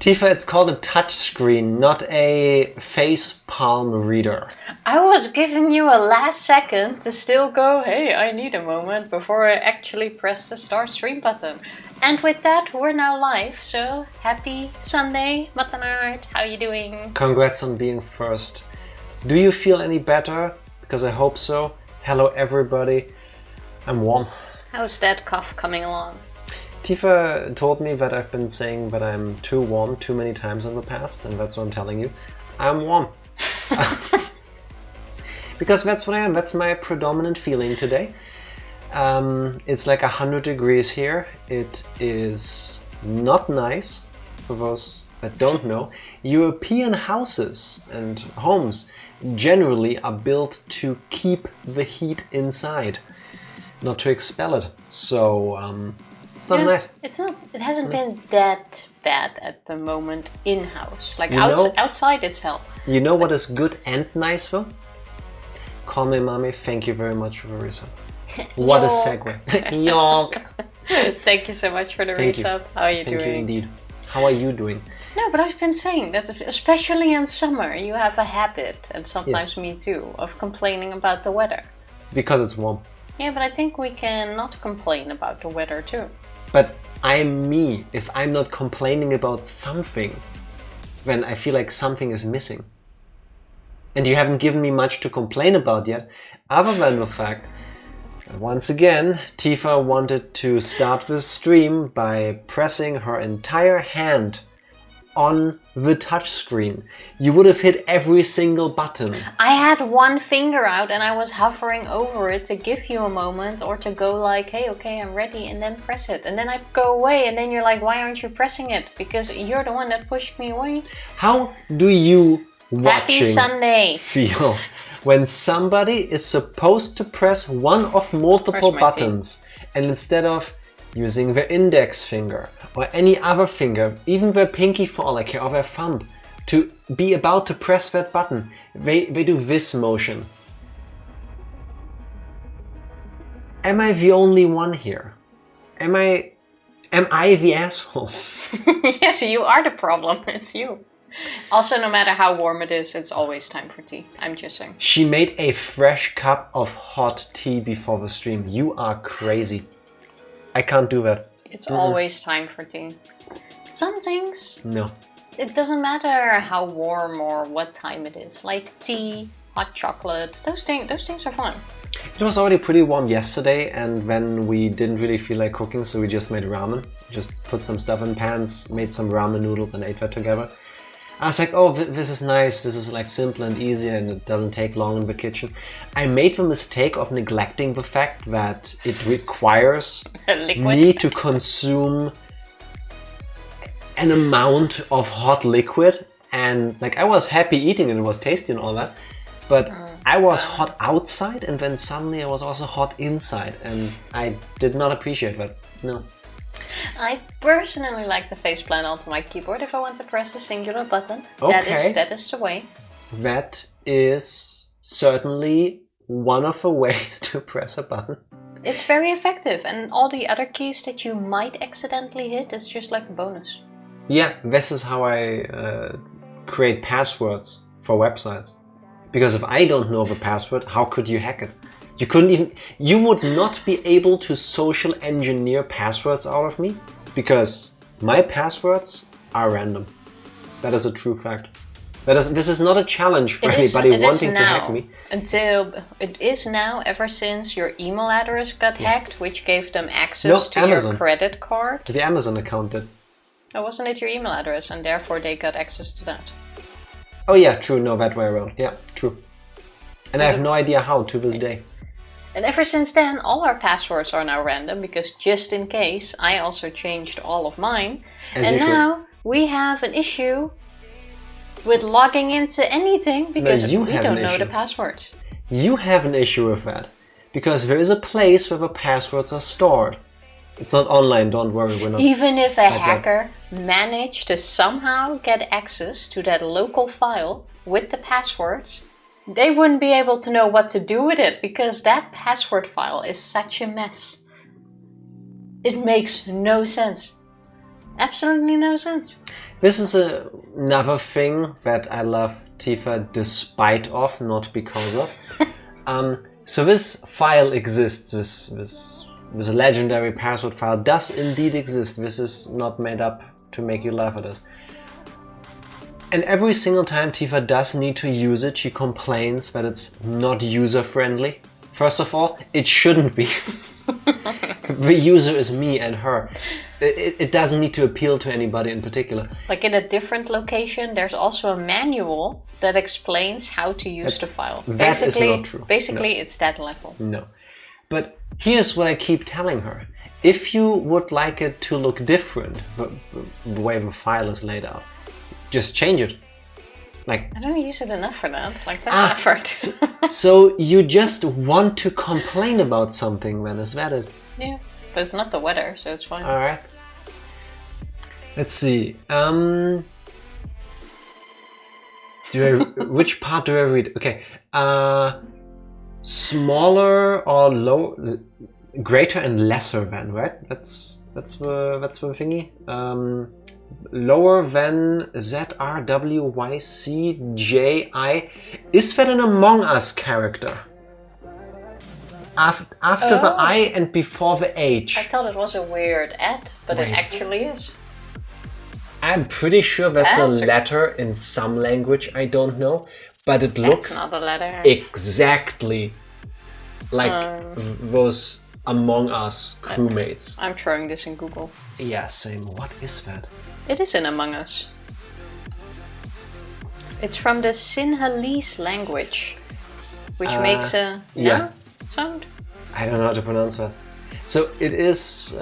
Tifa, it's called a touch screen, not a face palm reader. I was giving you a last second to still go, hey, I need a moment before I actually press the start stream button. And with that, we're now live, so happy Sunday, Matanaard, how you doing? Congrats on being first. Do you feel any better? Because I hope so. Hello everybody. I'm warm. How's that cough coming along? Tifa told me that I've been saying that I'm too warm too many times in the past, and that's what I'm telling you. I'm warm. Because that's what I am. That's my predominant feeling today. It's like 100 degrees here. It is not nice for those that don't know. European houses and homes generally are built to keep the heat inside, not to expel it. So, not nice. It's not. It hasn't been that bad at the moment in-house. Like outside, it's hell. You know what is good and nice though? Call me mommy. Thank you very much for the resub. What a segue. Yonk. Thank you so much for the resub. How are you doing? Thank you indeed. How are you doing? No, but I've been saying that especially in summer, you have a habit, and sometimes me too, of complaining about the weather. Because it's warm. Yeah, but I think we can not complain about the weather too. But I'm me. If I'm not complaining about something, then I feel like something is missing. And you haven't given me much to complain about yet, other than the fact that once again, Tifa wanted to start the stream by pressing her entire hand on the touch screen. You would have hit every single button. I had one finger out and I was hovering over it to give you a moment, or to go like, hey, okay, I'm ready, and then press it. And then I go away and then you're like, why aren't you pressing it? Because you're the one that pushed me away. How do you Happy Sunday feel when somebody is supposed to press one of multiple buttons and instead of using their index finger or any other finger, even their pinky for all I care, or their thumb, to be about to press that button, they do this motion? Am I the only one here? Am I the asshole? Yes, you are the problem. It's you. Also, no matter how warm it is, it's always time for tea. I'm just saying. She made a fresh cup of hot tea before the stream. You are crazy. I can't do that. It's always time for tea. Some things... No. It doesn't matter how warm or what time it is. Like tea, hot chocolate, those things are fun. It was already pretty warm yesterday, and then we didn't really feel like cooking, so we just made ramen. Just put some stuff in pans, made some ramen noodles and ate that together. I was like, oh, this is nice, this is like simple and easy and it doesn't take long in the kitchen. I made the mistake of neglecting the fact that it requires me to consume an amount of hot liquid, and like I was happy eating it, it was tasty and all that, but I was hot outside and then suddenly I was also hot inside, and I did not appreciate that, no. I personally like to faceplant onto my keyboard if I want to press a singular button. Okay. That is the way. That is certainly one of the ways to press a button. It's very effective, and all the other keys that you might accidentally hit is just like a bonus. Yeah, this is how I create passwords for websites. Because if I don't know the password, how could you hack it? You couldn't even, you would not be able to social engineer passwords out of me, because my passwords are random. That is a true fact. This is not a challenge for anybody wanting to hack me. It is now, ever since your email address got hacked, which gave them access to Amazon. Your credit card. The Amazon account did. Oh, wasn't it your email address, and therefore they got access to that? Oh yeah, true, no, that way around. Yeah, true. And I have no idea how to this day. And ever since then, all our passwords are now random, because just in case, I also changed all of mine. And now we have an issue with logging into anything because we don't know the passwords. You have an issue with that, because there is a place where the passwords are stored. It's not online, don't worry, we're not... Even if a hacker managed to somehow get access to that local file with the passwords, they wouldn't be able to know what to do with it, because that password file is such a mess. It makes no sense. Absolutely no sense. This is another thing that I love Tifa despite of, not because of. So this file exists, this legendary password file does indeed exist. This is not made up to make you laugh at us. And every single time Tifa does need to use it, she complains that it's not user-friendly. First of all, it shouldn't be. The user is me and her. It doesn't need to appeal to anybody in particular. Like in a different location, there's also a manual that explains how to use the file. That is not true. Basically, No. it's that level. No. But here's what I keep telling her. If you would like it to look different, the way the file is laid out, just change it. Like, I don't use it enough for that. Like, that's effort. So you just want to complain about something, then is that it? Yeah. But it's not the weather, so it's fine. Alright. Let's see. Which part do I read? Okay. Smaller or low, greater and lesser than, right? That's the thingy. Lower than ZRWYCJI. Is that an Among Us character? After the I and before the H. I thought it was a weird at, but it actually is. I'm pretty sure that's a letter in some language, I don't know. But it looks not a letter. Exactly like those Among Us crewmates. I'm throwing this in Google. Yeah, same. What is that? It is in Among Us. It's from the Sinhalese language, which makes a sound. I don't know how to pronounce that. So it is.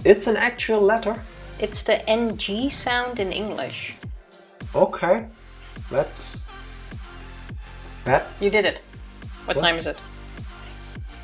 It's an actual letter. It's the NG sound in English. Okay, that's that. You did it. What time is it?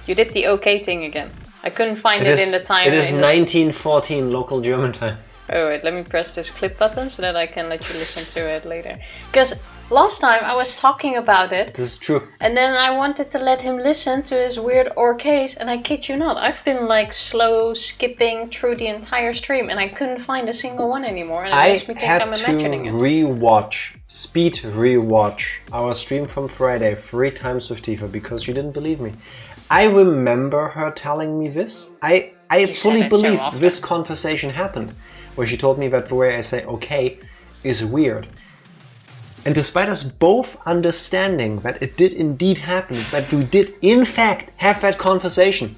You did the OK thing again. I couldn't find it in the time. It is 1914 local German time. Oh wait, let me press this clip button so that I can let you listen to it later. Because last time I was talking about it. This is true. And then I wanted to let him listen to his weird ORCase, and I kid you not, I've been like slow skipping through the entire stream and I couldn't find a single one anymore, and it makes me think I'm imagining it. Speed rewatch our stream from Friday 3 times with Tifa because she didn't believe me. I remember her telling me this. I fully believe this conversation happened, where she told me that the way I say okay is weird. And despite us both understanding that it did indeed happen, that we did in fact have that conversation,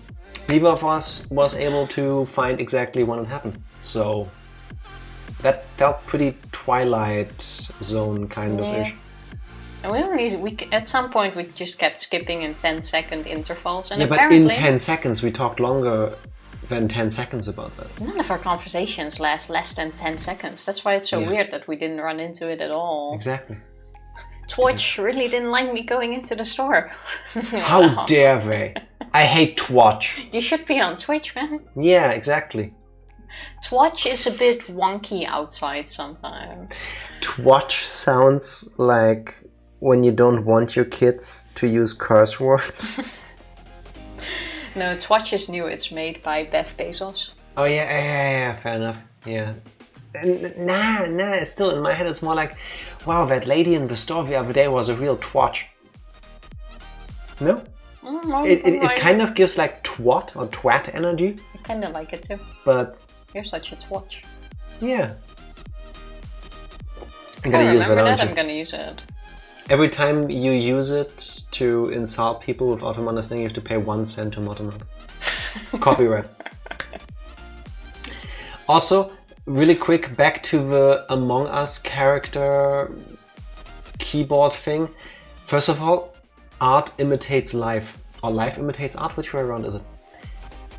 neither of us was able to find exactly when it happened. So that felt pretty Twilight Zone kind of ish. And at some point we just kept skipping in 10-second intervals, and but in 10 seconds we talked longer than 10 seconds about that. None of our conversations last less than 10 seconds. That's why it's so weird that we didn't run into it at all. Exactly. Twitch really didn't like me going into the store. How dare they? I hate Twitch. You should be on Twitch, man. Yeah, exactly. Twitch is a bit wonky outside sometimes. Twitch sounds like when you don't want your kids to use curse words. No, Twitch is new. It's made by Jeff Bezos. Oh yeah, fair enough. Yeah. Nah, still in my head it's more like, wow, that lady in the store the other day was a real twatch. No? It kind of gives like twat or twat energy. I kind of like it too. But you're such a twatch. Yeah. I'm gonna use I'm gonna use it. Every time you use it to insult people without them understanding, you have to pay 1 cent to Mothermouth. Copyright. Also, really quick, back to the Among Us character keyboard thing. First of all, art imitates life. Or life imitates art? Which way around is it?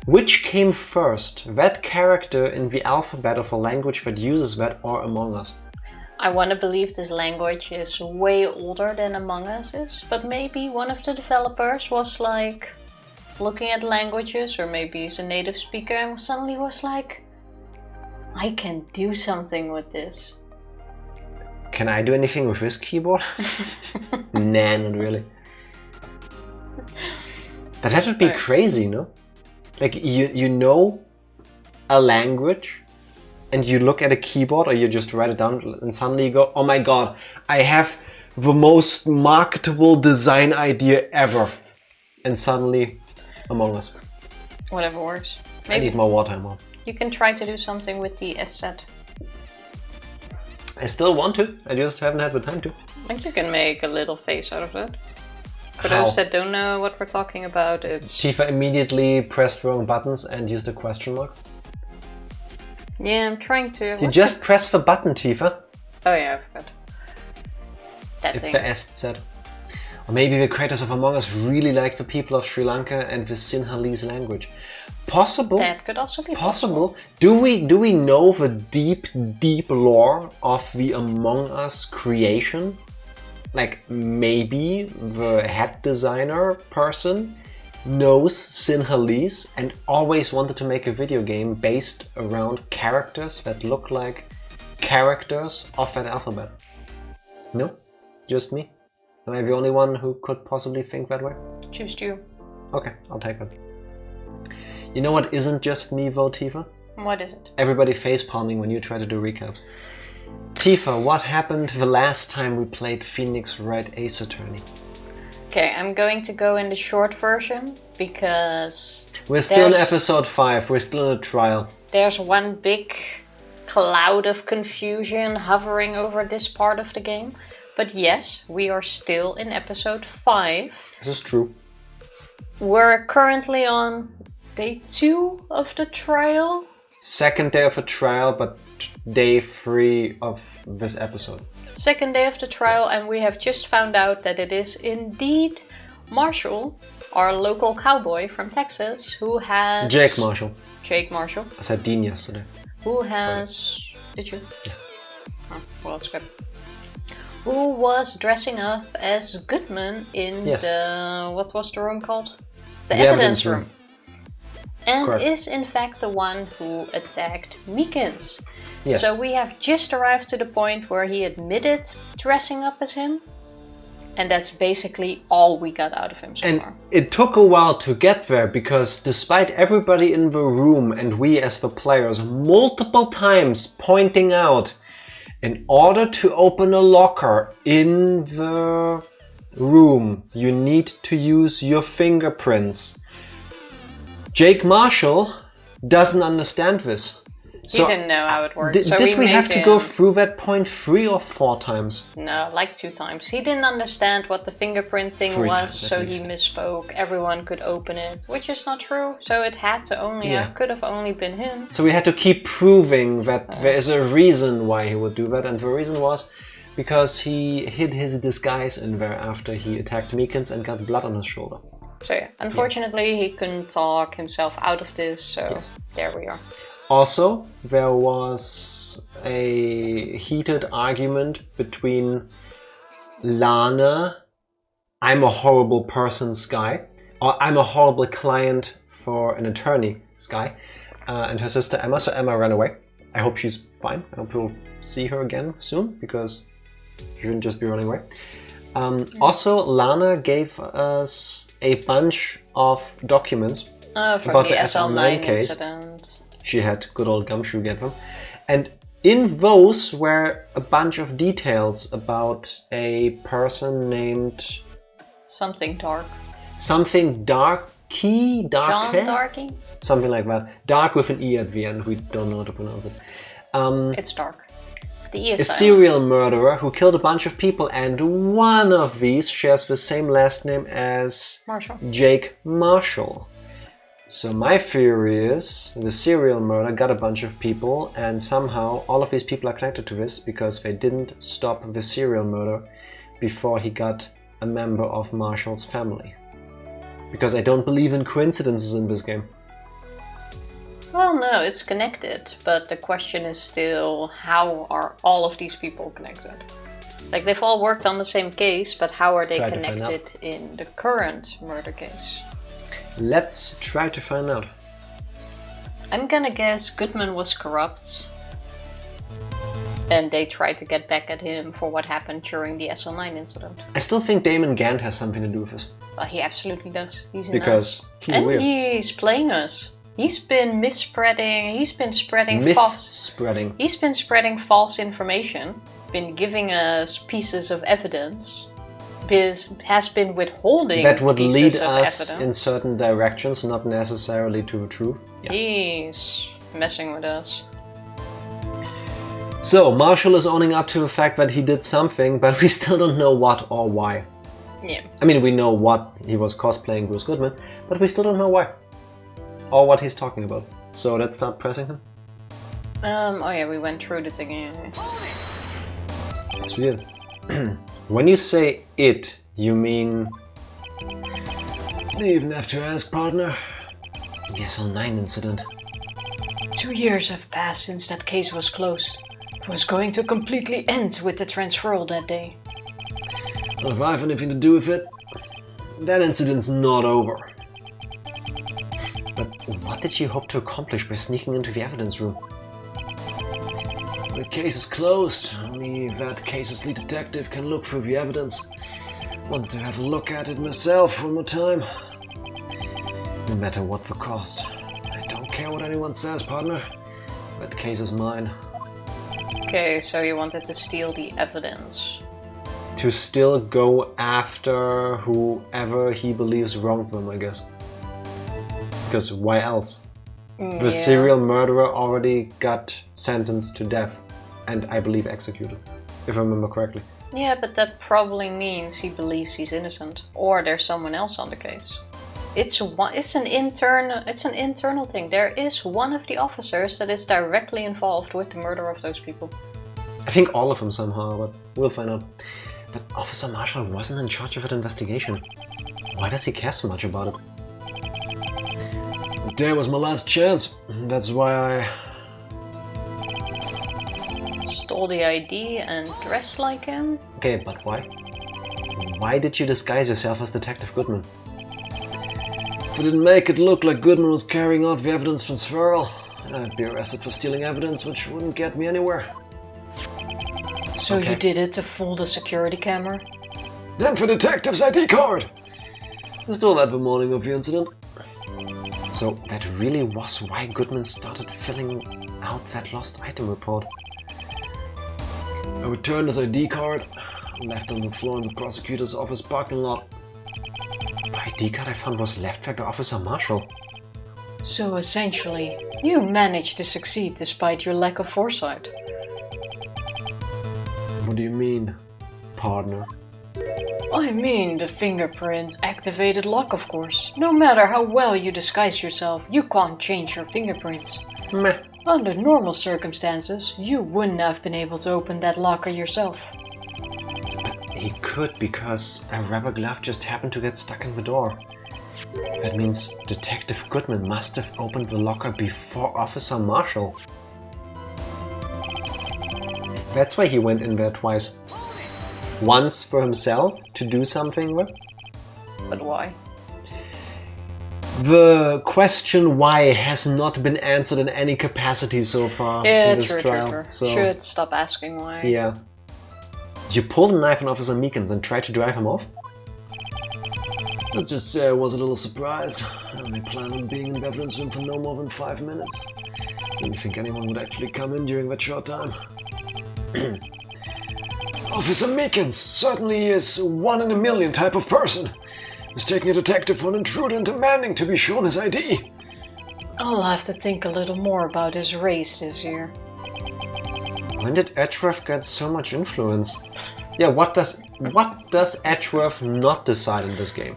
Which came first? That character in the alphabet of a language that uses that, or Among Us? I want to believe this language is way older than Among Us is, but maybe one of the developers was like looking at languages, or maybe he's a native speaker and suddenly was like, I can do something with this. Can I do anything with this keyboard? Nah, not really. But that would be crazy, no? Like, you know a language and you look at a keyboard or you just write it down and suddenly you go, oh my god, I have the most marketable design idea ever. And suddenly, Among Us. Whatever works. Maybe. I need more water, Mom. You can try to do something with the S set. I still want to, I just haven't had the time to. I think you can make a little face out of that. For How? those that don't know what we're talking about, it's... Tifa immediately pressed wrong buttons and used a question mark. Yeah, I'm trying to... You just press the button, Tifa. Oh yeah, I forgot. That it's thing. the S set. Or maybe the creators of Among Us really like the people of Sri Lanka and the Sinhalese language. Possible. That could also be possible. Do we know the deep lore of the Among Us creation? Like maybe the head designer person knows Sinhalese and always wanted to make a video game based around characters that look like characters of that alphabet. No? Just me? Am I the only one who could possibly think that way? Just you. Okay, I'll take it. You know what isn't just me though, Tifa? What is it? Everybody facepalming when you try to do recaps. Tifa, what happened the last time we played Phoenix Wright Ace Attorney? Okay, I'm going to go in the short version because... We're still in episode 5, we're still in a trial. There's one big cloud of confusion hovering over this part of the game. But yes, we are still in episode 5. This is true. We're currently on day 2 of the trial. Second day of a trial, but day 3 of this episode. Second day of the trial, and we have just found out that it is indeed Marshall, our local cowboy from Texas, who has... Jake Marshall. Jake Marshall. I said Dean yesterday. Who has... Sorry. Did you? Yeah. Oh, well, it's good. Who was dressing up as Goodman in the... What was the room called? The evidence room. And Correct. Is in fact the one who attacked Meekins. Yes. So we have just arrived to the point where he admitted dressing up as him. And that's basically all we got out of him so far. It took a while to get there because despite everybody in the room and we as the players multiple times pointing out, in order to open a locker in the room, you need to use your fingerprints. Jake Marshall doesn't understand this. He didn't know how it worked. Did we have to go through that point 3 or 4 times? No, like 2 times. He didn't understand what the fingerprinting was, so he misspoke. Everyone could open it, which is not true. So it had to only could have only been him. So we had to keep proving that there is a reason why he would do that, and the reason was because he hid his disguise in there after he attacked Meekins and got blood on his shoulder. So yeah, unfortunately he couldn't talk himself out of this, so there we are. Also, there was a heated argument between Lana, I'm a horrible person, Sky, or I'm a horrible client for an attorney, Sky, and her sister Emma. So Emma ran away. I hope she's fine. I hope we'll see her again soon because she shouldn't just be running away. Also, Lana gave us a bunch of documents about the SL9 case. incident. She had good old Gumshoe get them. And in those were a bunch of details about a person named... Something Darke. Something Darke? John Darke? Something like that. Darke with an E at the end. We don't know how to pronounce it. It's Darke. The E is a silent. serial murderer who killed a bunch of people, and one of these shares the same last name as Marshall. Jake Marshall. So my theory is the serial murder got a bunch of people, and somehow all of these people are connected to this because they didn't stop the serial murder before he got a member of Marshall's family. Because I don't believe in coincidences in this game. Well, no, it's connected, but the question is still, how are all of these people connected? Like, they've all worked on the same case, but how are they connected in the current murder case? Let's try to find out. I'm gonna guess Goodman was corrupt, and they tried to get back at him for what happened during the SL9 incident. I still think Damon Gant has something to do with this. Well, he absolutely does. He's in because us. he's and weird. He's playing us. He's been spreading false information, been giving us pieces of evidence, has been withholding that would lead pieces of us evidence. in certain directions, not necessarily to the truth. Yeah. He's messing with us. So, Marshall is owning up to the fact that he did something, but we still don't know what or why. Yeah. I mean, we know what he was cosplaying Bruce Goodman, but we still don't know why. Or what he's talking about. So let's start pressing him. Oh yeah, we went through the thing. Yes, we did. When you say it, you mean... You even have to ask, partner. The SL9 incident. 2 years have passed since that case was closed. It was going to completely end with the transferal that day. Well, if I have anything to do with it, that incident's not over. But what did you hope to accomplish by sneaking into the evidence room? The case is closed. Only that case's lead detective can look through the evidence. Wanted to have a look at it myself one more time. No matter what the cost. I don't care what anyone says, partner. That case is mine. Okay, so you wanted to steal the evidence. To still go after whoever he believes wronged them, I guess. Because why else? The serial murderer already got sentenced to death. And I believe executed. If I remember correctly. Yeah, but that probably means he believes he's innocent. Or there's someone else on the case. It's an internal thing. There is one of the officers that is directly involved with the murder of those people. I think all of them somehow, but we'll find out. But Officer Marshall wasn't in charge of that investigation. Why does he care so much about it? Today was my last chance. That's why I... Stole the ID and dressed like him? Okay, but why? Why did you disguise yourself as Detective Goodman? If I didn't make it look like Goodman was carrying out the evidence transferal, I'd be arrested for stealing evidence, which wouldn't get me anywhere. So you did it to fool the security camera? Then for Detective's ID card! I stole that the morning of the incident. So that really was why Goodman started filling out that lost item report. I returned his ID card, left on the floor in the prosecutor's office parking lot. The ID card I found was left there by Officer Marshall. So essentially, you managed to succeed despite your lack of foresight. What do you mean, partner? I mean the fingerprint activated lock, of course. No matter how well you disguise yourself, you can't change your fingerprints. Meh. Under normal circumstances, you wouldn't have been able to open that locker yourself. He could, because a rubber glove just happened to get stuck in the door. That means Detective Goodman must have opened the locker before Officer Marshall. That's why he went in there twice. Once for himself, to do something with. But why? The question why has not been answered in any capacity so far in this trial. True. So, should stop asking why. Yeah. You pulled a knife on Officer Meekins and tried to drive him off? Let's just say I was a little surprised. I only planned on being in the evidence room for no more than 5 minutes. Didn't think anyone would actually come in during that short time. Officer Meekins certainly is 1 in a million type of person. Mistaking a detective for an intruder and demanding to be shown his ID. I'll have to think a little more about his race this year. When did Edgeworth get so much influence? Yeah, what does Edgeworth not decide in this game?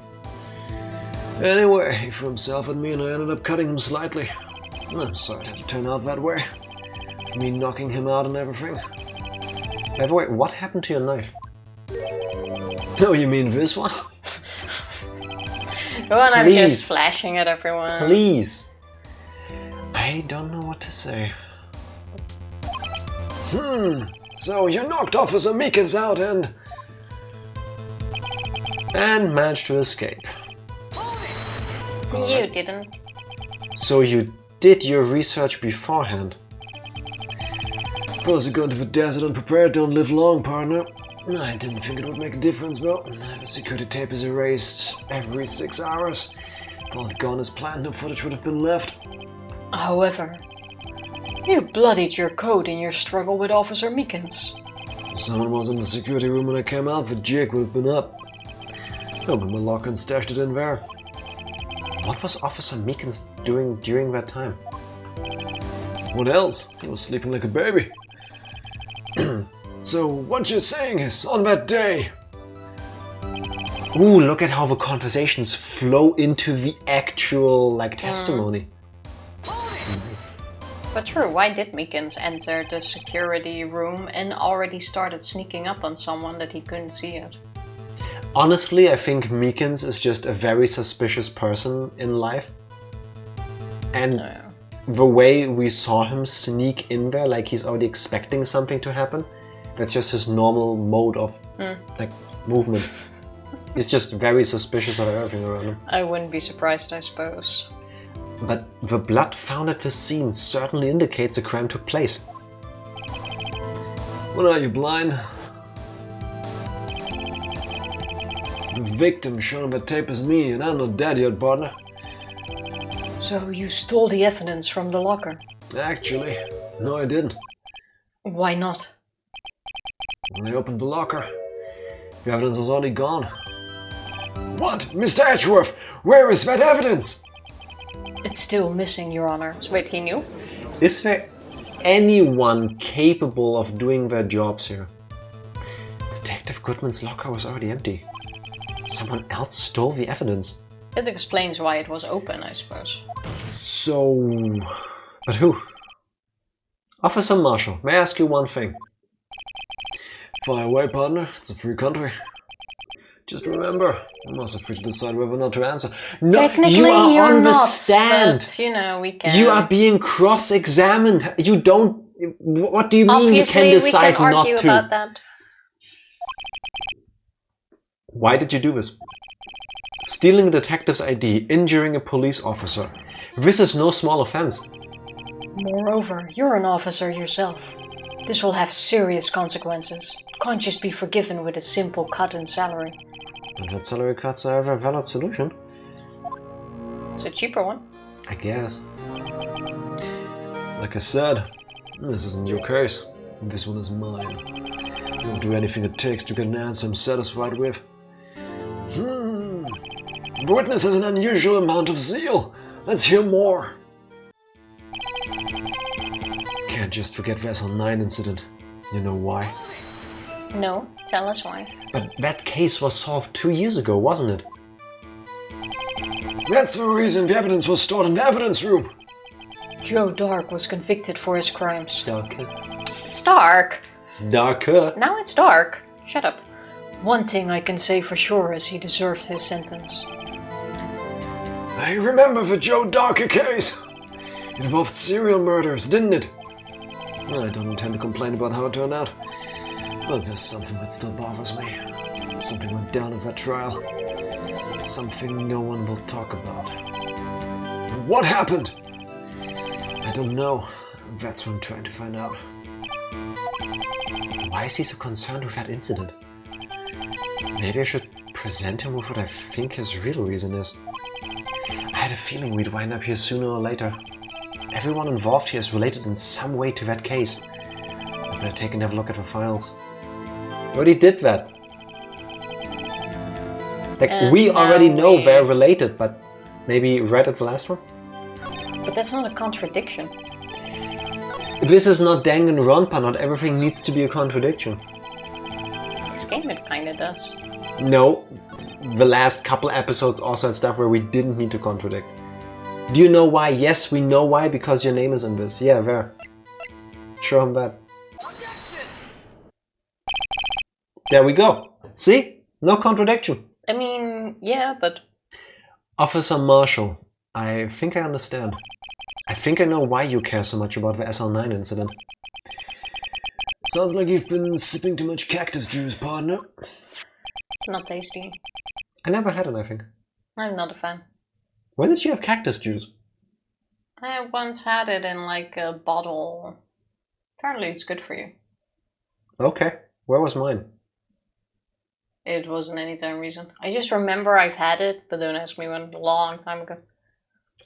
Anyway, he threw himself at me and I ended up cutting him slightly. I'm sorry it had to turn out that way. Me knocking him out and everything. By the way, what happened to your knife? Oh, you mean this one? Go on, I'm just flashing at everyone. Please. I don't know what to say. So you knocked Officer Meekins out and managed to escape. You didn't. So you did your research beforehand? Those who go into the desert unprepared don't live long, partner. I didn't think it would make a difference, though. The security tape is erased every 6 hours. If all had gone as planned, no footage would have been left. However, you bloodied your coat in your struggle with Officer Meekins. If someone was in the security room when I came out, the jig would have been up. Opened my locker and stashed it in there. What was Officer Meekins doing during that time? What else? He was sleeping like a baby. So what you're saying is, on that day... Ooh, look at how the conversations flow into the actual, testimony. But true, why did Meekins enter the security room and already started sneaking up on someone that he couldn't see yet? Honestly, I think Meekins is just a very suspicious person in life. And the way we saw him sneak in there, like he's already expecting something to happen, that's just his normal mode of movement. He's just very suspicious of everything around him. I wouldn't be surprised, I suppose. But the blood found at the scene certainly indicates a crime took place. What are you, blind? The victim shown on the tape is me, and I'm not dead yet, partner. So you stole the evidence from the locker? Actually, no I didn't. Why not? When I opened the locker, the evidence was already gone. What? Mr. Edgeworth, where is that evidence? It's still missing, Your Honor. So wait, he knew? Is there anyone capable of doing their jobs here? Detective Goodman's locker was already empty. Someone else stole the evidence. It explains why it was open, I suppose. So... But who? Officer Marshall, may I ask you one thing? Fire away, partner. It's a free country. Just remember, I'm also free to decide whether or not to answer. No, technically, you are you're on the not, stand. But, we can. You are being cross-examined. You don't... What do you mean Obviously, you can decide we can not argue to? about that. Why did you do this? Stealing a detective's ID, injuring a police officer. This is no small offense. Moreover, you're an officer yourself. This will have serious consequences. Can't just be forgiven with a simple cut in salary. That salary cuts are a valid solution. It's a cheaper one. I guess. Like I said, this isn't your case. This one is mine. I'll do anything it takes to get an answer I'm satisfied with. The witness has an unusual amount of zeal. Let's hear more. Can't just forget the SL9 incident. You know why? No, tell us why. But that case was solved 2 years ago, wasn't it? That's the reason the evidence was stored in the evidence room. Joe Darke was convicted for his crimes. Darke. It's dark. It's darker. Now it's dark. Shut up. One thing I can say for sure is he deserved his sentence. I remember the Joe Darke case. It involved serial murders, didn't it? Well, I don't intend to complain about how it turned out. But there's something that still bothers me. Something went down at that trial. Something no one will talk about. What happened? I don't know. That's what I'm trying to find out. Why is he so concerned with that incident? Maybe I should present him with what I think his real reason is. I had a feeling we'd wind up here sooner or later. Everyone involved here is related in some way to that case. I better take another look at the files. I already did that. We already know they're related, but maybe right at the last one? But that's not a contradiction. This is not Danganronpa, not everything needs to be a contradiction. This game it kinda does. No, the last couple episodes also had stuff where we didn't need to contradict. Do you know why? Yes, we know why, because your name is in this. Yeah, there. Show him that. There we go. See? No contradiction. I mean, yeah, but... Officer Marshall, I think I understand. I think I know why you care so much about the SL9 incident. Sounds like you've been sipping too much cactus juice, partner. It's not tasty. I never had it, I think. I'm not a fan. When did you have cactus juice? I once had it in like a bottle. Apparently it's good for you. Okay. Where was mine? It wasn't any time recent. I just remember I've had it, but don't ask me when, a long time ago.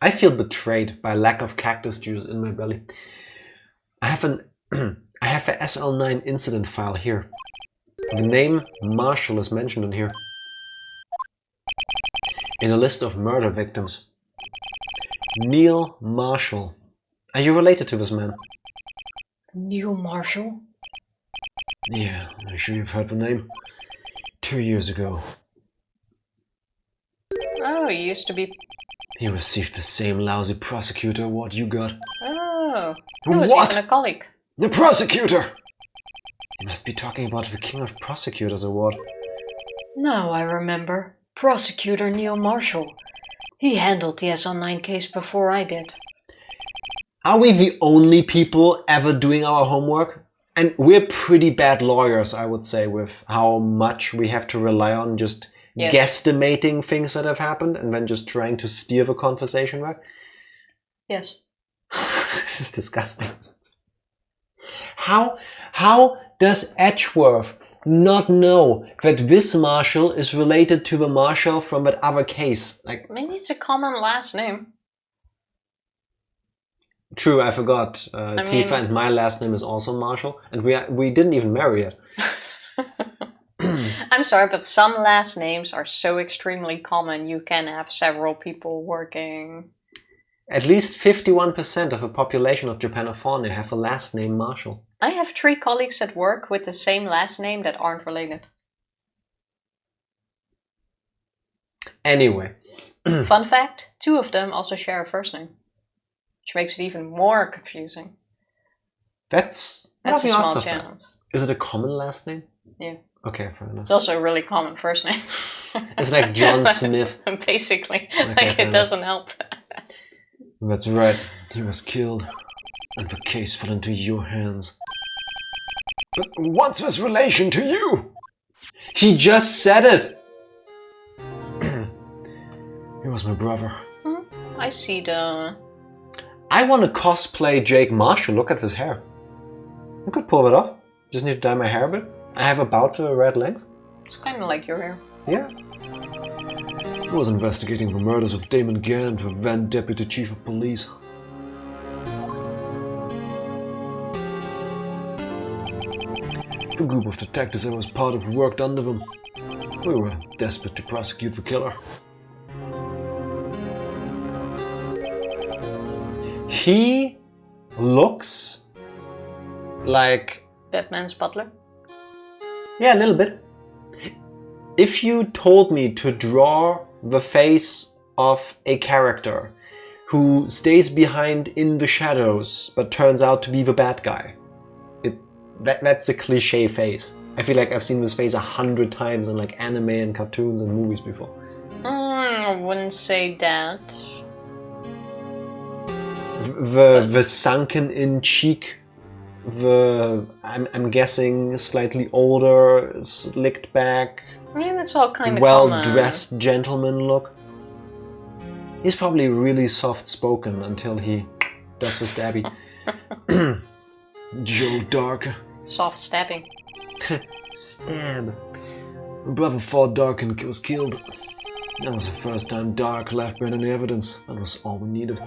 I feel betrayed by lack of cactus juice in my belly. I have a SL9 incident file here. The name Marshall is mentioned in here. In a list of murder victims. Neil Marshall. Are you related to this man? Neil Marshall? Yeah, I'm sure you've heard the name. 2 years ago. Oh, he used to be... He received the same lousy prosecutor award you got. Oh, he was What? even a colleague. The prosecutor! You must be talking about the King of Prosecutors award. Now I remember. Prosecutor Neil Marshall. He handled the SL9 case before I did. Are we the only people ever doing our homework? And we're pretty bad lawyers, I would say, with how much we have to rely on just guesstimating things that have happened and then just trying to steer the conversation back. Yes. This is disgusting. How does Edgeworth not know that this Marshall is related to the Marshall from that other case? Like, maybe it's a common last name. True, I forgot. Tifa and my last name is also Marshall, and we didn't even marry yet. I'm sorry, but some last names are so extremely common. You can have several people working. At least 51% of the population of Japanophone have a last name Marshall. I have 3 colleagues at work with the same last name that aren't related. Anyway. Fun fact, 2 of them also share a first name. Which makes it even more confusing. That's a small chance. Is it a common last name? Yeah. Okay, fair enough. It's also a really common first name. It's like John Smith. Basically. Okay, like it doesn't help. That's right. He was killed. And the case fell into your hands. But what's this relation to you? He just said it! He was my brother. I see the... I want to cosplay Jake Marshall. Look at this hair. I could pull it off. Just need to dye my hair a bit. I have about the red length. It's kind of like your hair. Yeah. He was investigating the murders of Damon Gant, the then Deputy Chief of Police. The group of detectives I was part of worked under them. We were desperate to prosecute the killer. He looks like... Batman's butler? Yeah, a little bit. If you told me to draw the face of a character who stays behind in the shadows but turns out to be the bad guy, that's a cliche face. I feel like I've seen this face 100 times in like anime and cartoons and movies before. I wouldn't say that. The sunken in cheek, I'm guessing slightly older, slicked back, I mean, it's all kind of well-dressed gentleman look. He's probably really soft-spoken until he does the stabby. Joe Darke. Soft stabbing. Stab. My brother fought Darke and was killed. That was the first time Darke left behind any evidence. That was all we needed.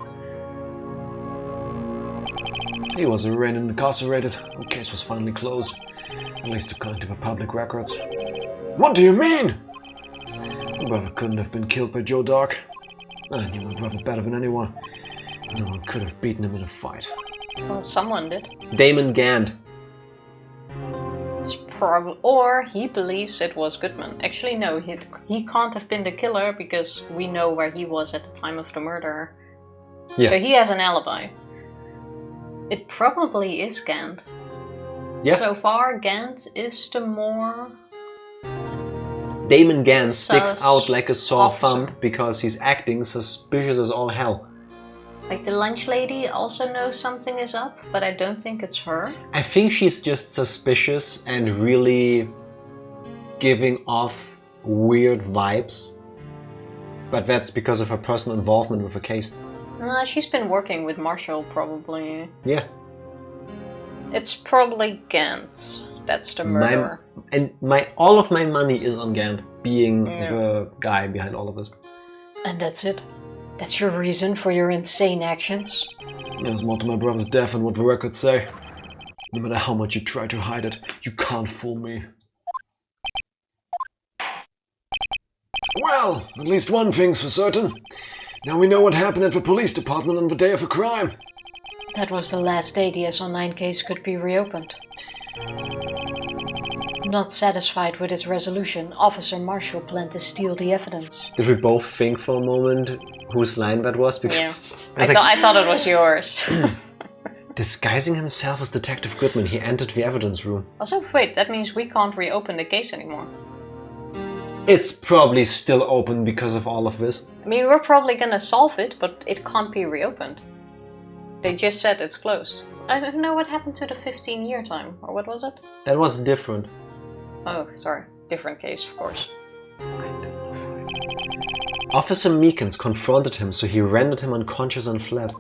He was arraigned and incarcerated. The case was finally closed. At least according to the public records. What do you mean? My brother couldn't have been killed by Joe Darke. I knew my brother better than anyone. No one could have beaten him in a fight. Well, someone did. Damon Gant. It's probably, or he believes it was Goodman. Actually, no, he can't have been the killer because we know where he was at the time of the murder. Yeah. So he has an alibi. It probably is Gant. Yeah. So far, Gant is the more... Damon Gant sticks out like a sore officer. thumb because he's acting suspicious as all hell. Like the lunch lady also knows something is up, but I don't think it's her. I think she's just suspicious and really giving off weird vibes. But that's because of her personal involvement with the case. She's been working with Marshall, probably. Yeah. It's probably Gant. That's the murderer. All of my money is on Gant being the guy behind all of this. And that's it. That's your reason for your insane actions? There's more to my brother's death than what the records say. No matter how much you try to hide it, you can't fool me. Well, at least one thing's for certain. Now we know what happened at the police department on the day of the crime. That was the last day the SL9 case could be reopened. Not satisfied with its resolution, Officer Marshall planned to steal the evidence. Did we both think for a moment whose line that was? Because Yeah, I thought it was yours. disguising himself as Detective Goodman, he entered the evidence room. Also, wait, that means we can't reopen the case anymore. It's probably still open because of all of this. I mean, we're probably gonna solve it, but it can't be reopened. They just said it's closed. I don't know what happened to the 15-year time, or what was it? That was different. Oh, sorry. Different case, of course. Officer Meekins confronted him, so he rendered him unconscious and fled.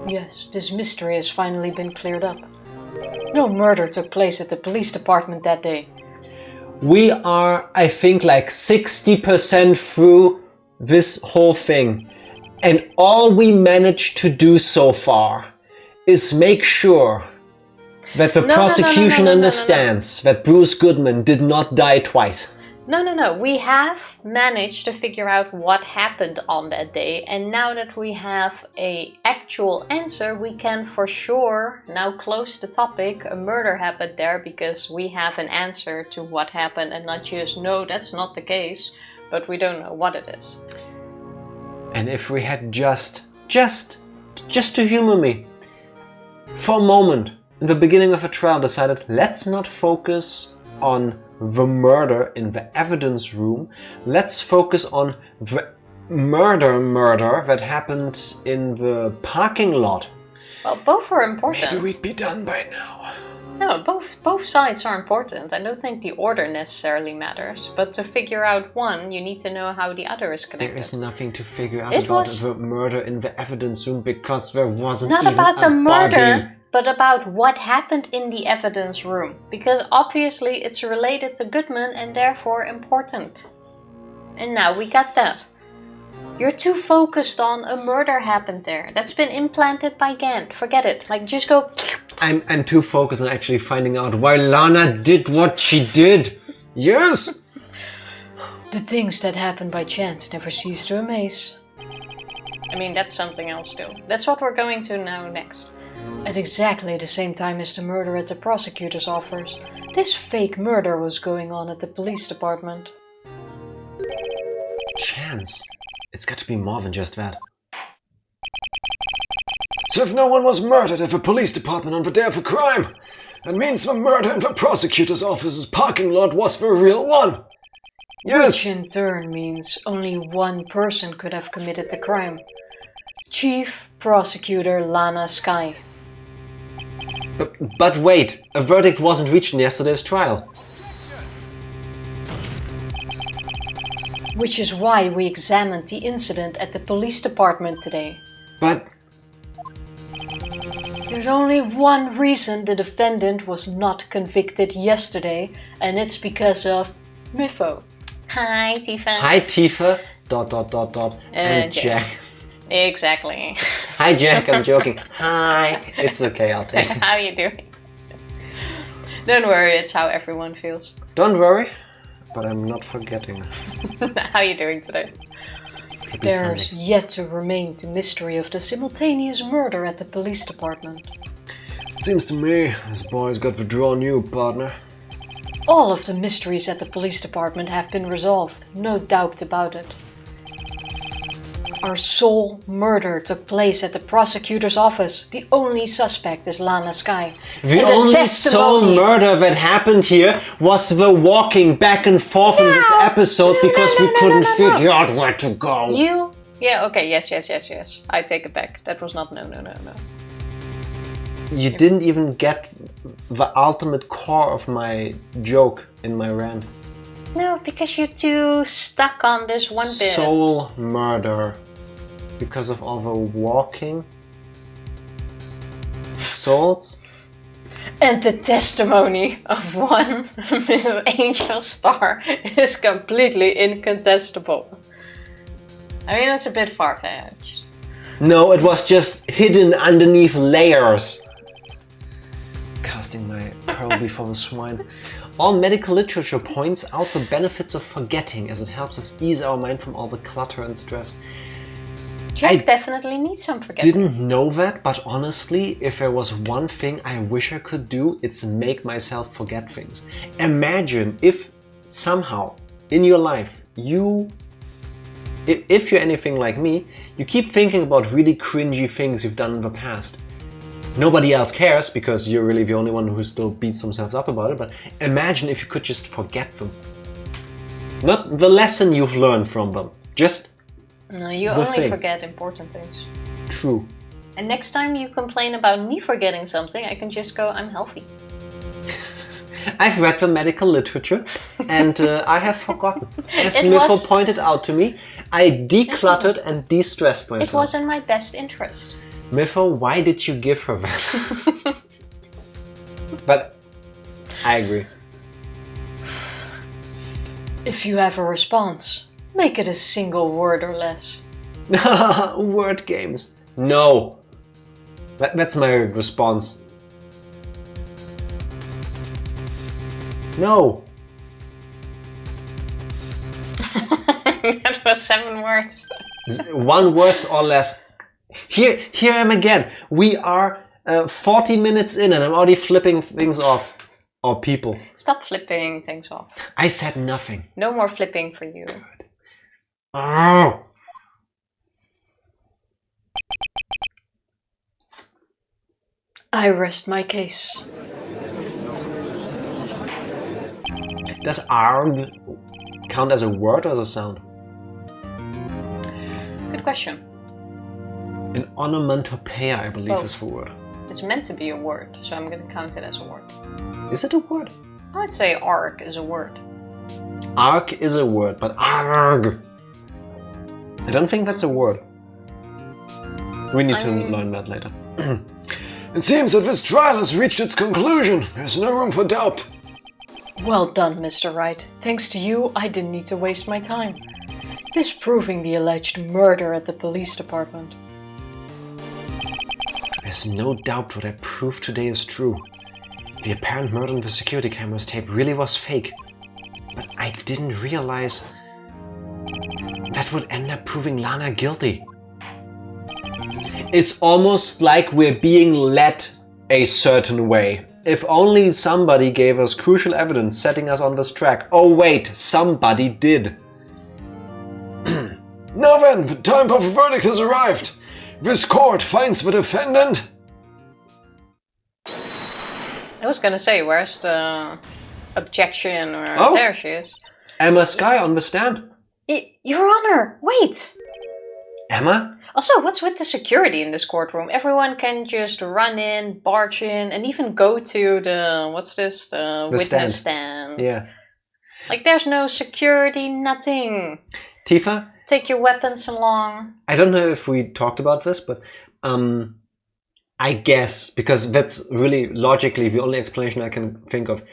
Yes, this mystery has finally been cleared up. No murder took place at the police department that day. We are, I think, like 60% through this whole thing. And all we managed to do so far is make sure that the prosecution understands that Bruce Goodman did not die twice. No. We have managed to figure out what happened on that day, and now that we have an actual answer, we can for sure now close the topic. A murder happened there because we have an answer to what happened, and not just, no, that's not the case, but we don't know what it is. And if we had just to humor me, for a moment, in the beginning of a trial, decided, let's not focus on the murder in the evidence room. Let's focus on the murder that happened in the parking lot. Well, both are important. Maybe we'd be done by now. No, both sides are important. I don't think the order necessarily matters. But to figure out one, you need to know how the other is connected. There is nothing to figure out about the murder in the evidence room because there wasn't not even about the murder. body. But about what happened in the evidence room. Because obviously it's related to Goodman and therefore important. And now we got that. You're too focused on a murder happened there. That's been implanted by Gant. Forget it. Like, just go... I'm too focused on actually finding out why Lana did what she did. Yes! The things that happen by chance never cease to amaze. I mean, that's something else too. That's what we're going to now next. At exactly the same time as the murder at the prosecutor's office, this fake murder was going on at the police department. Chance? It's got to be more than just that. So if no one was murdered at the police department on the day of the crime, that means the murder in the prosecutor's office's parking lot was the real one. Yes! Which in turn means only one person could have committed the crime. Chief Prosecutor Lana Skye. But wait, a verdict wasn't reached in yesterday's trial. Which is why we examined the incident at the police department today. But... There's only one reason the defendant was not convicted yesterday, and it's because of Miffo. Hi, Tifa. Hi, Tifa. ... And Jack. Exactly. Hi, Jack. I'm joking. Hi. It's okay. I'll take it. How you doing? Don't worry. It's how everyone feels. Don't worry. But I'm not forgetting. How you doing today? There's yet to remain the mystery of the simultaneous murder at the police department. Seems to me this boy's got the draw new, partner. All of the mysteries at the police department have been resolved, no doubt about it. Our sole murder took place at the prosecutor's office. The only suspect is Lana Skye. The only sole murder that happened here was the walking back and forth in this episode because we couldn't figure out where to go. Yeah, okay, yes. I take it back. That was not no. You didn't even get the ultimate core of my joke in my rant. No, because you're too stuck on this one bit. Sole murder. Because of all the walking. Souls. And the testimony of one Mrs. Angel Star is completely incontestable. I mean, that's a bit far-fetched. No, it was just hidden underneath layers. Casting my pearl before the swine. All medical literature points out the benefits of forgetting as it helps us ease our mind from all the clutter and stress. Jack definitely needs some forgetting. Didn't know that, but honestly, if there was one thing I wish I could do, it's make myself forget things. Imagine if somehow in your life if you're anything like me, you keep thinking about really cringy things you've done in the past. Nobody else cares because you're really the only one who still beats themselves up about it, but imagine if you could just forget them. Not the lesson you've learned from them, just no, you only forget important things. True. And next time you complain about me forgetting something, I can just go, I'm healthy. I've read the medical literature and I have forgotten. As Miffle pointed out to me, I decluttered and de-stressed myself. It was in my best interest. Miffle, why did you give her that? But I agree. If you have a response, make it a single word or less. Word games. No. That's my response. No. That was 7 words. 1 word or less. Here I am again. We are 40 minutes in and I'm already flipping things off. Or people. Stop flipping things off. I said nothing. No more flipping for you. Oh. I rest my case. Does arg count as a word or as a sound? Good question. An onomatopoeia, I believe, Both. is the word. It's meant to be a word, so I'm going to count it as a word. Is it a word? I'd say arc is a word. Arc is a word, but arg. I don't think that's a word. We need to learn that later. It seems that this trial has reached its conclusion. There's no room for doubt. Well done, Mr. Wright. Thanks to you, I didn't need to waste my time disproving the alleged murder at the police department. There's no doubt what I proved today is true. The apparent murder on the security cameras tape really was fake. But I didn't realize that would end up proving Lana guilty. It's almost like we're being led a certain way. If only somebody gave us crucial evidence setting us on this track. Oh wait, somebody did. Now then, the time for the verdict has arrived. This court finds the defendant... I was gonna say, where's the objection? Or Oh. There she is. Emma Skye on the stand. Your Honor, wait! Emma? Also, what's with the security in this courtroom? Everyone can just run in, barge in, and even go to the, what's this? The witness stand. Yeah. Like, there's no security, nothing. Tifa? Take your weapons along. I don't know if we talked about this, but I guess, because that's really logically the only explanation I can think of.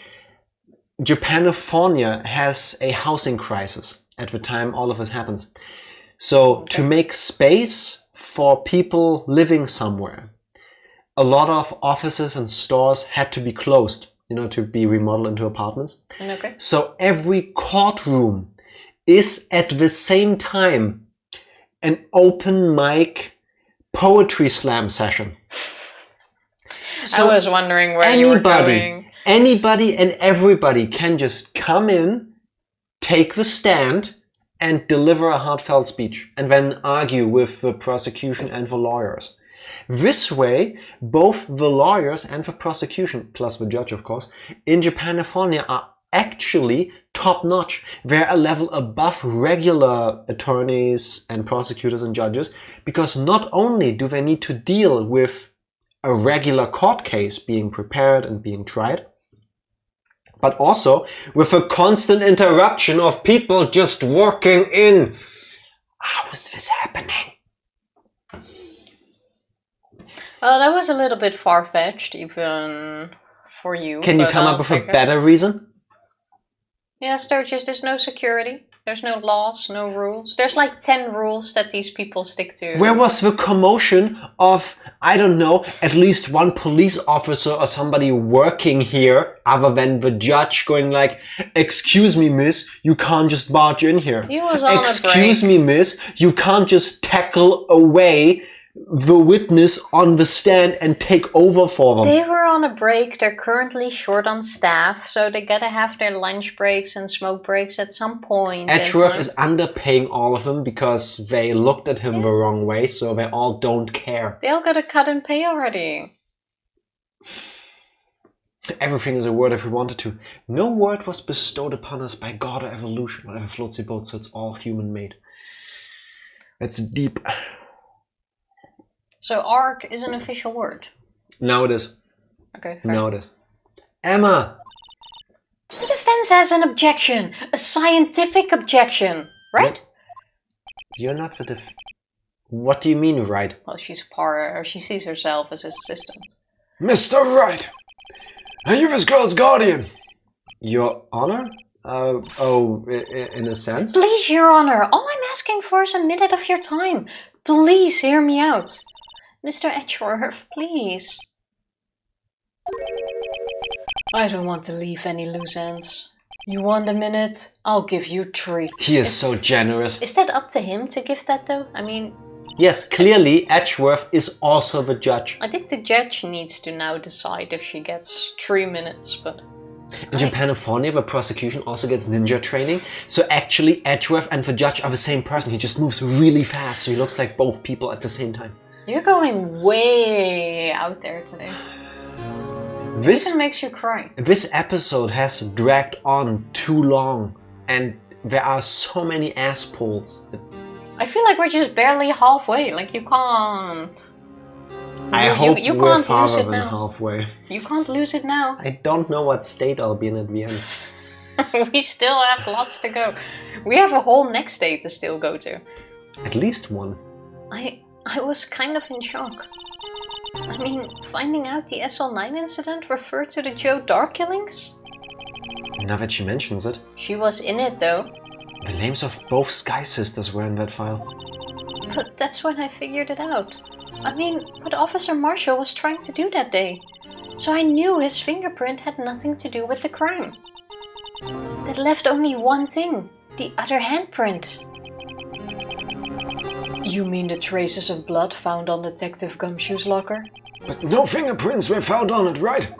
Japanifornia has a housing crisis at the time all of this happens. So to make space for people living somewhere, a lot of offices and stores had to be closed, to be remodeled into apartments. Okay. So every courtroom is at the same time an open mic poetry slam session. So I was wondering where you were going. Anybody and everybody can just come in, take the stand, and deliver a heartfelt speech, and then argue with the prosecution and the lawyers. This way, both the lawyers and the prosecution, plus the judge of course, in Japanifornia are actually top-notch. They're a level above regular attorneys and prosecutors and judges, because not only do they need to deal with a regular court case being prepared and being tried, but also with a constant interruption of people just walking in. How is this happening? Well, that was a little bit far-fetched, even for you. Can you come up with a better reason? Yes, there just is no security. There's no laws, no rules. There's like 10 rules that these people stick to. Where was the commotion of, I don't know, at least one police officer or somebody working here other than the judge going like, excuse me, miss, you can't just barge in here. He was on a break. Excuse me, miss, you can't just tackle away the witness on the stand and take over for them. They were on a break. They're currently short on staff, so they gotta have their lunch breaks and smoke breaks at some point. Edgeworth is underpaying all of them because they looked at him the wrong way, so they all don't care. They all got a cut in pay already. Everything is a word if we wanted to. No word was bestowed upon us by God or evolution, whatever floats your boat, so it's all human-made. That's deep. So arc is an official word. Now it is. Okay, fair. Now it is. Emma! The defense has an objection. A scientific objection. Right? What? You're not the What do you mean, right? Well, she sees herself as his assistant. Mr. Wright, are you this girl's guardian? Your Honor? In a sense? Please, Your Honor. All I'm asking for is a minute of your time. Please hear me out. Mr. Edgeworth, please. I don't want to leave any loose ends. You want a minute? I'll give you 3. He is so generous. Is that up to him to give that though? I mean... Yes, clearly Edgeworth is also the judge. I think the judge needs to now decide if she gets 3 minutes, but... In Japan, the prosecution also gets ninja training. So actually Edgeworth and the judge are the same person. He just moves really fast, so he looks like both people at the same time. You're going way out there today. This even makes you cry. This episode has dragged on too long, and there are so many ass pulls. I feel like we're just barely halfway. Like you can't. I hope you we're farther than halfway. You can't lose it now. I don't know what state I'll be in at the end. We still have lots to go. We have a whole next state to still go to. At least one. I was kind of in shock. I mean, finding out the SL9 incident referred to the Joe Darke killings? Now that she mentions it. She was in it though. The names of both Sky Sisters were in that file. But that's when I figured it out. I mean, what Officer Marshall was trying to do that day. So I knew his fingerprint had nothing to do with the crime. It left only one thing. The other handprint. You mean the traces of blood found on Detective Gumshoe's locker? But no fingerprints were found on it, right?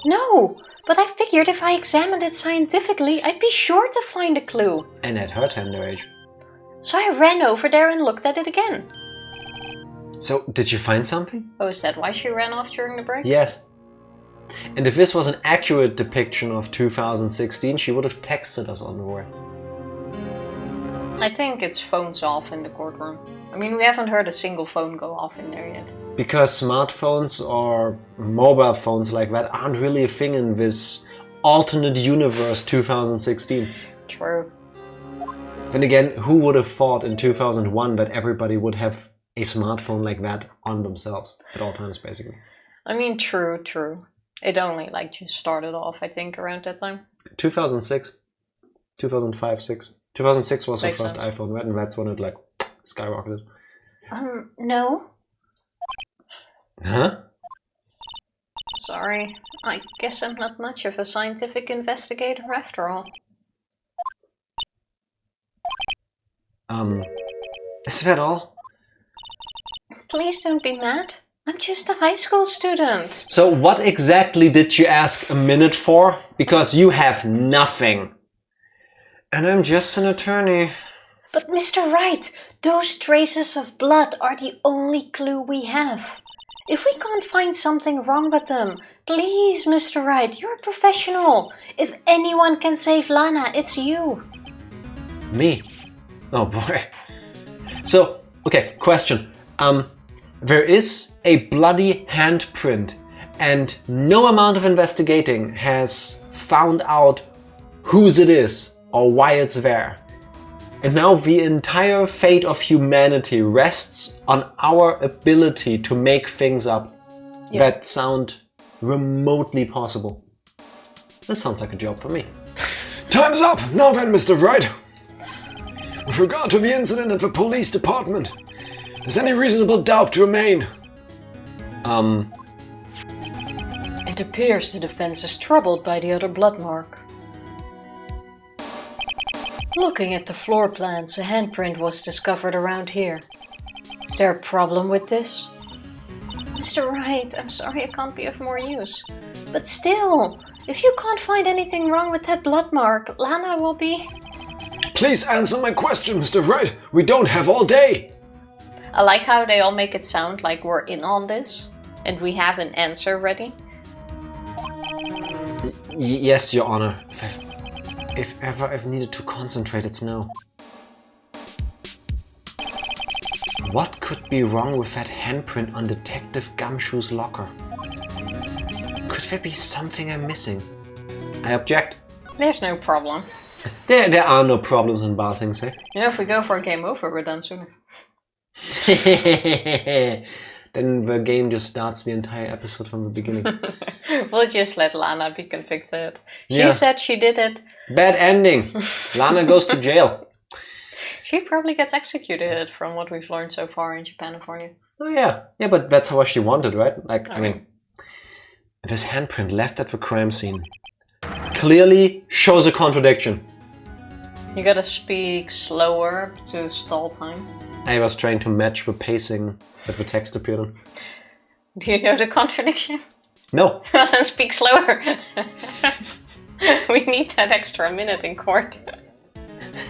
No, but I figured if I examined it scientifically, I'd be sure to find a clue. And at her tender age. So I ran over there and looked at it again. So, did you find something? Oh, is that why she ran off during the break? Yes. And if this was an accurate depiction of 2016, she would have texted us on the way. I think it's phones off in the courtroom. I mean, we haven't heard a single phone go off in there yet. Because smartphones or mobile phones like that aren't really a thing in this alternate universe 2016. True. Then again, who would have thought in 2001 that everybody would have a smartphone like that on themselves at all times, basically? I mean, true. It only just started off, I think, around that time. 2006. 2005, 6. 2006 was the Makes first sense. iPhone, right? And that's when it skyrocketed. No. Huh? Sorry. I guess I'm not much of a scientific investigator after all. Is that all? Please don't be mad. I'm just a high school student. So what exactly did you ask a minute for? Because you have nothing. And I'm just an attorney. But Mr. Wright, those traces of blood are the only clue we have. If we can't find something wrong with them, please, Mr. Wright, you're a professional. If anyone can save Lana, it's you. Me? Oh boy. So, okay, question. There is a bloody handprint, and no amount of investigating has found out whose it is or why it's there. And now the entire fate of humanity rests on our ability to make things up that sound remotely possible. This sounds like a job for me. Time's up! Now then, Mr. Wright! With regard to the incident at the police department, does any reasonable doubt remain? It appears the defense is troubled by the other blood mark. Looking at the floor plans, a handprint was discovered around here. Is there a problem with this? Mr. Wright, I'm sorry I can't be of more use. But still, if you can't find anything wrong with that blood mark, Lana will be... Please answer my question, Mr. Wright. We don't have all day. I like how they all make it sound like we're in on this and we have an answer ready. Yes, Your Honor. If ever I've needed to concentrate, it's now. What could be wrong with that handprint on Detective Gumshoe's locker? Could there be something I'm missing? I object. There's no problem. There are no problems in Ba Sing Se. You know, if we go for a game over, we're done sooner. Then the game just starts the entire episode from the beginning. We'll just let Lana be convicted. She said she did it. Bad ending. Lana goes to jail. She probably gets executed from what we've learned so far in Japanifornia. Oh yeah. Yeah, but that's how she wanted, right? Like, I mean, this handprint left at the crime scene clearly shows a contradiction. You gotta speak slower to stall time. I was trying to match the pacing that the text appeared on. Do you know the contradiction? No. Then speak slower. We need that extra minute in court.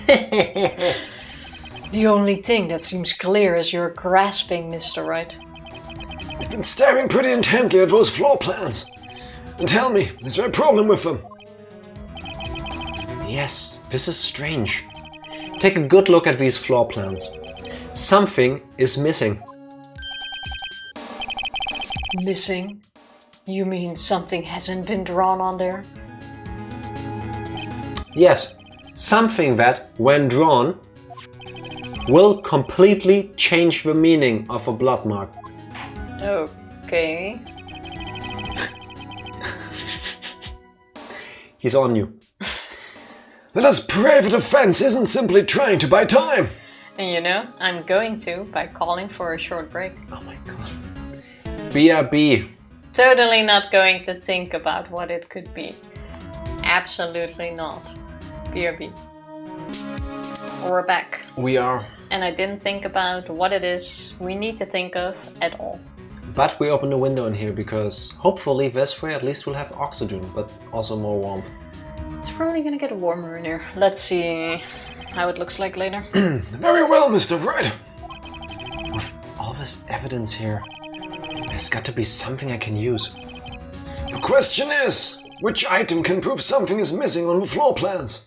The only thing that seems clear is you're grasping, Mr. Wright. I've been staring pretty intently at those floor plans. And tell me, is there a problem with them? Yes, this is strange. Take a good look at these floor plans. Something is missing. Missing? You mean something hasn't been drawn on there? Yes, something that, when drawn, will completely change the meaning of a blood mark. Okay. He's on you. Let us pray the defense isn't simply trying to buy time. And you know, I'm going to by calling for a short break. Oh my god. BRB. Totally not going to think about what it could be. Absolutely not. BRB. We're back. We are. And I didn't think about what it is we need to think of at all. But we opened a window in here because hopefully this way at least we'll have oxygen, but also more warmth. It's probably gonna get warmer in here. Let's see how it looks like later. Very well, Mr. Wright. With all this evidence here, there's got to be something I can use. The question is, which item can prove something is missing on the floor plans?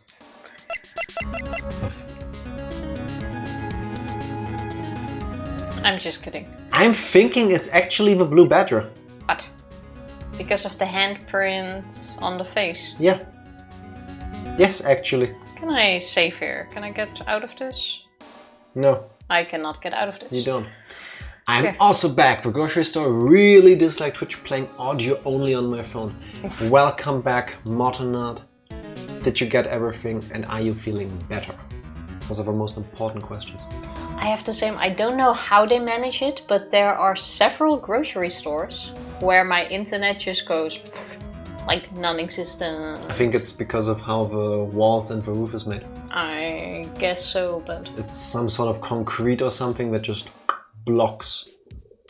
I'm just kidding. I'm thinking it's actually the blue badger. What? Because of the handprint on the face? Yeah. Yes, actually. Can I save here? Can I get out of this? No. I cannot get out of this. You don't. I'm also back. The grocery store really disliked Twitch playing audio only on my phone. Welcome back, Motonard. Did you get everything and are you feeling better? Those are the most important questions. I have to say, I don't know how they manage it, but there are several grocery stores where my internet just goes like non-existent. I think it's because of how the walls and the roof is made. I guess so, but... It's some sort of concrete or something that just blocks.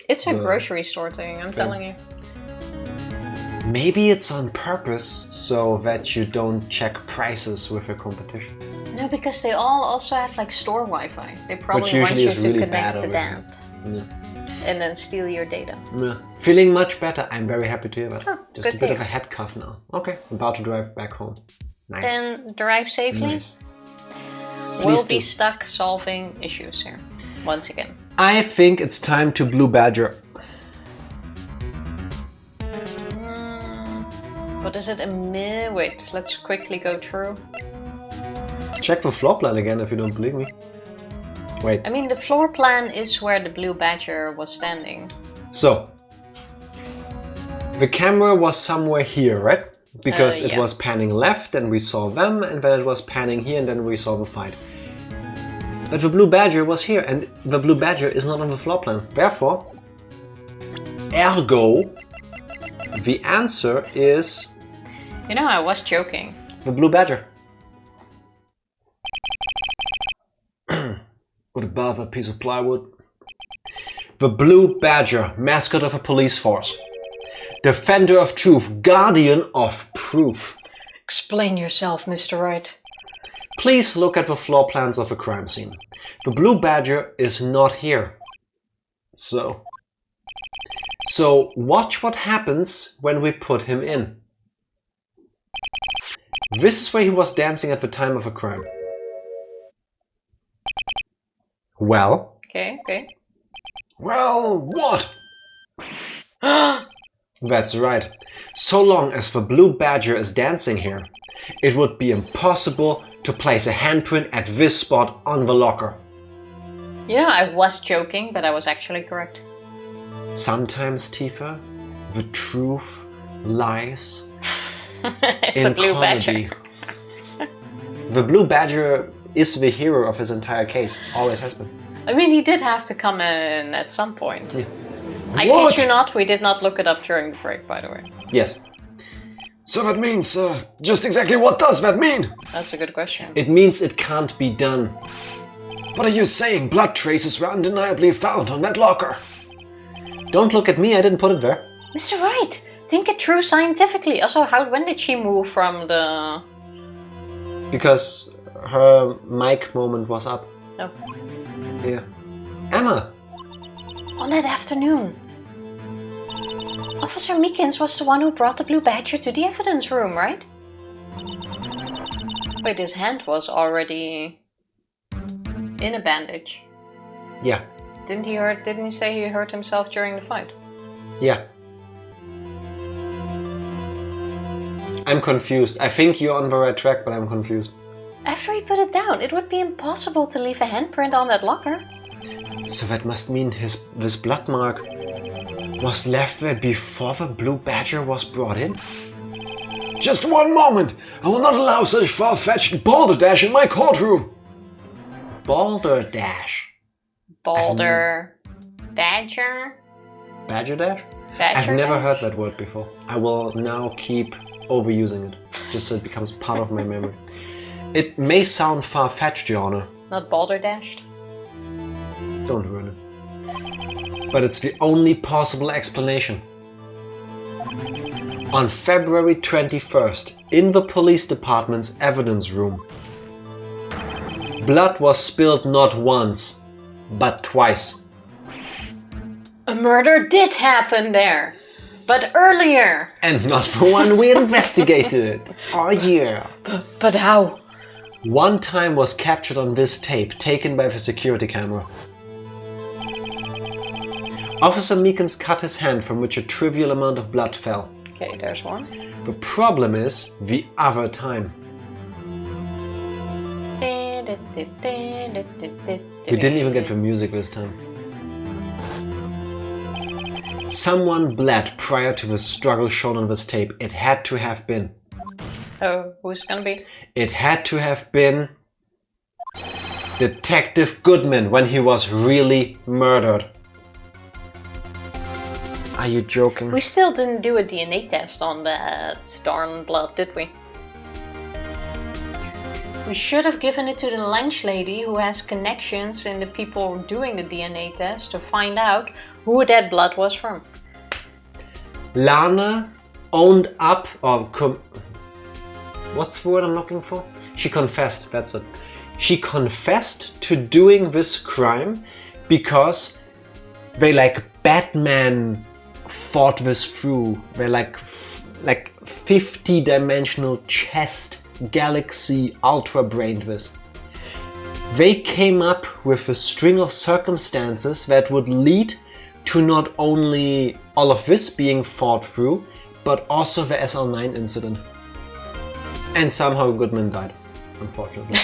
It's a grocery store thing, I'm telling you. Maybe it's on purpose so that you don't check prices with your competition. No, because they all also have like store Wi-Fi. They probably want usually you is to really connect bad to over that. Yeah. And then steal your data. Yeah. Feeling much better. I'm very happy to hear that. Oh, just a good bit to of a hear. head cough now. Okay, about to drive back home. Nice. Then drive safely. Nice. We'll Please be do. stuck solving issues here. Once again. I think it's time to Blue Badger. What is it? Wait, let's quickly go through. Check the floor plan again if you don't believe me. Wait. I mean, the floor plan is where the blue badger was standing. So, the camera was somewhere here, right? Because it yeah. was panning left and we saw them, and then it was panning here and then we saw the fight. But the blue badger was here, and the blue badger is not on the floor plan. Therefore, ergo, the answer is... You know, I was joking. The blue badger. What about that piece of plywood? The blue badger, mascot of a police force. Defender of truth, guardian of proof. Explain yourself, Mr. Wright. Please look at the floor plans of the crime scene. The blue badger is not here. So watch what happens when we put him in. This is where he was dancing at the time of the crime. Well? Okay. Well, what? That's right. So long as the blue badger is dancing here, it would be impossible to place a handprint at this spot on the locker. You know, I was joking, but I was actually correct. Sometimes, Tifa, the truth lies in the blue comedy. badger. The blue badger is the hero of his entire case. Always has been. I mean, he did have to come in at some point. Yeah. I What? kid you not, we did not look it up during the break, by the way. Yes. So that means, just exactly what does that mean? That's a good question. It means it can't be done. What are you saying? Blood traces were undeniably found on that locker. Don't look at me, I didn't put it there. Mr. Wright, think it through scientifically. Also, when did she move from the... Because her mic moment was up. Oh. Yeah. Emma! On that afternoon. Officer Meekins was the one who brought the blue badger to the evidence room, right? Wait, his hand was already in a bandage. Yeah. Didn't he say he hurt himself during the fight? Yeah. I'm confused. I think you're on the right track, but I'm confused. After he put it down, it would be impossible to leave a handprint on that locker. So that must mean this blood mark was left there before the blue badger was brought in? Just one moment! I will not allow such far-fetched balderdash in my courtroom! Balderdash. Badger? Badger dash? Badger I've never dash? heard that word before. I will now keep overusing it, just so it becomes part of my memory. It may sound far-fetched, Your Honor. Not balderdashed? Don't ruin it. But it's the only possible explanation. On February 21st, in the police department's evidence room, blood was spilled not once, but twice. A murder did happen there, but earlier. And not the one we investigated. Oh yeah. But how? One time was captured on this tape taken by the security camera. Officer Meekins cut his hand from which a trivial amount of blood fell. Okay, there's one. The problem is the other time. We didn't even get the music this time. Someone bled prior to the struggle shown on this tape. It had to have been. Oh, who's it gonna be? It had to have been Detective Goodman when he was really murdered. Are you joking? We still didn't do a DNA test on that darn blood, did we? We should have given it to the lunch lady who has connections in the people doing the DNA test to find out who that blood was from. Lana owned up, or what's the word I'm looking for? She confessed, that's it. She confessed to doing this crime because they like Batman thought this through. They're like 50-dimensional chest galaxy ultra-brained this. They came up with a string of circumstances that would lead to not only all of this being thought through, but also the SL9 incident. And somehow Goodman died, unfortunately.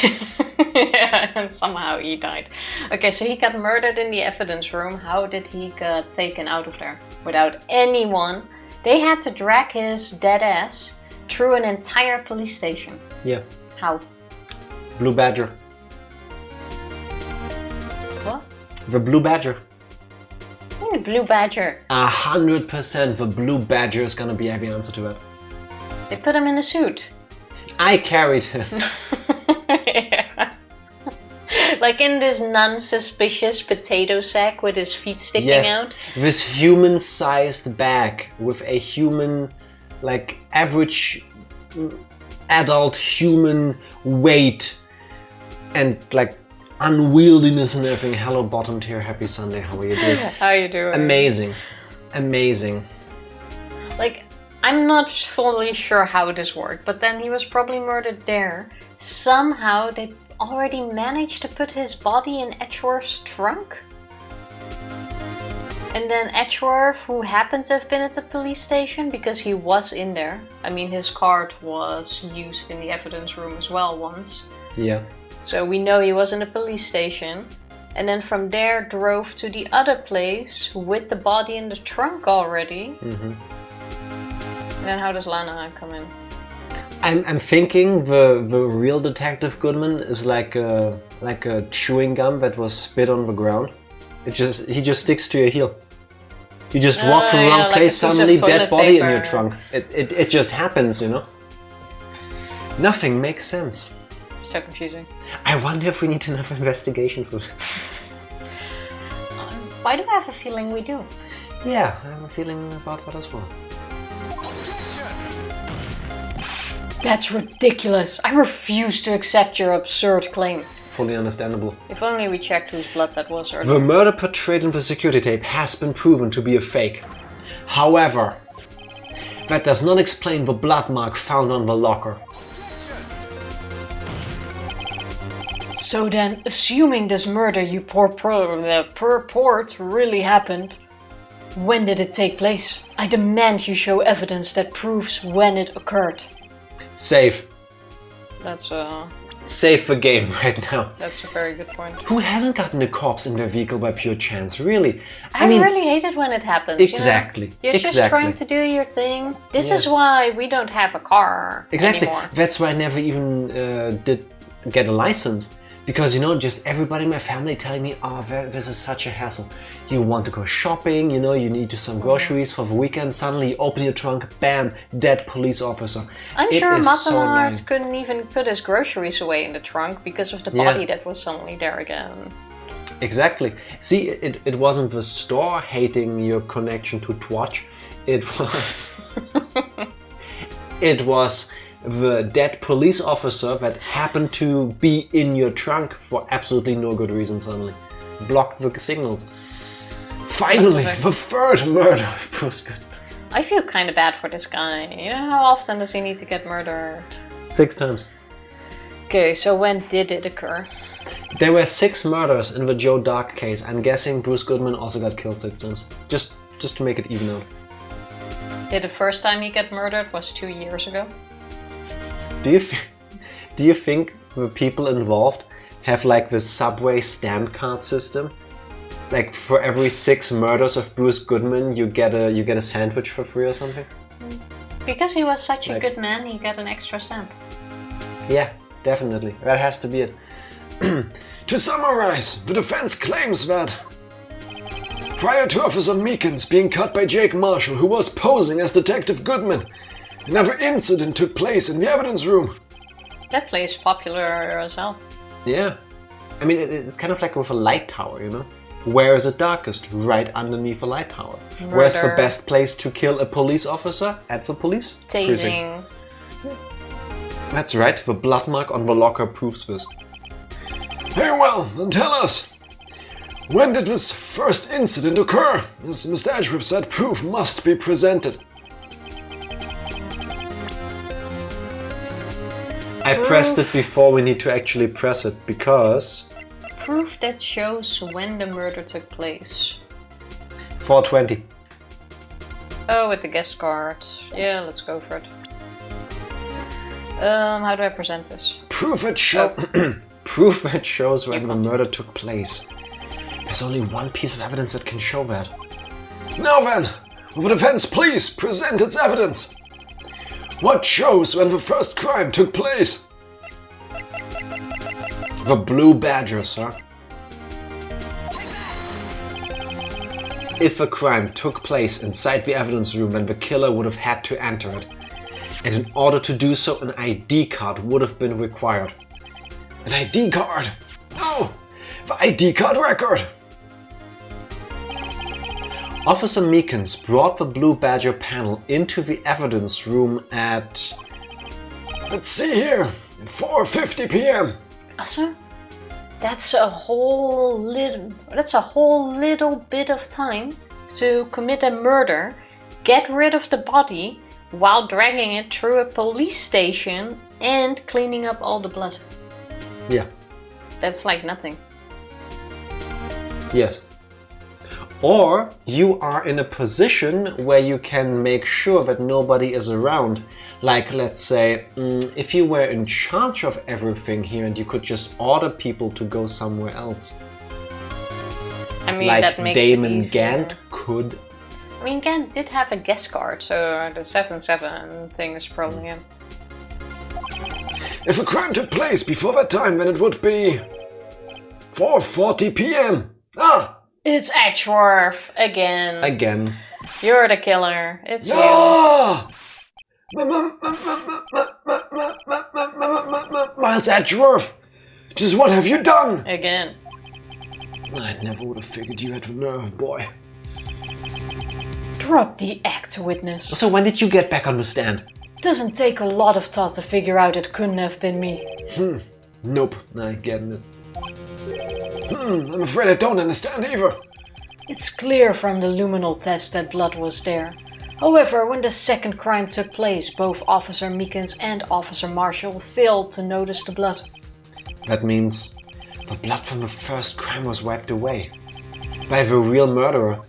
Yeah, and somehow he died. Okay, so he got murdered in the evidence room. How did he get taken out of there? Without anyone. They had to drag his dead ass through an entire police station. Yeah. How? Blue Badger. The Blue Badger. The Blue Badger. 100% the Blue Badger is gonna be every answer to it. They put him in a suit. I carried him. Yeah. Like in this non-suspicious potato sack with his feet sticking out. This human-sized bag with a human, like average adult human weight and like unwieldiness and everything. Hello, bottomed here. Happy Sunday. How are you doing? How you doing? Amazing. Amazing. Like, I'm not fully sure how this worked, but then he was probably murdered there. Somehow they already managed to put his body in Edgeworth's trunk. And then Edgeworth, who happened to have been at the police station because he was in there. I mean, his card was used in the evidence room as well once. Yeah. So we know he was in a police station. And then from there drove to the other place with the body in the trunk already. Mm-hmm. And then how does Lana come in? I'm thinking the real Detective Goodman is like a chewing gum that was spit on the ground. He just sticks to your heel. You just walk from the wrong place, suddenly dead body in your trunk. It just happens, you know? Nothing makes sense. So confusing. I wonder if we need another investigation for this. Why do I have a feeling we do? Yeah, I have a feeling about that as well. That's ridiculous. I refuse to accept your absurd claim. Fully understandable. If only we checked whose blood that was earlier. The murder portrayed in the security tape has been proven to be a fake. However, that does not explain the blood mark found on the locker. So then, assuming this murder you purport really happened, when did it take place? I demand you show evidence that proves when it occurred. Safe. That's Save the game right now. That's a very good point. Who hasn't gotten a corpse in their vehicle by pure chance, really? I mean, really hate it when it happens. Exactly. You're just trying to do your thing. This is why we don't have a car anymore. That's why I never even did get a license. Because, you know, just everybody in my family telling me, oh, this is such a hassle. You want to go shopping, you know, you need some groceries for the weekend. Suddenly you open your trunk, bam, dead police officer. I'm sure Mattenhart couldn't even put his groceries away in the trunk because of the body that was suddenly there again. Exactly. See, it wasn't the store hating your connection to Twatch. It was... it was the dead police officer that happened to be in your trunk for absolutely no good reason suddenly. Blocked the signals. Finally, the third murder of Bruce Goodman. I feel kind of bad for this guy. You know, how often does he need to get murdered? 6 times. Okay, so when did it occur? There were 6 murders in the Joe Darke case. I'm guessing Bruce Goodman also got killed 6 times. Just to make it even out. Yeah, the first time he got murdered was 2 years ago. Do you think the people involved have like the Subway stamp card system? Like for every 6 murders of Bruce Goodman, you get a sandwich for free or something? Because he was such a good man, he got an extra stamp. Yeah, definitely. That has to be it. To summarize, the defense claims that prior to Officer Meekins being cut by Jake Marshall, who was posing as Detective Goodman, another incident took place in the evidence room. That place is popular as hell. Yeah. I mean, it's kind of like with a light tower, you know? Where is it darkest? Right underneath a light tower. Murder. Where's the best place to kill a police officer? At the police Tasing. precinct. That's right, the blood mark on the locker proves this. Very well, then tell us. When did this first incident occur? As Mr. Edgeworth said, proof must be presented. I pressed it before we need to actually press it, because... Proof that shows when the murder took place. 420. Oh, with the guest card. Yeah, let's go for it. How do I present this? Proof that shows... Proof that shows when the murder took place. There's only one piece of evidence that can show that. Now then, will the defense please present its evidence? What shows when the first crime took place? The Blue Badger, sir. if a crime took place inside the evidence room, then the killer would have had to enter it. And in order to do so, an ID card would have been required. An ID card? No! The ID card record! Officer Meekins brought the Blue Badger panel into the evidence room at... Let's see here, 4:50 p.m. Also, that's a whole little bit of time to commit a murder, get rid of the body while dragging it through a police station and cleaning up all the blood. Yeah. That's like nothing. Yes. Or you are in a position where you can make sure that nobody is around. Like, let's say, if you were in charge of everything here and you could just order people to go somewhere else. I mean, like that makes Damon it Gant could. I mean, Gant did have a guest card, so the 7-7 thing is probably him. If a crime took place before that time, then it would be 4:40 p.m. Ah! It's Edgeworth again. Again. You're the killer. It's you. Ah! Miles Edgeworth! Just what have you done? Again. I never would have figured you had the nerve, boy. Drop the act, witness. So when did you get back on the stand? Doesn't take a lot of thought to figure out it couldn't have been me. Nope, I get it. I'm afraid I don't understand either. It's clear from the luminol test that blood was there. However, when the second crime took place, both Officer Meekins and Officer Marshall failed to notice the blood. That means the blood from the first crime was wiped away. By the real murderer.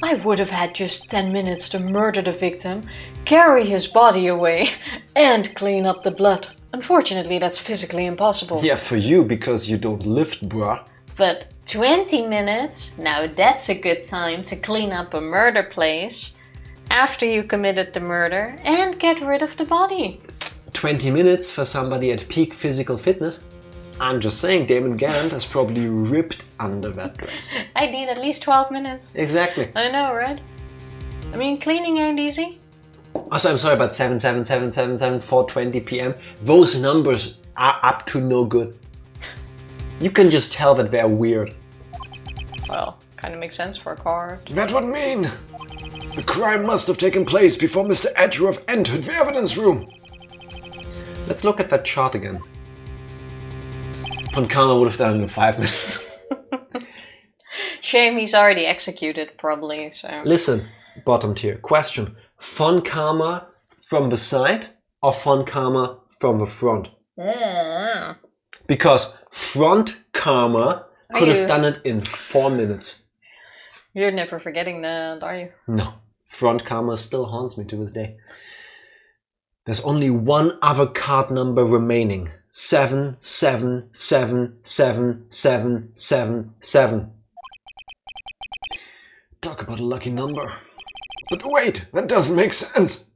I would have had just 10 minutes to murder the victim, carry his body away, and clean up the blood. Unfortunately, that's physically impossible. Yeah, for you, because you don't lift, bruh. But 20 minutes? Now that's a good time to clean up a murder place after you committed the murder and get rid of the body. 20 minutes for somebody at peak physical fitness? I'm just saying, Damon Gant is probably ripped under that dress. I need at least 12 minutes. Exactly. I know, right? I mean, cleaning ain't easy. Also, I'm sorry about 77777 4:20 p.m. Those numbers are up to no good. You can just tell that they're weird. Well, kind of makes sense for a card. That would mean the crime must have taken place before Mr. Edgeworth entered the evidence room. Let's look at that chart again. Von Karma would have done it in 5 minutes. Shame he's already executed, probably, so... Listen, bottom tier. Question. Von Karma from the side or Von Karma from the front? Because front Karma could have done it in 4 minutes. You're never forgetting that, are you? No. Front Karma still haunts me to this day. There's only one other card number remaining. 7777777. Talk about a lucky number. But wait, that doesn't make sense.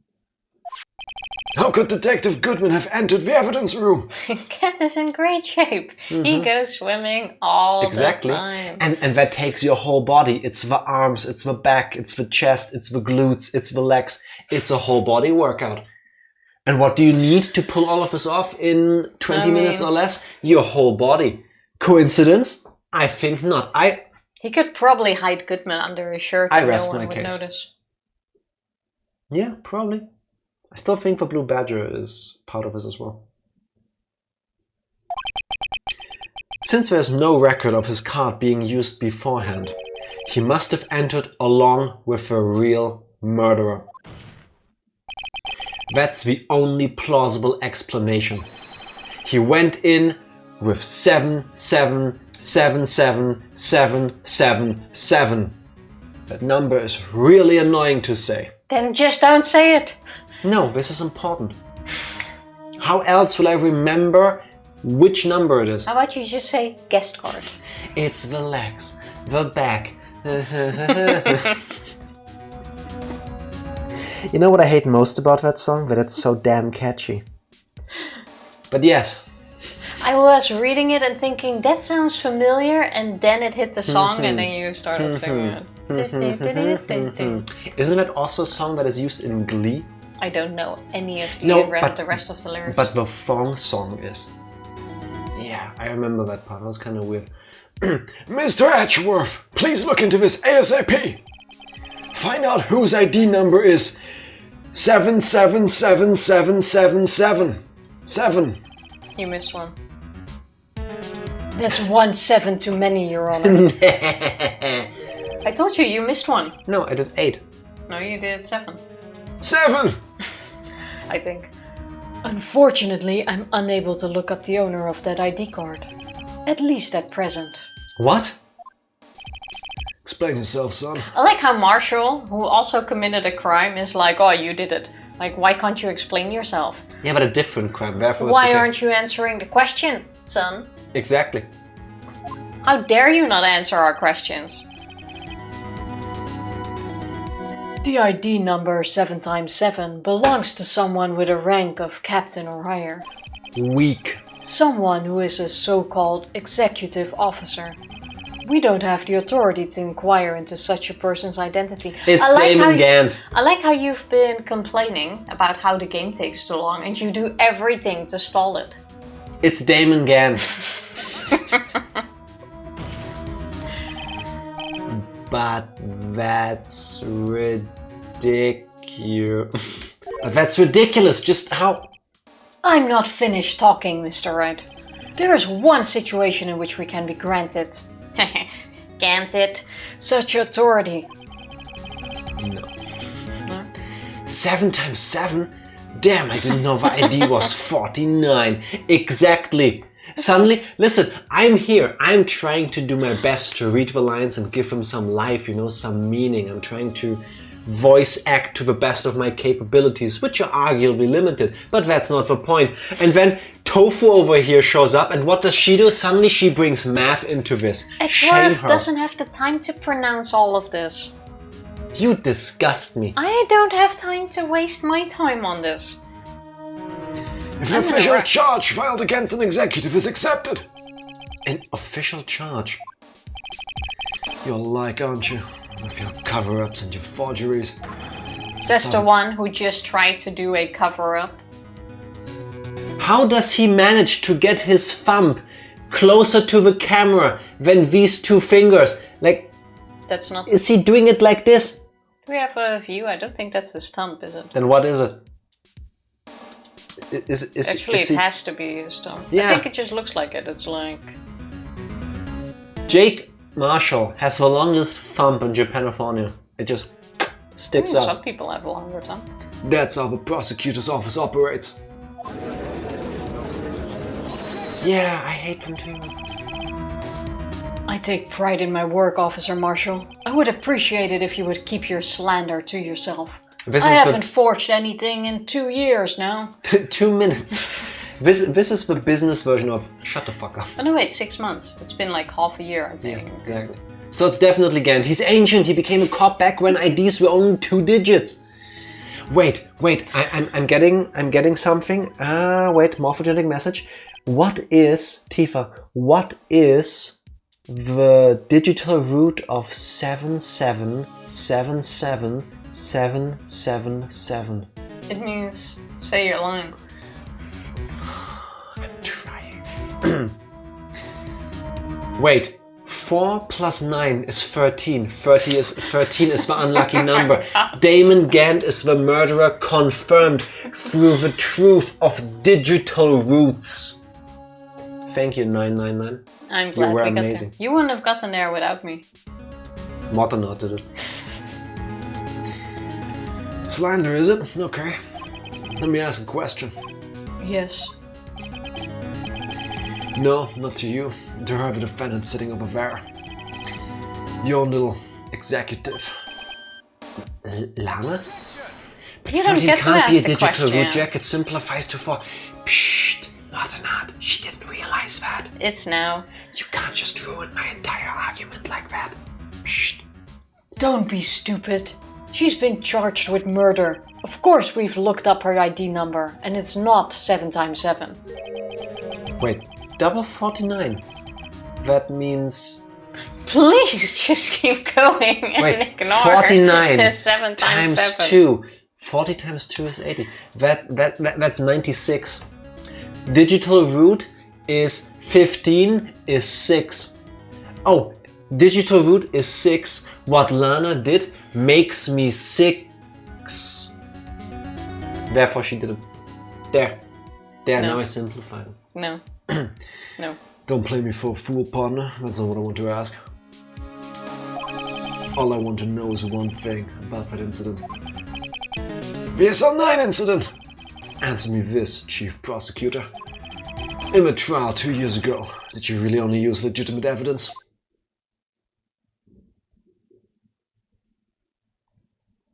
How could Detective Goodman have entered the evidence room? Cat is in great shape. He goes swimming all the time. And that takes your whole body. It's the arms, it's the back, it's the chest, it's the glutes, it's the legs. It's a whole body workout. And what do you need to pull all of this off in 20 minutes or less? Your whole body. Coincidence? I think not. He could probably hide Goodman under his shirt and no one would notice. Yeah, probably. I still think the Blue Badger is part of this as well. Since there's no record of his card being used beforehand, he must have entered along with a real murderer. That's the only plausible explanation. He went in with 7777777. That number is really annoying to say. Then just don't say it. No, this is important. How else will I remember which number it is? How about you just say guest card? It's the legs, the back. You know what I hate most about that song? That it's so damn catchy. But yes. I was reading it and thinking, that sounds familiar, and then it hit the song and then you started singing it. Isn't that also a song that is used in Glee? I don't know any of the rest of the lyrics. But the thong song is. Yeah, I remember that part. That was kind of weird. Mr. Edgeworth, please look into this ASAP. Find out whose ID number is 777777. 7. You missed one. That's 1 7 too many, Your Honor. I told you, you missed one. No, I did 8. No, you did 7. 7! I think. Unfortunately, I'm unable to look up the owner of that ID card. At least at present. What? Explain yourself, son. I like how Marshall, who also committed a crime, is like, oh, you did it. Like, why can't you explain yourself? Yeah, but a different crime. Therefore, why aren't you answering the question, son? Exactly. How dare you not answer our questions? The ID number 7x7 belongs to someone with a rank of captain or higher. Weak. Someone who is a so-called executive officer. We don't have the authority to inquire into such a person's identity. It's Damon Gant. I like how you've been complaining about how the game takes too long and you do everything to stall it. It's Damon Gant. But that's ridiculous. That's ridiculous. Just how... I'm not finished talking, Mr. Wright. There is one situation in which we can be granted... Granted such authority. No. 7 times 7? Damn, I didn't know the ID was 49. Exactly. Suddenly, listen, I'm here. I'm trying to do my best to read the lines and give them some life, you know, some meaning. I'm trying to voice act to the best of my capabilities, which are arguably limited, but that's not the point. And then Tofu over here shows up, and what does she do? Suddenly she brings math into this. Shame her. Doesn't have the time to pronounce all of this. You disgust me. I don't have time to waste my time on this. If an official charge filed against an executive is accepted. An official charge? You're like, aren't you? With your cover-ups and your forgeries. Says the one who just tried to do a cover-up. How does he manage to get his thumb closer to the camera than these two fingers? Like, that's not... Is he doing it like this? Do we have a view? I don't think that's his thumb, is it? Then what is it? Actually, it has to be his thumb. Yeah. I think it just looks like it. It's like... Jake Marshall has the longest thumb in Japan. It just sticks up. Some people have a longer thumb. That's how the prosecutor's office operates. Yeah, I hate them too. I take pride in my work, Officer Marshall. I would appreciate it if you would keep your slander to yourself. I haven't forged anything in 2 years now. 2 minutes. This is the business version of shut the fuck up. Oh no, wait, 6 months. It's been like half a year, I think. Yeah, exactly. So it's definitely Gant. He's ancient. He became a cop back when IDs were only 2 digits. Wait. I'm getting something. Wait, morphogenic message. What is, Tifa, what is the digital root of 7777777? It means, say your line. I'm trying. Wait, 4 plus 9 is 13. 13 is the unlucky number. Damon Gant is the murderer confirmed through the truth of digital roots. Thank you, 999. I'm glad you were we got amazing. there. You wouldn't have gotten there without me. Mortonot did it. Slander, is it? Okay. Let me ask a question. Yes. No, not to you. To her, the defendant sitting over there. Your little executive. Lana? But you don't get to ask can't be a the digital question. root, Jack. It simplifies to 4. Psst. Not. She didn't realize that. It's now. You can't just ruin my entire argument like that. Psst. Don't be stupid. She's been charged with murder. Of course we've looked up her ID number, and it's not 7 times 7. Wait, double 49. That means Please just keep going and Wait, ignore 49 7 times 7. 2. 40 times 2 is 80. That's 96. Digital root is 15 is 6. Oh, digital root is 6. What Lana did makes me 6. Therefore she did it. There. No. Now I simplified it. No. No. Don't play me for a fool, partner. That's not what I want to ask. All I want to know is one thing about that incident. The SL9 incident! Answer me this, Chief Prosecutor. In the trial 2 years ago, did you really only use legitimate evidence?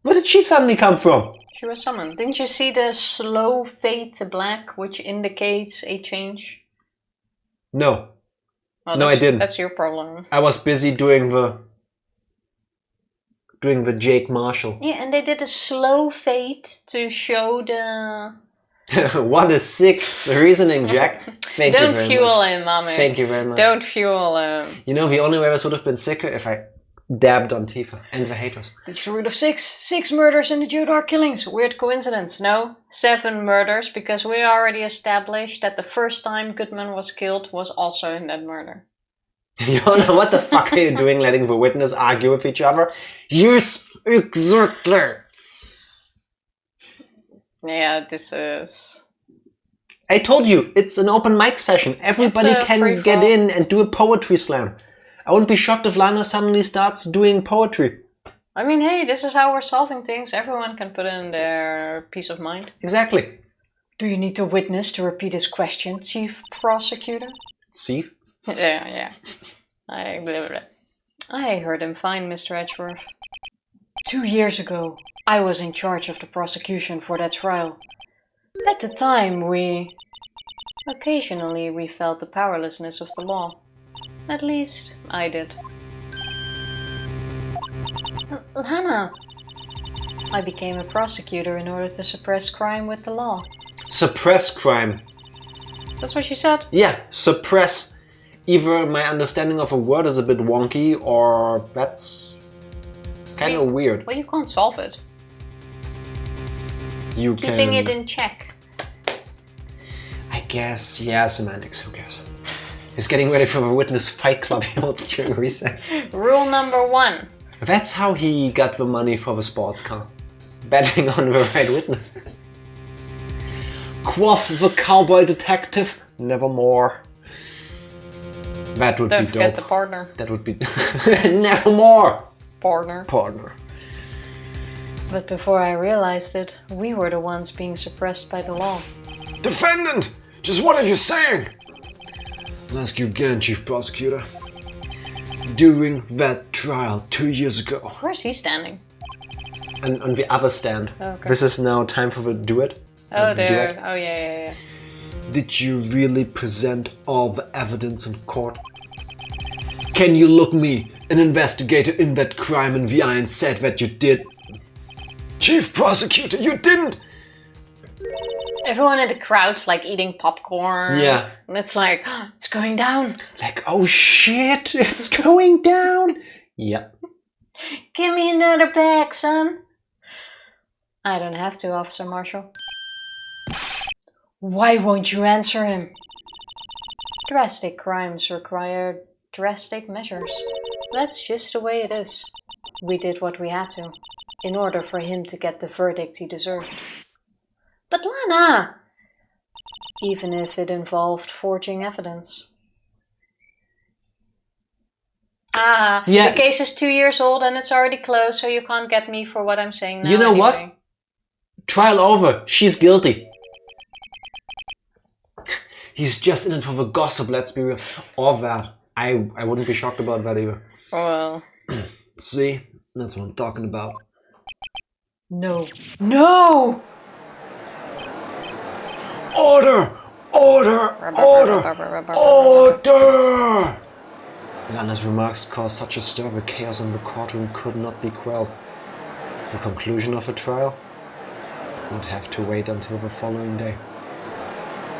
Where did she suddenly come from? She was summoned. Didn't you see the slow fade to black, which indicates a change? No. Well, No, I didn't. That's your problem. I was busy doing the Jake Marshall. Yeah, and they did a slow fade to show the... What a sick reasoning, Jack. Thank you Don't very fuel much. him, mommy. Thank you very much. Don't fuel him. You know, the only way I would have been sicker if I dabbed on Tifa and the haters. Digital root of 6. 6 murders in the Darke killings. Weird coincidence. No, 7 murders, because we already established that the first time Goodman was killed was also in that murder. Yona, what the fuck are you doing letting the witness argue with each other? Yes, exactly. Yeah, this is... I told you, it's an open mic session. Everybody can get in and do a poetry slam. I wouldn't be shocked if Lana suddenly starts doing poetry. I mean, hey, this is how we're solving things. Everyone can put in their peace of mind. Exactly. Do you need the witness to repeat his question, Chief Prosecutor? See? Yeah. I heard him fine, Mr. Edgeworth. 2 years ago, I was in charge of the prosecution for that trial. At the time, occasionally we felt the powerlessness of the law. At least, I did. Lana! I became a prosecutor in order to suppress crime with the law. Suppress crime. That's what she said? Yeah, suppress. Either my understanding of a word is a bit wonky, or that's kind of weird. Well, you can't solve it. You Keeping can... it in check. I guess, yeah, semantics, who cares? He's getting ready for a witness fight club he holds during recess. Rule number 1. That's how he got the money for the sports car. Betting on the right witnesses. Quaff the cowboy detective, nevermore. That would be dope. Don't forget the partner. That would be... Nevermore! Partner. But before I realized it, we were the ones being suppressed by the law. Defendant! Just what are you saying? I'll ask you again, Chief Prosecutor. During that trial 2 years ago... Where's he standing? And on the other stand. Oh, okay. This is now time for the duet. Oh, there. Duet. Oh, yeah. Did you really present all the evidence in court? Can you look me, an investigator in that crime, in the eye and said that you did? Chief Prosecutor, you didn't! Everyone in the crowd's like eating popcorn. Yeah. And it's like, oh, it's going down. Like, oh shit, it's going down. Yep. Give me another bag, son. I don't have to, Officer Marshall. Why won't you answer him? Drastic crimes require drastic measures. That's just the way it is. We did what we had to, in order for him to get the verdict he deserved. But Lana! Even if it involved forging evidence. Ah, yeah. The case is 2 years old and it's already closed, so you can't get me for what I'm saying now. You know anyway. what? Trial over. She's guilty. He's just in it for the gossip, let's be real. Or that. I wouldn't be shocked about that either. Well... See? That's what I'm talking about. No. No! Order! Order! Order! Order! Lana's remarks caused such a stir that chaos in the courtroom could not be quelled. The conclusion of the trial would have to wait until the following day.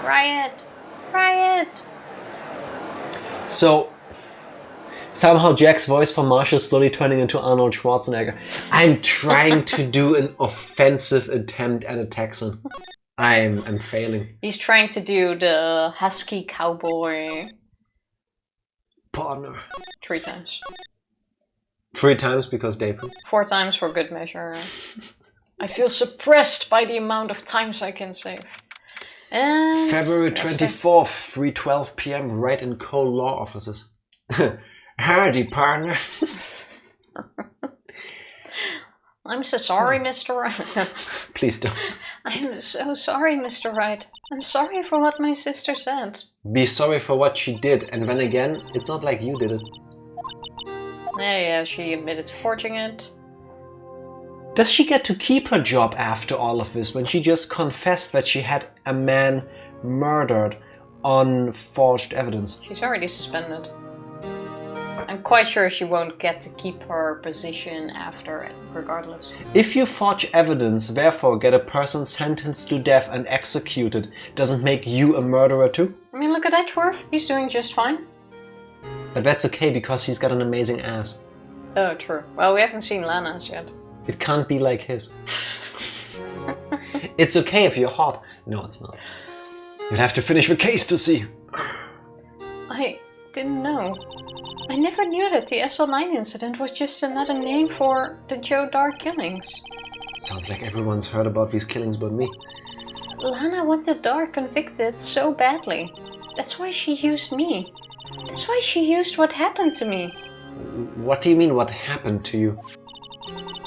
Riot! Riot! So Somehow Jack's voice for Marshall is slowly turning into Arnold Schwarzenegger. I'm trying to do an offensive attempt at a Texan. I'm failing. He's trying to do the husky cowboy. Partner. 3 times. 3 times because Dave. 4 times for good measure. I feel suppressed by the amount of times I can save. And February 24th, 3:12 p.m. right in Cole Law Offices. Howdy, partner. I'm so sorry, Mr. Wright. Please don't. I'm so sorry, Mr. Wright. I'm sorry for what my sister said. Be sorry for what she did, and then again, it's not like you did it. Yeah, she admitted to forging it. Does she get to keep her job after all of this when she just confessed that she had a man murdered on forged evidence? She's already suspended. I'm quite sure she won't get to keep her position after it, regardless. If you forge evidence, therefore get a person sentenced to death and executed, doesn't make you a murderer too? I mean, look at Edgeworth. He's doing just fine. But that's okay because he's got an amazing ass. Oh, true. Well, we haven't seen Lana's yet. It can't be like his. It's okay if you're hot. No, it's not. You'll have to finish the case to see. I didn't know. I never knew that the SL9 incident was just another name for the Joe Darke killings. Sounds like everyone's heard about these killings but me. Lana wanted Darke convicted so badly. That's why she used me. That's why she used what happened to me. What do you mean what happened to you?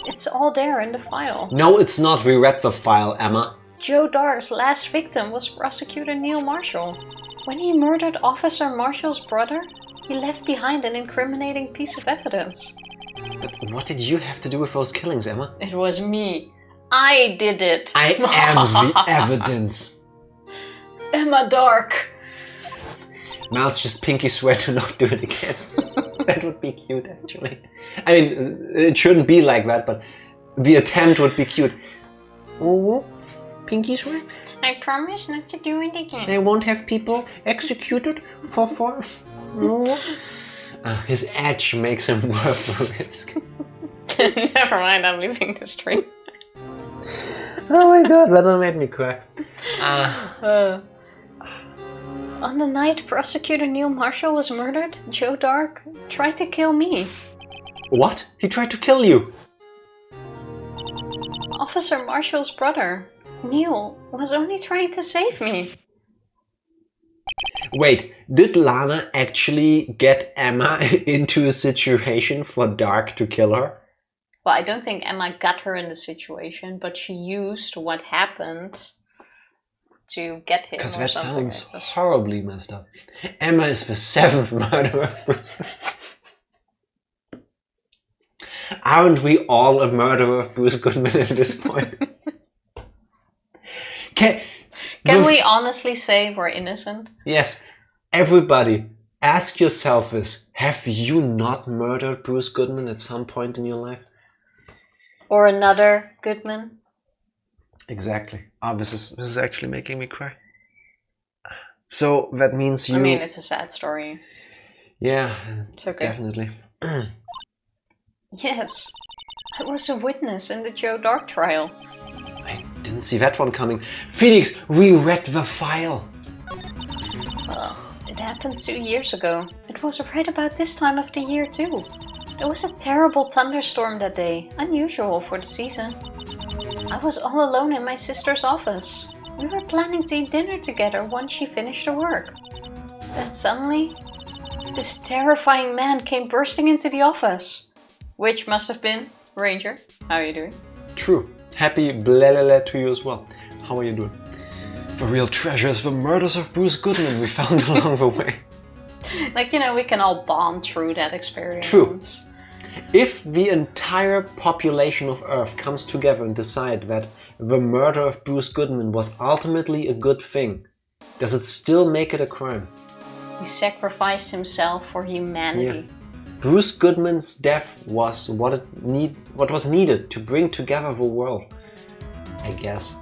It's all there in the file. No, it's not. We read the file, Emma. Joe Darke's last victim was Prosecutor Neil Marshall. When he murdered Officer Marshall's brother, he left behind an incriminating piece of evidence. But what did you have to do with those killings, Emma? It was me. I did it. I am the evidence. Emma Darke. Miles just pinky swear to not do it again. That would be cute, actually. I mean, it shouldn't be like that, but the attempt would be cute. Oh, pinky swear? I promise not to do it again. They won't have people executed for his edge makes him worth the risk. Never mind, I'm leaving the stream. Oh my god, that made me cry. On the night Prosecutor Neil Marshall was murdered, Joe Darke tried to kill me. What? He tried to kill you? Officer Marshall's brother, Neil, was only trying to save me. Wait, did Lana actually get Emma into a situation for Darke to kill her? Well, I don't think Emma got her in the situation, but she used what happened to get him. Because that sounds horribly messed up. Emma is the 7th murderer. Aren't we all a murderer of Bruce Goodman at this point? Can we honestly say we're innocent? Yes. Everybody, ask yourself this. Have you not murdered Bruce Goodman at some point in your life? Or another Goodman? Exactly. Oh, this is actually making me cry. So that means you... I mean, it's a sad story. Yeah, it's okay. Definitely. Yes, I was a witness in the Joe Darke trial. I didn't see that one coming. Phoenix, reread the file. It happened 2 years ago. It was right about this time of the year too. There was a terrible thunderstorm that day, unusual for the season. I was all alone in my sister's office. We were planning to eat dinner together once she finished her work. Then suddenly, this terrifying man came bursting into the office. Which must have been Ranger. How are you doing? True. Happy blalala to you as well. How are you doing? The real treasure is the murders of Bruce Goodman we found along the way. Like, you know, we can all bond through that experience. True. If the entire population of Earth comes together and decide that the murder of Bruce Goodman was ultimately a good thing, does it still make it a crime? He sacrificed himself for humanity. Yeah. Bruce Goodman's death was what was needed to bring together the world, I guess.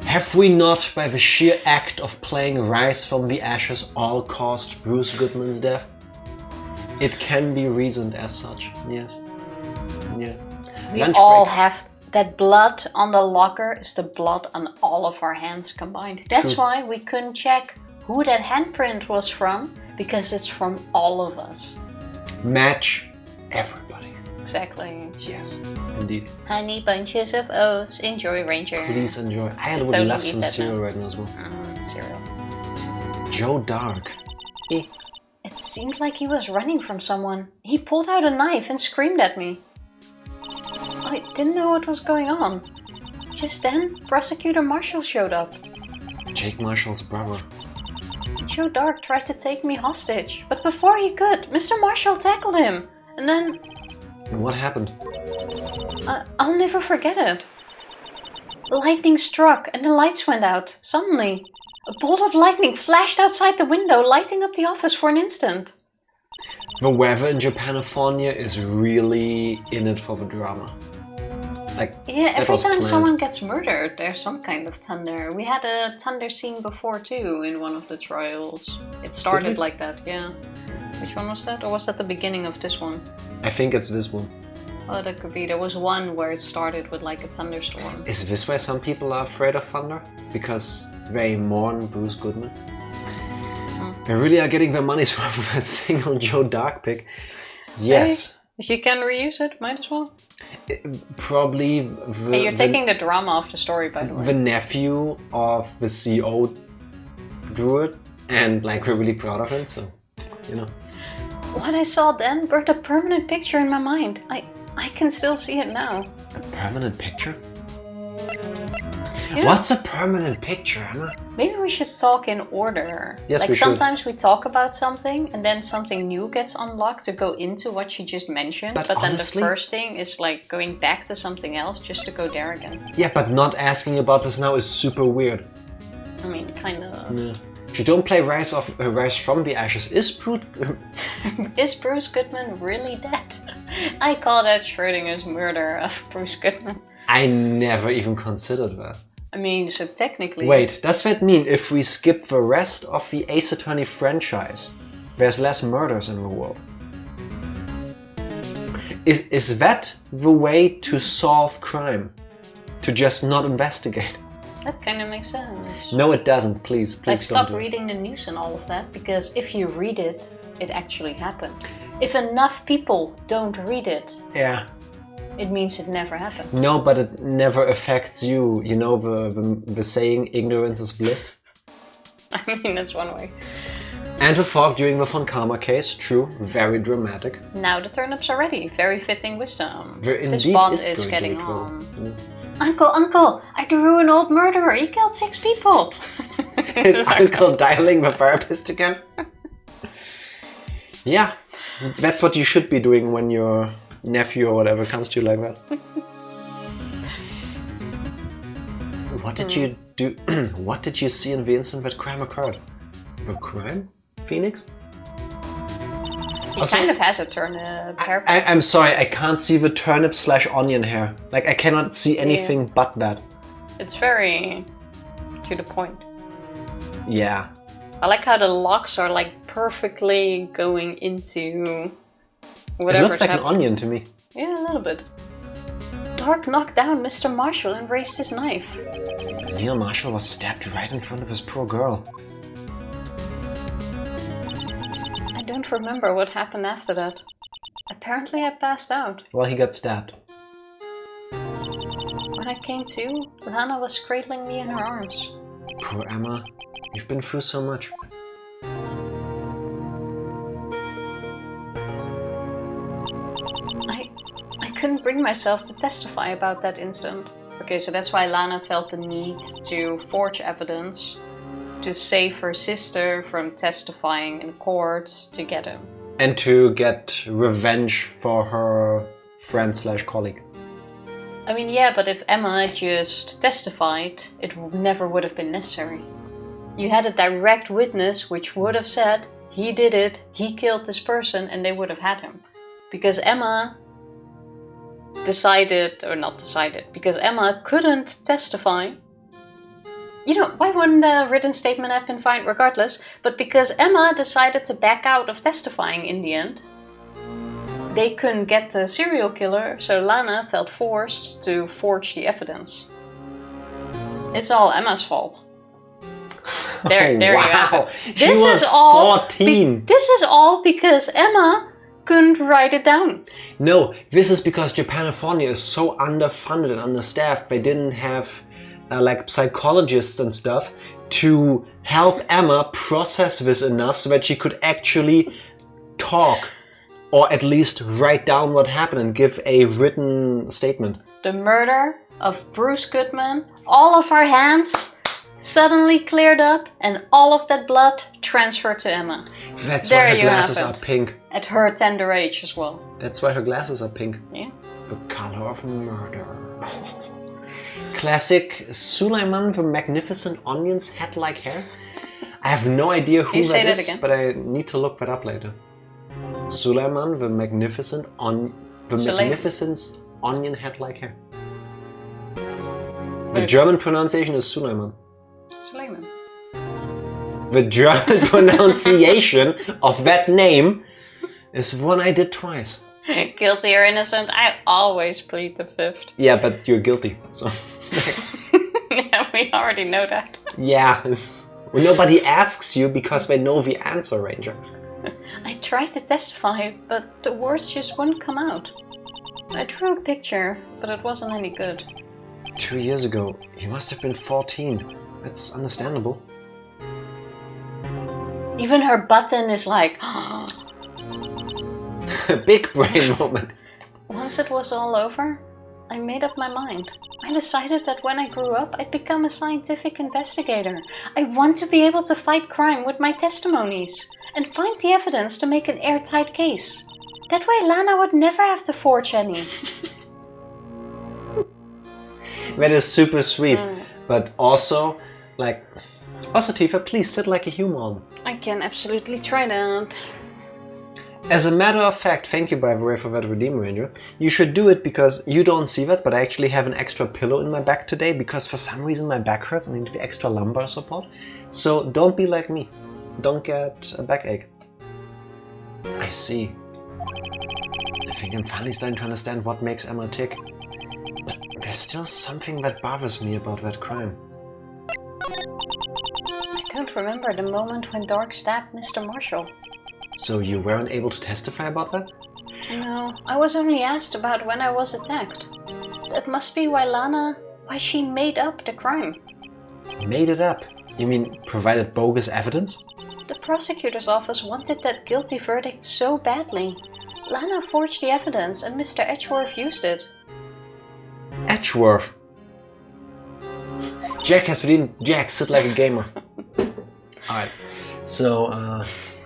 Have we not, by the sheer act of playing Rise from the Ashes, all caused Bruce Goodman's death? It can be reasoned as such, yes. Yeah. We Lunch all break. have that blood on the locker is the blood on all of our hands combined. That's True. why we couldn't check who that handprint was from, because it's from all of us. Match everybody. Exactly. Yes, indeed. Honey bunches of oats, enjoy Ranger. Please enjoy. I would totally love eat some that cereal now. right now as well. Cereal. Joe Darke. It seemed like he was running from someone. He pulled out a knife and screamed at me. I didn't know what was going on. Just then, Prosecutor Marshall showed up. Jake Marshall's brother. Joe Darke tried to take me hostage, but before he could, Mr. Marshall tackled him. And then, And what happened? I'll never forget it. Lightning struck and the lights went out, suddenly. A bolt of lightning flashed outside the window, lighting up the office for an instant. The weather in Japanifornia is really in it for the drama. Like, Yeah, that every was time planned. someone gets murdered, there's some kind of thunder. We had a thunder scene before too in one of the trials. It started Really? like that, yeah. Which one was that? Or was that the beginning of this one? I think it's this one. Oh, that could be. There was one where it started with like a thunderstorm. Is this why some people are afraid of thunder? Because they mourn Bruce Goodman? They really are getting their money's worth of that single Joe Darke pick. Yes. If you can reuse it, might as well. Probably Hey, you're taking the drama off the story, by the way. the nephew of the CO drew it, and like we're really proud of him, so you know. What I saw then brought a permanent picture in my mind. I can still see it now. A permanent picture? You know, What's a permanent picture, Emma? maybe we should talk in order. Yes, like we should. sometimes we talk about something and then something new gets unlocked to go into what you just mentioned. But But then honestly- the first thing is like going back to something else just to go there again. Yeah, but not asking about this now is super weird. I mean, kind of. Yeah. If you don't play Rise from the Ashes, Is Bruce Goodman really dead? I call that Schrodinger's murder of Bruce Goodman. I never even considered that. I mean, so technically... Wait, does that mean if we skip the rest of the Ace Attorney franchise, there's less murders in the world? Is that the way to solve crime? To just not investigate? That kind of makes sense. No, it doesn't. Please Like, don't stop do it. reading the news and all of that, because if you read it, it actually happened. If enough people don't read it, Yeah. it means it never happened. No, but it never affects you. You know the saying, ignorance is bliss? I mean, that's one way. Andrew Falk during the Von Karma case, true, very dramatic. Now the turnips are ready. Very fitting wisdom. There This indeed bond is is going getting to be trouble. on. Uncle, I drew an old murderer. He killed 6 people. His uncle dialing the therapist again? Yeah, that's what you should be doing when your nephew or whatever comes to you like that. What did you do? What did you see in the instant that crime occurred? The crime? Phoenix? He Also, kind of has a turnip haircut. I'm sorry, I can't see the turnip/onion hair. Like, I cannot see anything but that. It's very to the point. Yeah. I like how the locks are like perfectly going into It whatever's looks like an happening. onion to me. Yeah, a little bit. Darke knocked down Mr. Marshall and raised his knife. Neil Marshall was stabbed right in front of his poor girl. I don't remember what happened after that. Apparently I passed out. Well, he got stabbed. When I came to, Lana was cradling me in her arms. Poor Emma. You've been through so much. I couldn't bring myself to testify about that incident. Okay, so that's why Lana felt the need to forge evidence to save her sister from testifying in court to get him. And to get revenge for her friend/colleague. I mean, yeah, but if Emma just testified, it never would have been necessary. You had a direct witness which would have said, he did it, he killed this person, and they would have had him. Because Emma because Emma couldn't testify. You know, why wouldn't a written statement have been fine regardless? But because Emma decided to back out of testifying in the end, they couldn't get the serial killer, so Lana felt forced to forge the evidence. It's all Emma's fault. There you have it. She was 14. This is all because Emma couldn't write it down. No, this is because Japanifornia is so underfunded and understaffed. They didn't have like psychologists and stuff to help Emma process this enough so that she could actually talk or at least write down what happened and give a written statement. The murder of Bruce Goodman, all of our hands suddenly cleared up and all of that blood transferred to Emma. That's why her glasses are pink. At her tender age as well. That's why her glasses are pink. Yeah. The color of murder. Classic Suleiman the Magnificent Onion's head-like hair. I have no idea who that is, again? but I need to look that up later. Suleiman the Magnificent Magnificent's onion head-like hair. The German pronunciation is Suleiman. Suleiman. The German pronunciation of that name is one I did twice. Guilty or innocent, I always plead the fifth. Yeah, but you're guilty, so... Yeah, we already know that. Yeah, well, nobody asks you because they know the answer, Ranger. I tried to testify, but the words just wouldn't come out. I drew a picture, but it wasn't any good. 2 years ago, you must have been 14. That's understandable. Even her button is like... Big brain moment. Once it was all over, I made up my mind. I decided that when I grew up, I'd become a scientific investigator. I want to be able to fight crime with my testimonies and find the evidence to make an airtight case. That way Lana would never have to forge any. That is super sweet, but also, like... Also, Tifa, please sit like a human. I can absolutely try that. As a matter of fact, thank you by the way for that Redeem Ranger. You should do it because you don't see that, but I actually have an extra pillow in my back today because for some reason my back hurts and I need the extra lumbar support. So don't be like me. Don't get a backache. I see. I think I'm finally starting to understand what makes Emma tick. But there's still something that bothers me about that crime. I don't remember the moment when Darke stabbed Mr. Marshall. So you weren't able to testify about that? No, I was only asked about when I was attacked. That must be why she made up the crime. Made it up? You mean provided bogus evidence? The prosecutor's office wanted that guilty verdict so badly. Lana forged the evidence and Mr. Edgeworth used it. Edgeworth? Jack has redeemed Jack, sit like a gamer. Alright, so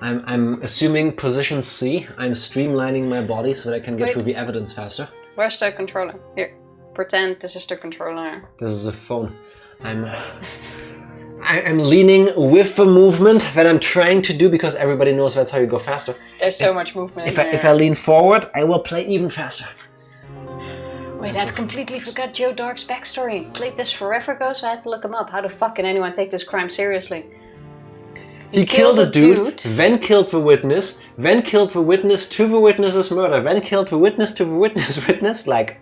I'm assuming position C. I'm streamlining my body so that I can get through the evidence faster. Where's the controller? Here, pretend this is the controller. This is a phone. I'm leaning with the movement that I'm trying to do because everybody knows that's how you go faster. There's so much movement in there. If I lean forward, I will play even faster. Wait, I completely forgot Joe Darke's backstory. Played this forever ago, so I had to look him up. How the fuck can anyone take this crime seriously? He killed a dude, then killed the witness, then killed the witness to the witness's murder, then killed the witness to the witness, like...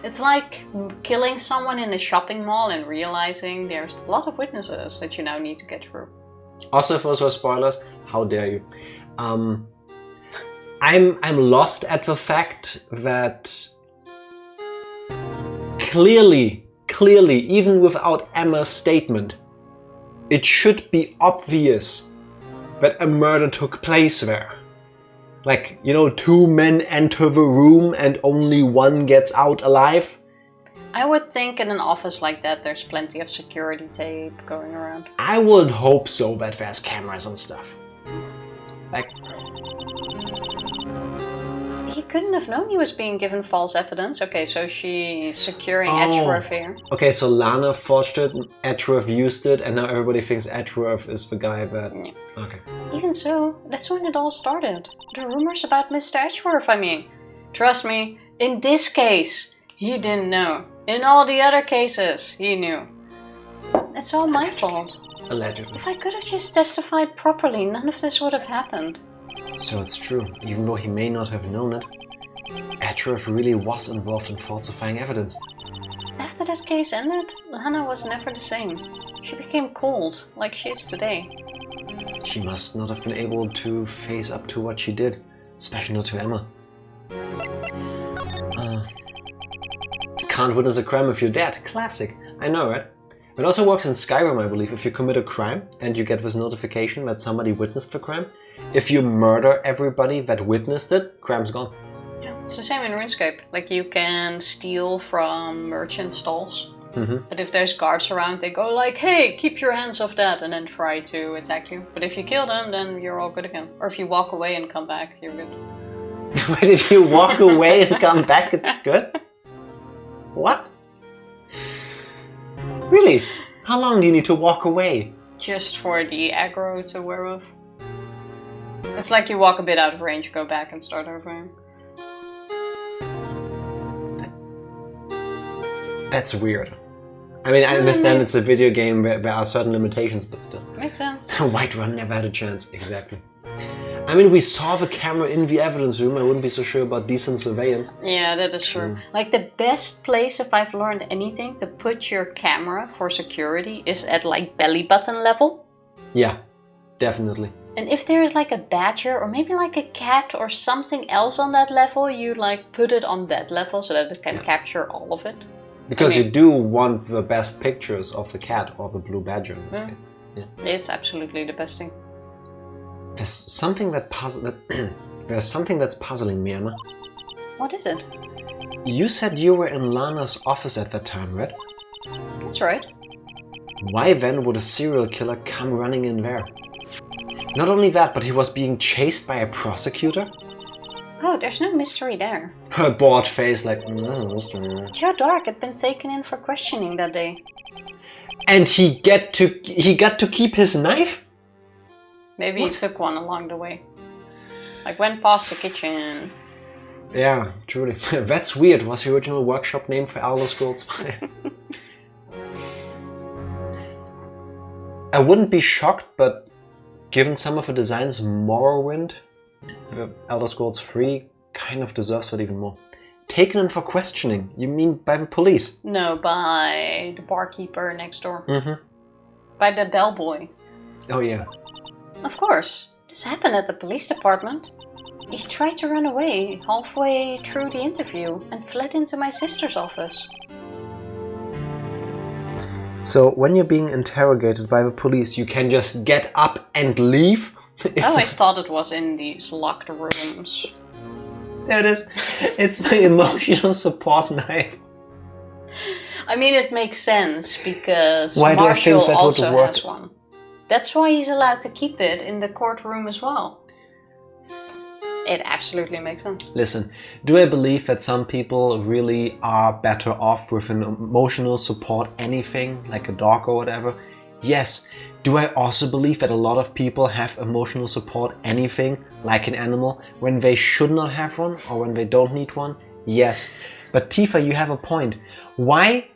It's like killing someone in a shopping mall and realizing there's a lot of witnesses that you now need to get through. Also, if those were spoilers, how dare you. I'm lost at the fact that clearly, even without Emma's statement, it should be obvious that a murder took place there. Like, you know, 2 men enter the room and only one gets out alive. I would think in an office like that there's plenty of security tape going around. I would hope so, that there's cameras and stuff. Like... He couldn't have known he was being given false evidence. Okay, so she's securing Edgeworth here. Okay, so Lana forged it, Edgeworth used it, and now everybody thinks Edgeworth is the guy that... Yeah. Okay. Even so, that's when it all started. The rumors about Mr. Edgeworth, I mean. Trust me, in this case, he didn't know. In all the other cases, he knew. It's all my fault. Allegedly. If I could have just testified properly, none of this would have happened. So it's true, even though he may not have known it. Edgeworth really was involved in falsifying evidence. After that case ended, Hannah was never the same. She became cold, like she is today. She must not have been able to face up to what she did, especially not to Emma. You can't witness a crime if you're dead. Classic. I know, right? It also works in Skyrim, I believe. If you commit a crime and you get this notification that somebody witnessed the crime, if you murder everybody that witnessed it, crime's gone. Yeah, it's the same in RuneScape. Like, you can steal from merchant stalls. But if there's guards around, they go like, hey, keep your hands off that, and then try to attack you. But if you kill them, then you're all good again. Or if you walk away and come back, you're good. But if you walk away and come back, it's good? What? Really? How long do you need to walk away? Just for the aggro to wear off. It's like you walk a bit out of range, go back and start over. That's weird. I mean, I understand it's a video game where there are certain limitations, but still. Makes sense. Whiterun never had a chance, exactly. I mean, we saw the camera in the evidence room. I wouldn't be so sure about decent surveillance. Yeah, that is true. Like, the best place, if I've learned anything, to put your camera for security is at, like, belly button level. Yeah, definitely. And if there is, like, a badger or maybe, like, a cat or something else on that level, you, like, put it on that level so that it can capture all of it. Because you do want the best pictures of the cat or the blue badger in this case. Yeah. It's absolutely the best thing. There's something there's something that's puzzling me, Emma. What is it? You said you were in Lana's office at that time, right? That's right. Why then would a serial killer come running in there? Not only that, but he was being chased by a prosecutor? Oh, there's no mystery there. Her bored face like, no mystery. Joe Darke had been taken in for questioning that day. And he got to keep his knife? Maybe he took one along the way. Like, went past the kitchen. Yeah, truly. That's weird. Was the original workshop name for Elder Scrolls 5? I wouldn't be shocked, but given some of the designs, Morrowind, the Elder Scrolls 3 kind of deserves it even more. Taken in for questioning? You mean by the police? No, by the barkeeper next door. By the bellboy. Oh yeah. Of course. This happened at the police department. He tried to run away halfway through the interview and fled into my sister's office. So when you're being interrogated by the police, you can just get up and leave? I always thought it was in these locked rooms. There it is. It's my emotional support knife. I mean, it makes sense because Why Marshall do I think that also would work? has one. That's why he's allowed to keep it in the courtroom as well. It absolutely makes sense. Listen, do I believe that some people really are better off with an emotional support anything, like a dog or whatever? Yes. Do I also believe that a lot of people have emotional support anything, like an animal, when they should not have one or when they don't need one? Yes. But Tifa, you have a point. Why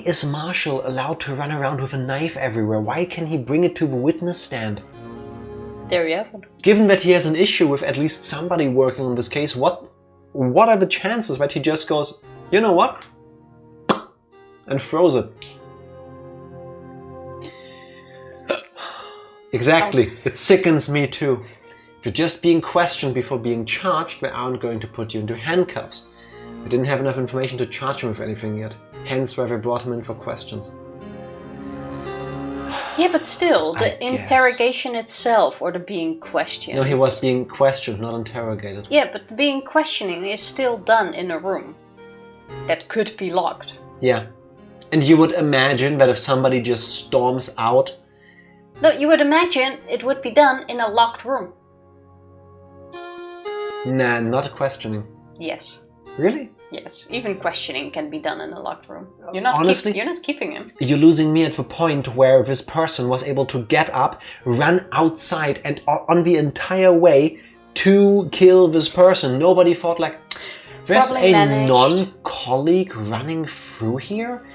is Marshall allowed to run around with a knife everywhere? Why can he bring it to the witness stand? There you have it. Given that he has an issue with at least somebody working on this case, what are the chances that he just goes, you know what? And throws it? Exactly. It sickens me too. If you're just being questioned before being charged, they aren't going to put you into handcuffs. They didn't have enough information to charge him with anything yet. Hence why they brought him in for questions. Yeah, but still, the interrogation itself, or the being questioned. No, he was being questioned, not interrogated. Yeah, but the being questioning is still done in a room that could be locked. Yeah. And you would imagine that if somebody just storms out... No, you would imagine it would be done in a locked room. Nah, not questioning. Yes. Really? Yes, even questioning can be done in a locked room. You're not keeping him. You're losing me at the point where this person was able to get up, run outside, and on the entire way to kill this person. Nobody thought like, there's a non-colleague running through here?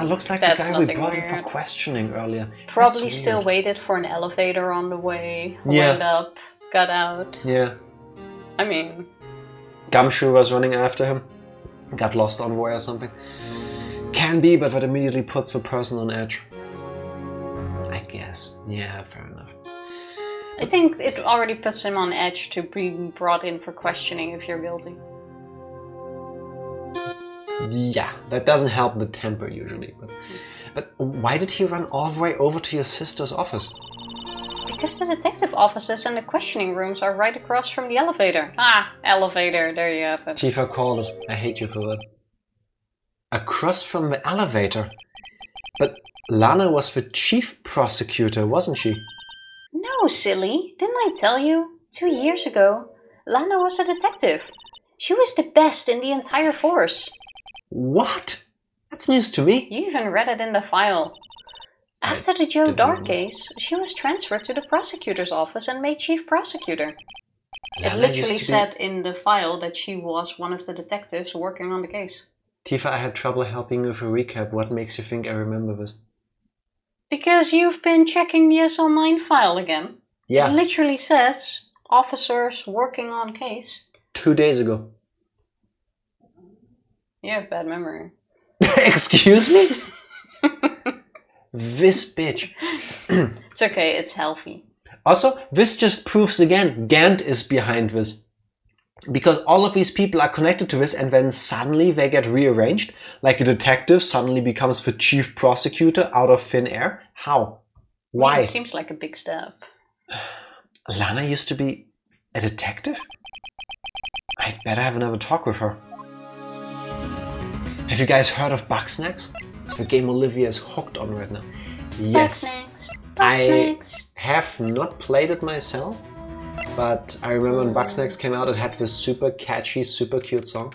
Looks like the guy we brought in for questioning earlier. Probably still waited for an elevator on the way, went up, got out. Yeah. I mean... Gumshoe was running after him. Got lost envoy or something. Can be, but that immediately puts the person on edge. I guess. Yeah, fair enough. I think it already puts him on edge to be brought in for questioning if you're guilty. Yeah, that doesn't help the temper usually. But why did he run all the way over to your sister's office? Because the detective offices and the questioning rooms are right across from the elevator. Ah, elevator, there you have it. Tifa called it. I hate you for that. Across from the elevator? But Lana was the chief prosecutor, wasn't she? No, silly. Didn't I tell you? 2 years ago, Lana was a detective. She was the best in the entire force. What? That's news to me. You even read it in the file. After the Joe Darke case, she was transferred to the prosecutor's office and made chief prosecutor. It literally said in the file that she was one of the detectives working on the case. Tifa, I had trouble helping you with a recap. What makes you think I remember this? Because you've been checking the SL9 file again. Yeah. It literally says officers working on case. 2 days ago. You have bad memory. Excuse me? This bitch. It's okay, it's healthy. Also, this just proves again, Gant is behind this. Because all of these people are connected to this and then suddenly they get rearranged. Like a detective suddenly becomes the chief prosecutor out of thin air. How? Why? I mean, it seems like a big step. Lana used to be a detective? I'd better have another talk with her. Have you guys heard of Bugsnax? It's the game Olivia is hooked on right now. Yes. Bugsnax. I have not played it myself, but I remember when Bugsnax came out, it had this super catchy, super cute song,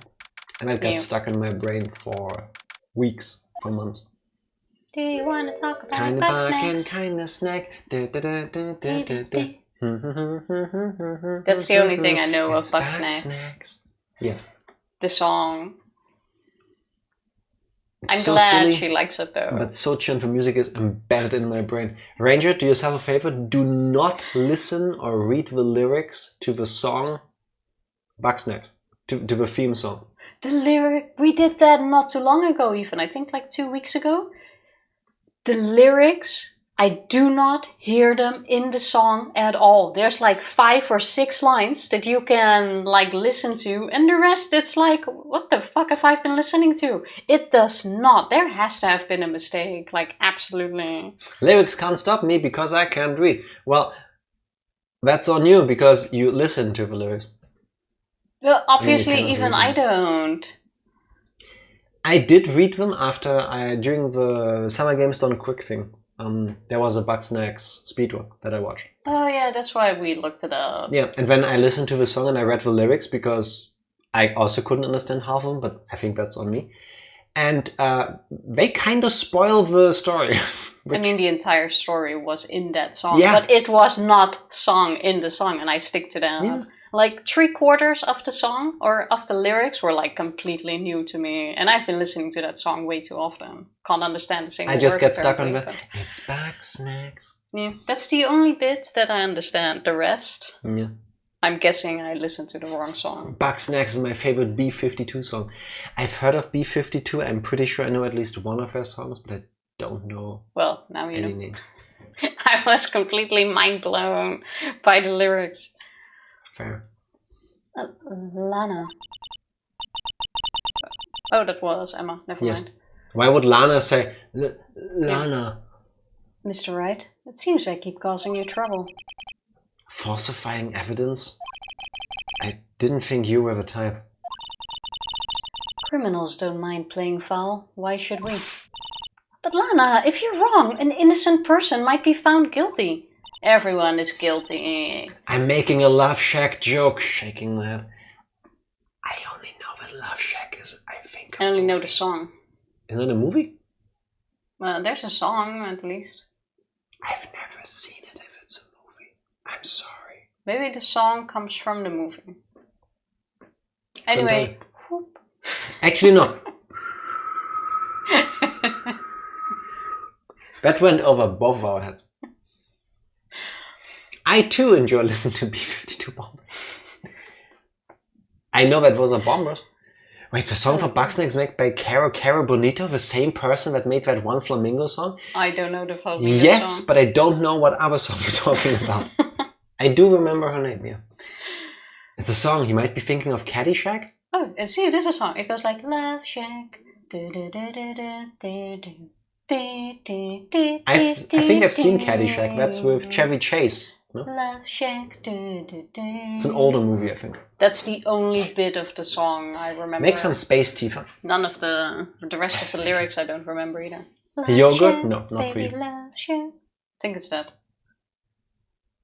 and it got stuck in my brain for weeks, for months. Do you want to talk about Kinda Bugsnax? bug and kinda snack. That's the only thing I know of Bugsnax. Yes. The song. I'm so glad silly, she likes it though. But so chill, the music is embedded in my brain. Ranger, do yourself a favor. Do not listen or read the lyrics to the song Bugsnax. To the theme song. The lyric, we did that not too long ago even. I think like 2 weeks ago. The lyrics, I do not hear them in the song at all. There's like 5 or 6 lines that you can like listen to, and the rest it's like, what the fuck have I been listening to? It does not. There has to have been a mistake, like absolutely. Lyrics can't stop me because I can't read. Well, that's on you because you listen to the lyrics. Well, obviously even I don't. I did read them after during the Summer Games Done Quick thing. There was a Bugsnax speedrun that I watched. Oh yeah, that's why we looked it up. Yeah, and then I listened to the song and I read the lyrics because I also couldn't understand half of them, but I think that's on me. And they kind of spoil the story. I mean, the entire story was in that song, yeah. But it was not sung in the song, and I stick to that. Yeah. Like 3/4 of the song or of the lyrics were like completely new to me, and I've been listening to that song way too often. Can't understand the single word. I just get stuck on apparently, the it's Bugsnax. Yeah, that's the only bit that I understand. The rest, Yeah. I'm guessing I listened to the wrong song. Bugsnax is my favorite B-52 song. I've heard of B-52. I'm pretty sure I know at least one of their songs, but I don't know Well, now you any know. names. I was completely mind blown by the lyrics. Fair. Lana. Oh, that was Emma. Never Yes. mind. Why would Lana say Lana? Mr. Wright, it seems I keep causing you trouble. Falsifying evidence? I didn't think you were the type. Criminals don't mind playing foul. Why should we? But Lana, if you're wrong, an innocent person might be found guilty. Everyone is guilty. I'm making a Love Shack joke, shaking my head. I only know that Love Shack is, I think, I only know the song. Is it a movie? Well, there's a song, at least. I've never seen it if it's a movie. I'm sorry. Maybe the song comes from the movie. Anyway. Whoop. Actually, no. That went over both of our heads. I too enjoy listening to B-52 Bomb. I know that was a bomber. Wait, the song for Bugsnax made by Caro Bonito, the same person that made that one Flamingo song? I don't know the Flamingo yes, song. but I don't know what other song you're talking about. I do remember her name, yeah. It's a song. You might be thinking of Caddyshack? Oh, see, it is a song. It goes like Love Shack. I think I've seen Caddyshack. That's with Chevy Chase. No? Love Shack. It's an older movie, I think. That's the only bit of the song I remember. Make some space, Tifa. None of the rest of the lyrics I don't remember either. Yogurt? No, not for you. Love Shack. I think it's that.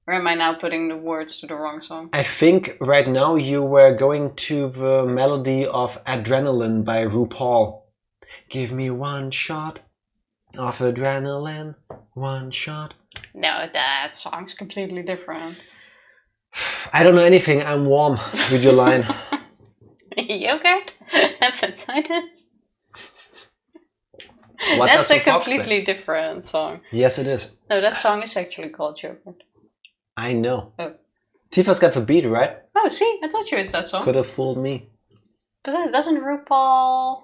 Or am I now putting the words to the wrong song? I think right now you were going to the melody of Adrenaline by RuPaul. Give me one shot of adrenaline, one shot. No, that song's completely different. I don't know anything, I'm warm. Read your line. Yogurt? Hepatitis? What That's does a the fox completely say? different song. Yes, it is. No, that song is actually called Yogurt. I know. Oh. Tifa's got the beat, right? Oh, see, I thought you was that song. Could have fooled me. Because doesn't RuPaul...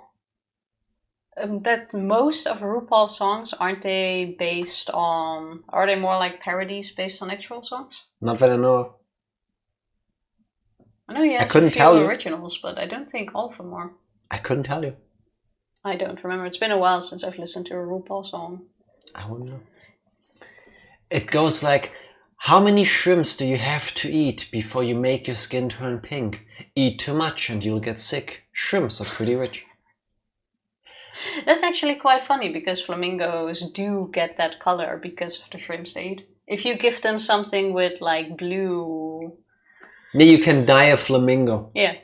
that most of RuPaul's songs, aren't they based on... Are they more like parodies based on actual songs? Not that I know of. I know he has couldn't a few tell you. originals, but I don't think all of them are. I couldn't tell you. I don't remember. It's been a while since I've listened to a RuPaul song. I wouldn't know. It goes like, how many shrimps do you have to eat before you make your skin turn pink? Eat too much and you'll get sick. Shrimps are pretty rich. That's actually quite funny because flamingos do get that color because of the shrimps they eat. If you give them something with like blue... Yeah, you can dye a flamingo. Yeah.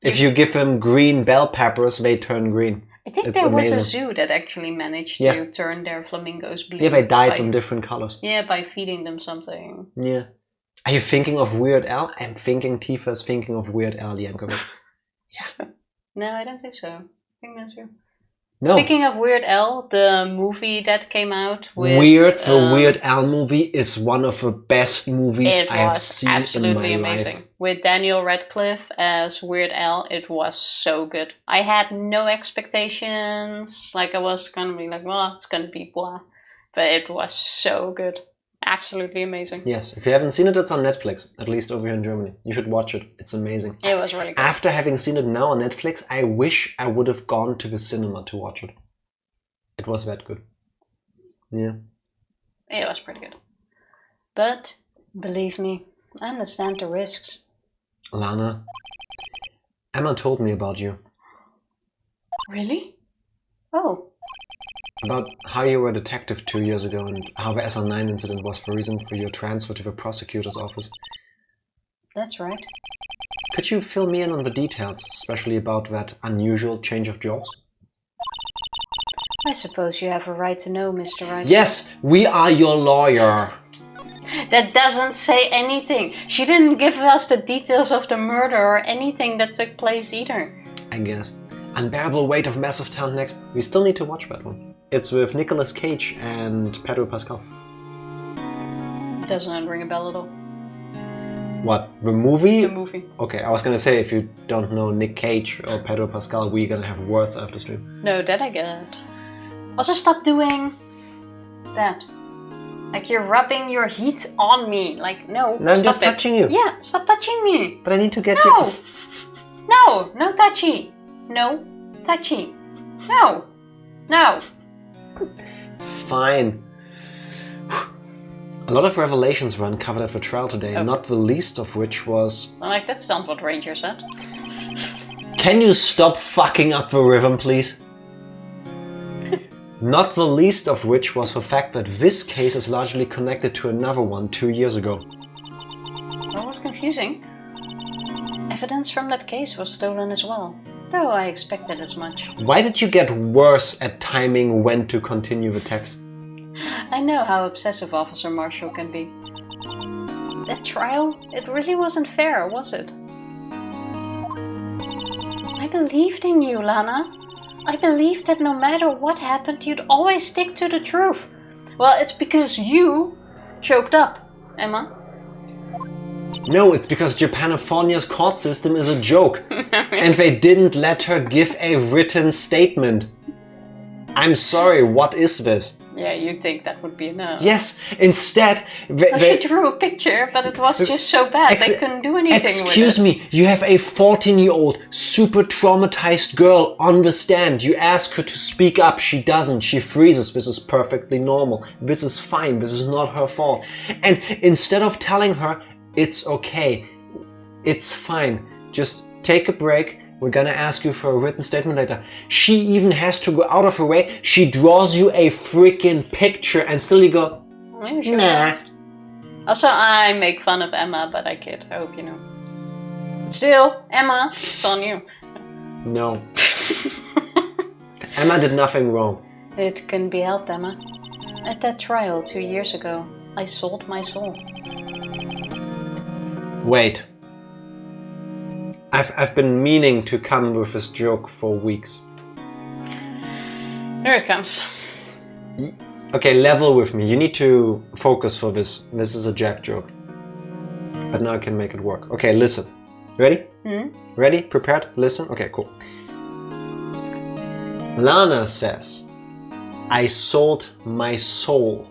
If you give them green bell peppers, they turn green. I think It's there was a amazing. zoo that actually managed Yeah. to turn their flamingos blue. Yeah, they dyed by- them different colors. Yeah, by feeding them something. Yeah. Are you thinking of Weird Al? I'm thinking Tifa's thinking of Weird Al Yankovic. No, I don't think so. I think that's you. No. Speaking of Weird Al, the movie that came out with... The Weird Al movie is one of the best movies It I have was seen absolutely in my amazing. life. With Daniel Radcliffe as Weird Al, it was so good. I had no expectations. Like, I was gonna be like, well, it's gonna be blah. But it was so good. Absolutely amazing. Yes, if you haven't seen it, it's on Netflix, at least over here in Germany. You should watch it. It's amazing. It was really good. After having seen it now on Netflix, I wish I would have gone to the cinema to watch it. It was that good. Yeah. It was pretty good. But, believe me, I understand the risks. Lana, Emma told me about you. Really? Oh. About how you were a detective 2 years ago and how the SR9 incident was the reason for your transfer to the prosecutor's office. That's right. Could you fill me in on the details, especially about that unusual change of jobs? I suppose you have a right to know, Mr. Wright. Yes, we are your lawyer. That doesn't say anything. She didn't give us the details of the murder or anything that took place either. I guess. Unbearable Weight of Massive Talent next. We still need to watch that one. It's with Nicolas Cage and Pedro Pascal. Doesn't ring a bell at all. What? The movie? The movie. Okay, I was gonna say, if you don't know Nick Cage or Pedro Pascal, we're gonna have words after stream. No, that I get. Also, stop doing that. Like, you're rubbing your heat on me. Like, no. No, I'm stop just it. touching you. Yeah, stop touching me. But I need to get No. you. No, no touchy. No touchy. No. No. Fine. A lot of revelations were uncovered at the trial today, Oh. not the least of which was... Like, that's not what Ranger said. Can you stop fucking up the rhythm, please? Not the least of which was the fact that this case is largely connected to another one 2 years ago. That was confusing. Evidence from that case was stolen as well, though I expected as much. Why did you get worse at timing when to continue the text? I know how obsessive Officer Marshall can be. That trial, it really wasn't fair, was it? I believed in you, Lana. I believed that no matter what happened, you'd always stick to the truth. Well, it's because you choked up, Emma. No, it's because Japanifornia's court system is a joke. And they didn't let her give a written statement. I'm sorry, what is this? Yeah, you'd think that would be enough. Yes, instead... She drew a picture, but it was just so bad they couldn't do anything with it. Excuse me, you have a 14-year-old, super traumatized girl on the stand. You ask her to speak up, she doesn't. She freezes. This is perfectly normal. This is fine. This is not her fault. And instead of telling her, it's okay, it's fine, just take a break. We're gonna ask you for a written statement later. She even has to go out of her way. She draws you a freaking picture and still you go, nah. Also, I make fun of Emma, but I kid. I hope you know. But still, Emma, it's on you. No. Emma did nothing wrong. It couldn't be helped, Emma. At that trial 2 years ago, I sold my soul. Wait. I've been meaning to come with this joke for weeks. Here it comes. Okay, level with me. You need to focus for this. This is a Jack joke. But now I can make it work. Okay, listen. Ready? Ready? Prepared? Listen? Okay, cool. Lana says, I sold my soul.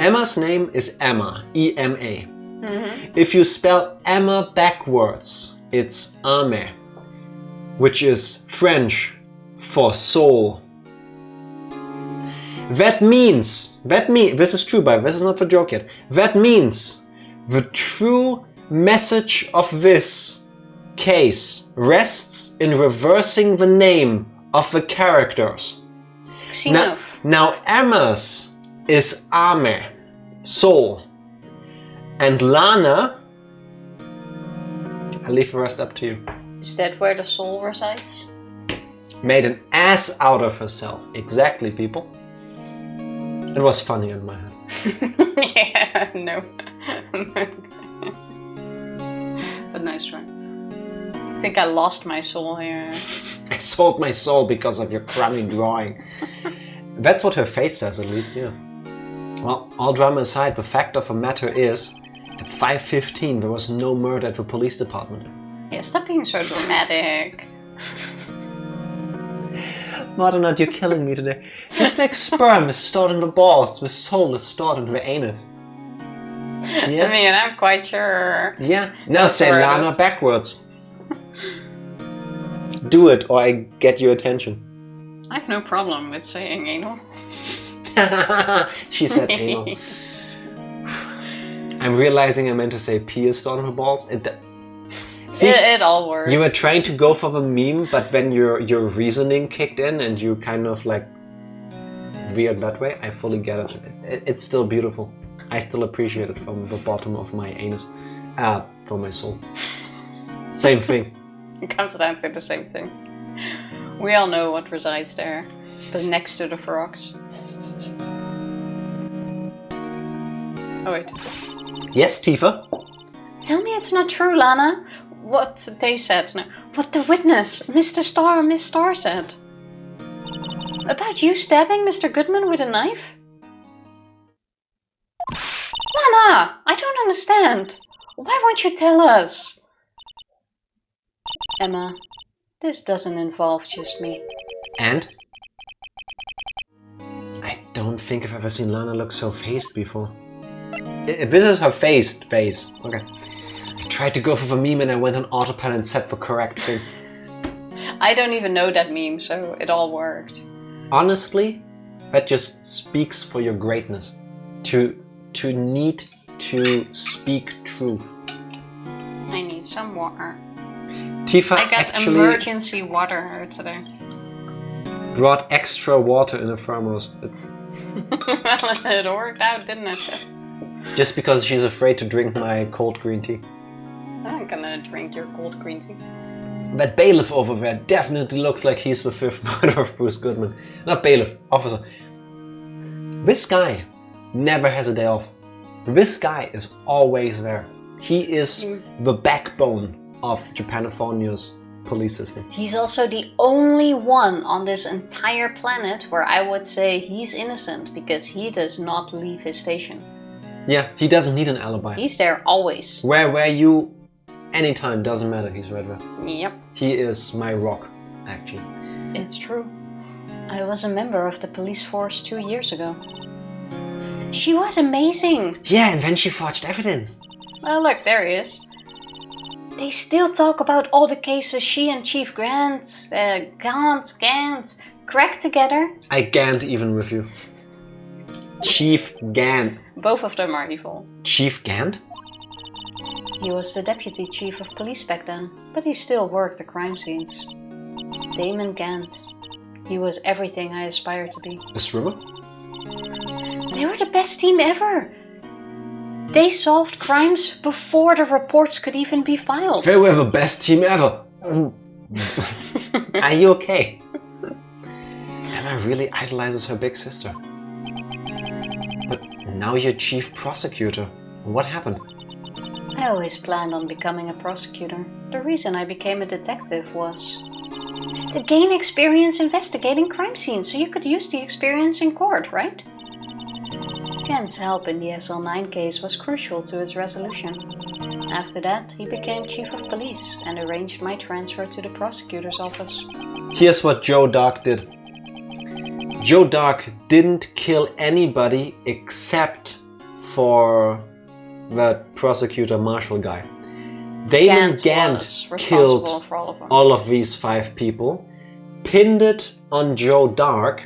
Emma's name is Emma. E-M-A. If you spell Emma backwards, it's ame, which is French for soul. That means, this is true, but this is not the joke yet. That means the true message of this case rests in reversing the name of the characters. Now Emma's is ame, soul. And Lana, I'll leave the rest up to you. Is that where the soul resides? Made an ass out of herself. Exactly, people. It was funny in my head. Yeah, no. But nice try. I think I lost my soul here. I sold my soul because of your crummy drawing. That's what her face says, at least, yeah. Well, all drama aside, the fact of the matter is, at 5:15 there was no murder at the police department. Yeah, stop being so dramatic. Martinot, you're killing me today. Just like sperm is stored in the balls, the soul is stored in the anus. Yeah? I mean, I'm quite sure. Yeah. Now say Lana backwards. Do it or I get your attention. I have no problem with saying anal. She said anal. I'm realizing I meant to say pee is stored in her balls. See, it all works. You were trying to go for the meme, but when your reasoning kicked in and you kind of like veered that way, I fully get it. It's still beautiful. I still appreciate it from the bottom of my anus. From my soul. Same thing. It comes down to the same thing. We all know what resides there, but next to the frogs. Oh wait. Yes, Tifa? Tell me it's not true, Lana. What they said. No, what the witness, Mr. Starr and Miss Starr said. About you stabbing Mr. Goodman with a knife? Lana! I don't understand. Why won't you tell us? Emma, this doesn't involve just me. And? I don't think I've ever seen Lana look so phased before. This is her phased face. Okay. I tried to go for the meme and I went on autopilot and said the correct thing. I don't even know that meme, so it all worked. Honestly, that just speaks for your greatness. To need to speak truth. I need some water. Tifa I got actually emergency water today. brought extra water in a thermos. It worked out, didn't it? Just because she's afraid to drink my cold green tea. I'm gonna drink your cold green tea. That bailiff over there definitely looks like he's the fifth murder of Bruce Goodman. Not bailiff, officer. This guy never has a day off. This guy is always there. He is the backbone of Japanifornia's police system. He's also the only one on this entire planet where I would say he's innocent because he does not leave his station. Yeah, he doesn't need an alibi. He's there always. Where you, anytime, doesn't matter, he's right there. Yep. He is my rock, actually. It's true. I was a member of the police force 2 years ago. She was amazing. Yeah, and then she forged evidence. Oh look, there he is. They still talk about all the cases she and Chief Gant cracked together. I can't even with you. Chief Gant. Both of them are evil. Chief Gant? He was the deputy chief of police back then, but he still worked the crime scenes. Damon Gant. He was everything I aspired to be. A swimmer? They were the best team ever. They solved crimes before the reports could even be filed. They were the best team ever. Are you okay? Emma really idolizes her big sister. But now you're chief prosecutor. What happened? I always planned on becoming a prosecutor. The reason I became a detective was to gain experience investigating crime scenes, so you could use the experience in court, right? Gant's help in the SL9 case was crucial to its resolution. After that, he became chief of police and arranged my transfer to the prosecutor's office. Here's what Joe Darke did. Joe Darke didn't kill anybody except for that prosecutor Marshall guy. Damon Gant killed for all of them. all of these 5 people, pinned it on Joe Darke.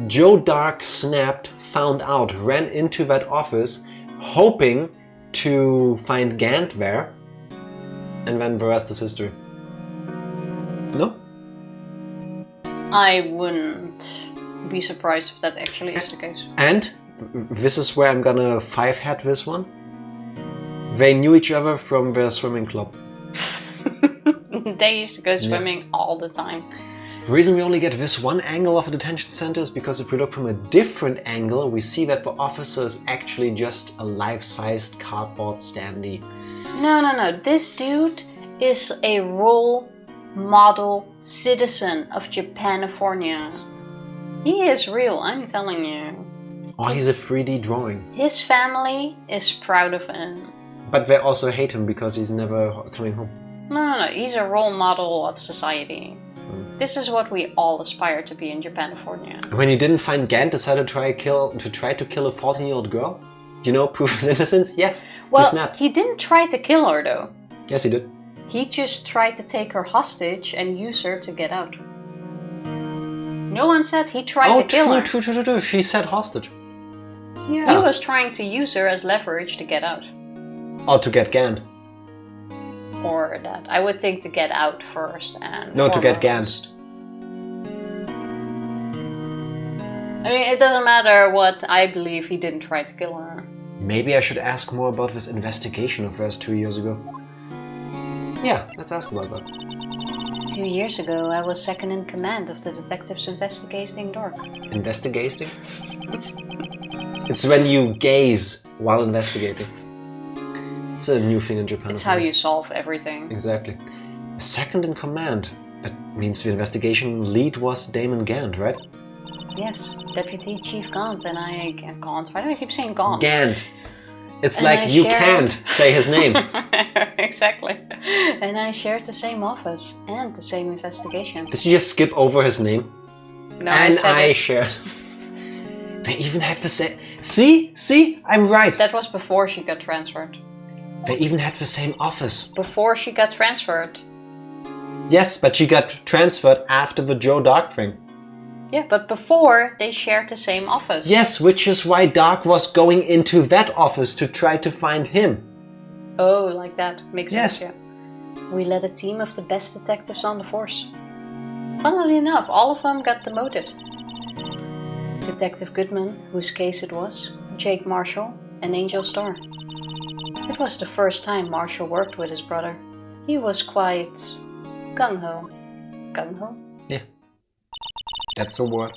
Joe Darke snapped, found out, ran into that office, hoping to find Gant there, and then the rest is history. No? I wouldn't be surprised if that actually is the case. And this is where I'm gonna 5-hat this one. They knew each other from their swimming club. They used to go swimming all the time. The reason we only get this one angle of a detention center is because if we look from a different angle, we see that the officer is actually just a life-sized cardboard standee. No. This dude is a role model citizen of Japanifornia. He is real, I'm telling you. Oh, he's a 3D drawing. His family is proud of him. But they also hate him because he's never coming home. No. He's a role model of society. This is what we all aspire to be in Japanifornia. When he didn't find Gant, decided to try to kill a 14-year-old girl? You know, prove his innocence? Yes. Well, he snapped. he didn't try to kill her though. Yes, he did. He just tried to take her hostage and use her to get out. No one said he tried to kill her. True. She said hostage. Yeah. He was trying to use her as leverage to get out. Or to get Gant. Or that. I would think to get out first and No, to get Gant. I mean, it doesn't matter what I believe, he didn't try to kill her. Maybe I should ask more about this investigation of hers 2 years ago. Yeah, let's ask about that. 2 years ago, I was second in command of the detectives investigating Darke. Investigating? It's when you gaze while investigating. It's a new thing in Japan. It's how you solve everything. Exactly. Second in command. That means the investigation lead was Damon Gant, right? Yes, Deputy Chief Gant and I... Gant? Why do I keep saying Gant? Gant. It's And like you can't say his name. Exactly. And I shared the same office and the same investigation. Did you just skip over his name? No, And I it. shared. They even had the same... See? I'm right. That was before she got transferred. They even had the same office. Before she got transferred. Yes, but she got transferred after the Joe Darke thing. Yeah, but before they shared the same office. Yes, which is why Darke was going into that office to try to find him. Oh, like that. Makes Yes. sense, yeah. We led a team of the best detectives on the force. Funnily enough, all of them got demoted. Detective Goodman, whose case it was, Jake Marshall, and Angel Starr. It was the first time Marshall worked with his brother. He was quite gung-ho. Gung-ho? Yeah. That's a word.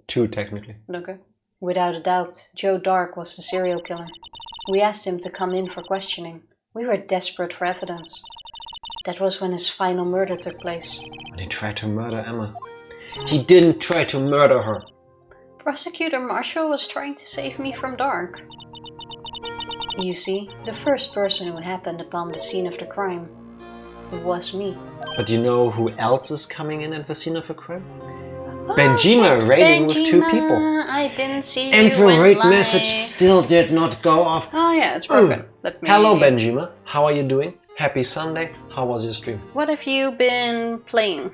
2, technically. Okay. Without a doubt, Joe Darke was the serial killer. We asked him to come in for questioning. We were desperate for evidence. That was when his final murder took place. When he tried to murder Emma. He didn't try to murder her. Prosecutor Marshall was trying to save me from Darke. You see, the first person who happened upon the scene of the crime was me. But you know who else is coming in at the scene of a crime? Oh, Benjima shit, raiding with 2 Benjima. people. I didn't see And you the went raid live. message still did not go off. Oh yeah, it's broken. Let me... Hello Benjima, how are you doing? Happy Sunday, how was your stream? What have you been playing?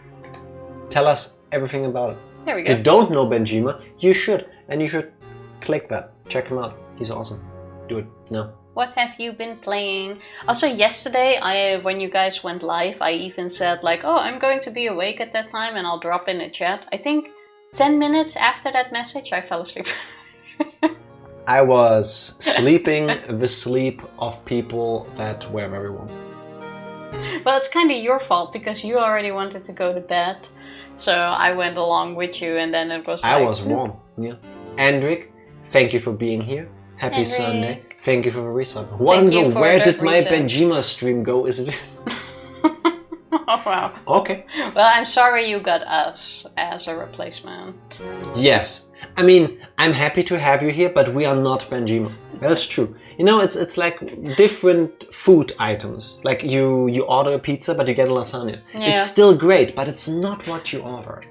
Tell us everything about it. There we If go. you don't know Benjima, you should. And you should click that. Check him out. He's awesome. Do it now. What have you been playing? Also yesterday, when you guys went live, I even said like, oh, I'm going to be awake at that time and I'll drop in a chat. I think 10 minutes after that message, I fell asleep. I was sleeping the sleep of people that were very warm. Well, it's kind of your fault because you already wanted to go to bed. So I went along with you and then it was like... I was warm, yeah. Andric, thank you for being here. Happy Sunday. Thank you for the resub. Wonder where did my Benjima stream go? Is this? Oh wow. Okay. Well, I'm sorry you got us as a replacement. Yes. I mean, I'm happy to have you here, but we are not Benjima. That's true. You know, it's like different food items. Like you order a pizza, but you get a lasagna. Yeah. It's still great, but it's not what you ordered.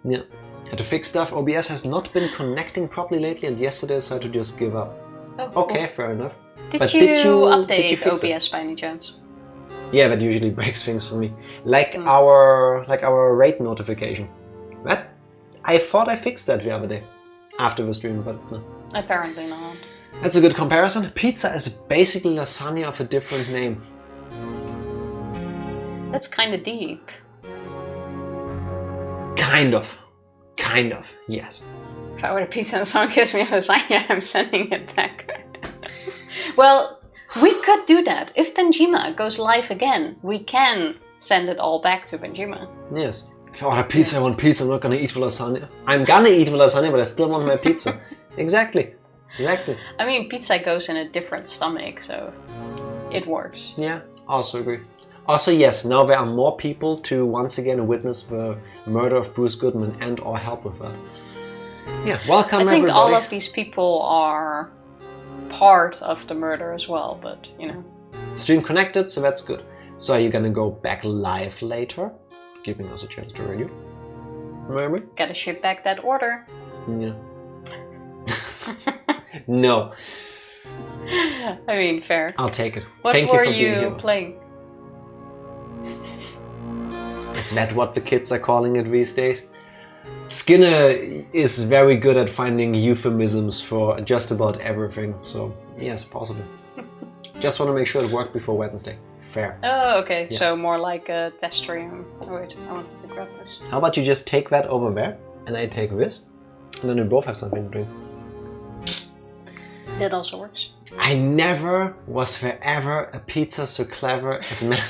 Yeah. And to fix stuff, OBS has not been connecting properly lately, and yesterday I decided to just give up. Oh, Okay, cool. fair enough. Did But you did you update fix it? OBS by any chance? Yeah, that usually breaks things for me. Like our rate notification. What? I thought I fixed that the other day after the stream, but no. Apparently not. That's a good comparison. Pizza is basically lasagna of a different name. That's kind of deep. Kind of. Kind of, yes. If I order pizza and someone gives me a lasagna, I'm sending it back. Well, we could do that. If Benjima goes live again, we can send it all back to Benjima. Yes. If I order pizza, I want pizza. I'm not gonna eat the lasagna. I'm gonna eat the lasagna, but I still want my pizza. Exactly. Exactly. I mean, pizza goes in a different stomach, so it works. Yeah, also agree. Also, yes, now there are more people to once again witness the murder of Bruce Goodman and or help with that. Yeah, welcome I think everybody. all of these people are part of the murder as well, but you know. Stream connected, so that's good. So are you gonna go back live later? Giving us a chance to review. Remember? Gotta ship back that order. Yeah. No. I mean, fair. I'll take it. What Thank were you for being you here. playing? Is that what the kids are calling it these days? Skinner is very good at finding euphemisms for just about everything, so yes, possible. Just want to make sure it worked before Wednesday. Fair. Oh, okay. Yeah. So more like a test stream. Oh, wait, I wanted to grab this. How about you just take that over there, and I take this, and then we both have something to drink. That also works. I never was forever a pizza so clever as man.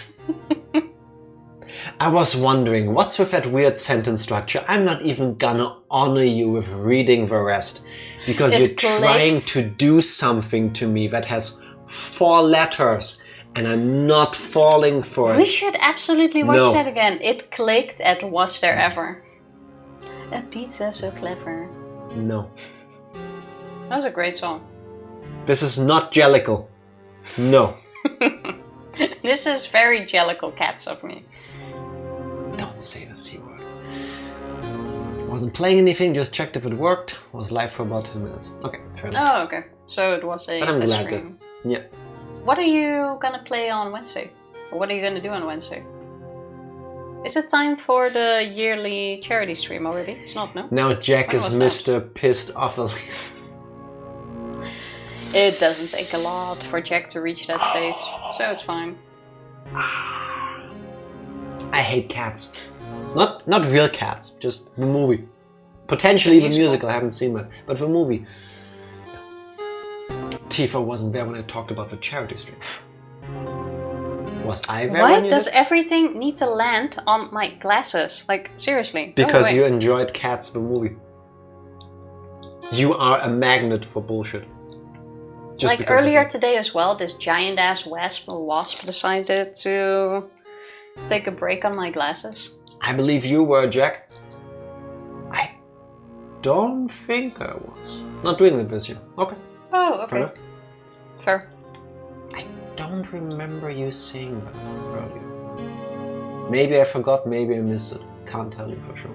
I was wondering, what's with that weird sentence structure? I'm not even gonna honor you with reading the rest, because It you're trying clicked. to do something to me that has 4 letters, and I'm not falling for We it. should absolutely watch No. that again. It clicked at Was There Ever. A pizza so clever. No. That was a great song. This is not Jellicle. No. This is very Jellicle Cats of me. Don't say the C word. Wasn't playing anything, just checked if it worked. Was live for about 10 minutes. Okay, fair enough. Oh, okay. So it was a But I'm test glad stream. that. Yeah. What are you gonna play on Wednesday? Or what are you gonna do on Wednesday? Is it time for the yearly charity stream already? It's not, no? Now Jack When is was that? Mr. Pissed Off. It doesn't take a lot for Jack to reach that stage, so it's fine. I hate cats. Not real cats, just the movie. Potentially the musical. musical, I haven't seen that. But the movie. Tifa wasn't there when I talked about the charity stream. Was I there Why when you does did? everything need to land on my glasses? Like, seriously. go Because away. you enjoyed Cats the movie. You are a magnet for bullshit. Just Like because of earlier that. today as well, this giant ass wasp decided to take a break on my glasses. I believe you were, Jack. I don't think I was. Not doing it this year. Okay. Oh, Fair okay. enough. Fair. I don't remember you saying that earlier. Maybe I forgot, maybe I missed it. Can't tell you for sure.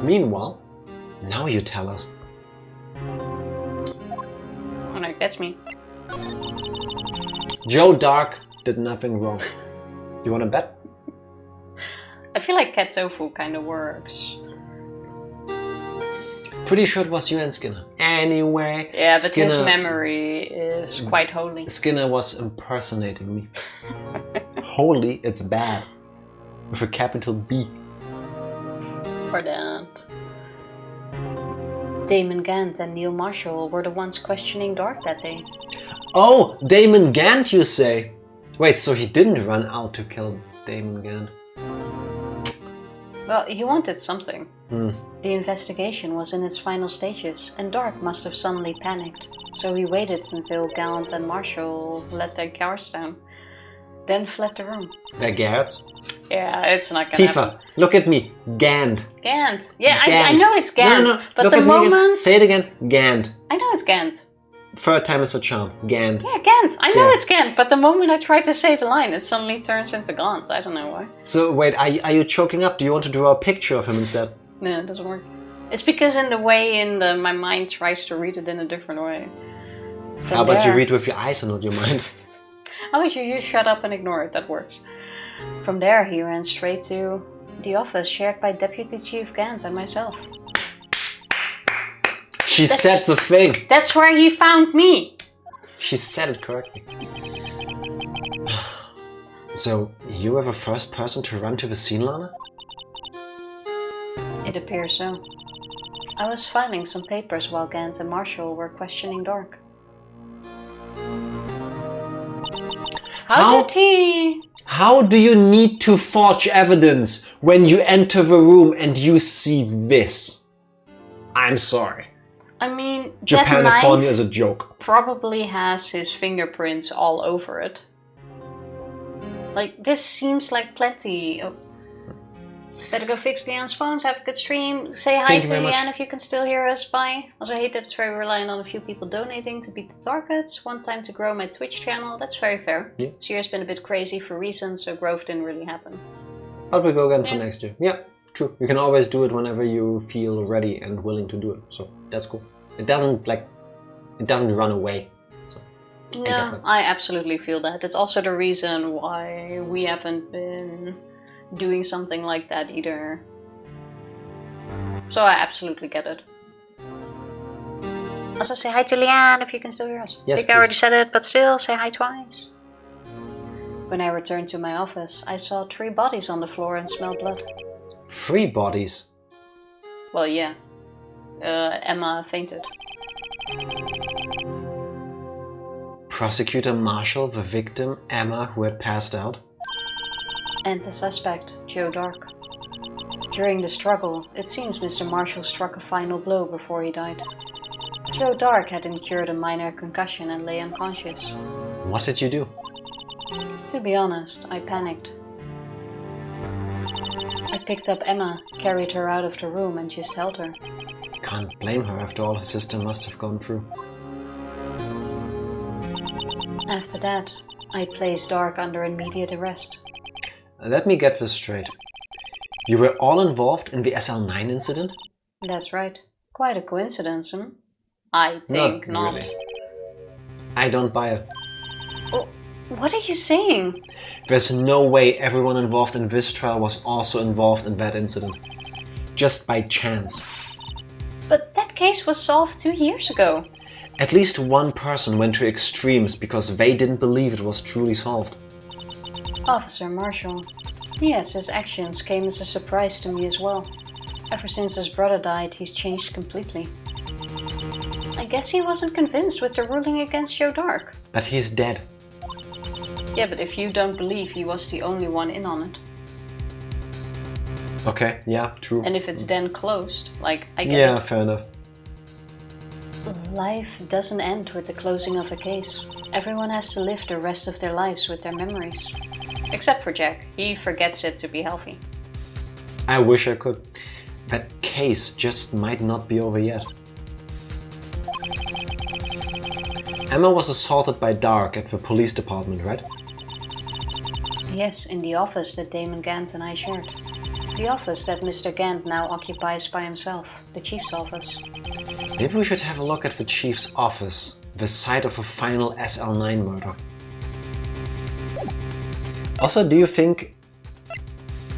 Meanwhile, now you tell us. Oh no, that's me. Joe Darke did nothing wrong. You wanna bet? I feel like cat tofu kind of works. Pretty sure it was you and Skinner. Anyway, Yeah, but Skinner, his memory is quite holy. Skinner was impersonating me. Holy, it's bad. With a capital B. For that. Damon Gant and Neil Marshall were the ones questioning Darke that day. Oh, Damon Gant, you say? Wait, so he didn't run out to kill Damon Gant? Well, he wanted something. Hmm. The investigation was in its final stages, and Darke must have suddenly panicked. So he waited until Gant and Marshall let their guards down, then fled the room. Their guards? Yeah, it's not gonna Tifa, happen. look at me. Gant. Gant. Yeah, Gant. I know it's Gant, No, but look the at me again. moment... Say it again. Gant. I know it's Gant. Third time is the charm. Gant. Yeah, Gant. I know Gant. it's Gant, but the moment I try to say the line, it suddenly turns into Gant. I don't know why. So wait, are you choking up? Do you want to draw a picture of him instead? No, it doesn't work. It's because in the way my mind tries to read it in a different way. How about you read with your eyes and not your mind? How about you just shut up and ignore it? That works. From there, he ran straight to the office shared by Deputy Chief Gant and myself. She said the thing. That's where he found me. She said it correctly. So, you were the first person to run to the scene, Lana? It appears so. I was filing some papers while Gant and Marshall were questioning Darke. How do you need to forge evidence when you enter the room and you see this? I'm sorry. I mean, Japanifornia that is a joke. probably has his fingerprints all over it. Like, this seems like plenty. Oh. Better go fix Leanne's phones, have a good stream. Say hi to Leanne if you can still hear us. Bye. Also, I hate that it's very reliant on a few people donating to beat the targets. One time to grow my Twitch channel. That's very fair. Yeah. This year's been a bit crazy for reasons, so growth didn't really happen. But we go again for next year. Yeah, true. You can always do it whenever you feel ready and willing to do it. So that's cool. It doesn't run away. So No, I absolutely feel that. It's also the reason why we haven't been doing something like that either. So I absolutely get it. Also say hi to Leanne if you can still hear us. Yes, I think I already said it, but still say hi twice. When I returned to my office, I saw 3 bodies on the floor and smelled blood. 3 bodies? Well, yeah. Emma fainted. Prosecutor Marshall, the victim, Emma, who had passed out. And the suspect, Joe Darke. During the struggle, it seems Mr. Marshall struck a final blow before he died. Joe Darke had incurred a minor concussion and lay unconscious. What did you do? To be honest, I panicked. I picked up Emma, carried her out of the room and just held her. Can't blame her after all her sister must have gone through. After that, I placed Darke under immediate arrest. Let me get this straight. You were all involved in the SL9 incident? That's right. Quite a coincidence, hmm? I think not. Really. I don't buy it. Oh, what are you saying? There's no way everyone involved in this trial was also involved in that incident. Just by chance. But that case was solved 2 years ago. At least one person went to extremes because they didn't believe it was truly solved. Officer Marshall. Yes, his actions came as a surprise to me as well. Ever since his brother died, he's changed completely. I guess he wasn't convinced with the ruling against Joe Darke. But he's dead. Yeah, but if you don't believe he was the only one in on it. Okay, yeah, true. And if it's then closed, like, I get it. Yeah, fair enough. Life doesn't end with the closing of a case. Everyone has to live the rest of their lives with their memories. Except for Jack. He forgets it to be healthy. I wish I could. That case just might not be over yet. Emma was assaulted by Darke at the police department, right? Yes, in the office that Damon Gant and I shared. The office that Mr. Gant now occupies by himself, the chief's office. Maybe we should have a look at the chief's office, the site of a final SL9 murder. Also, do you think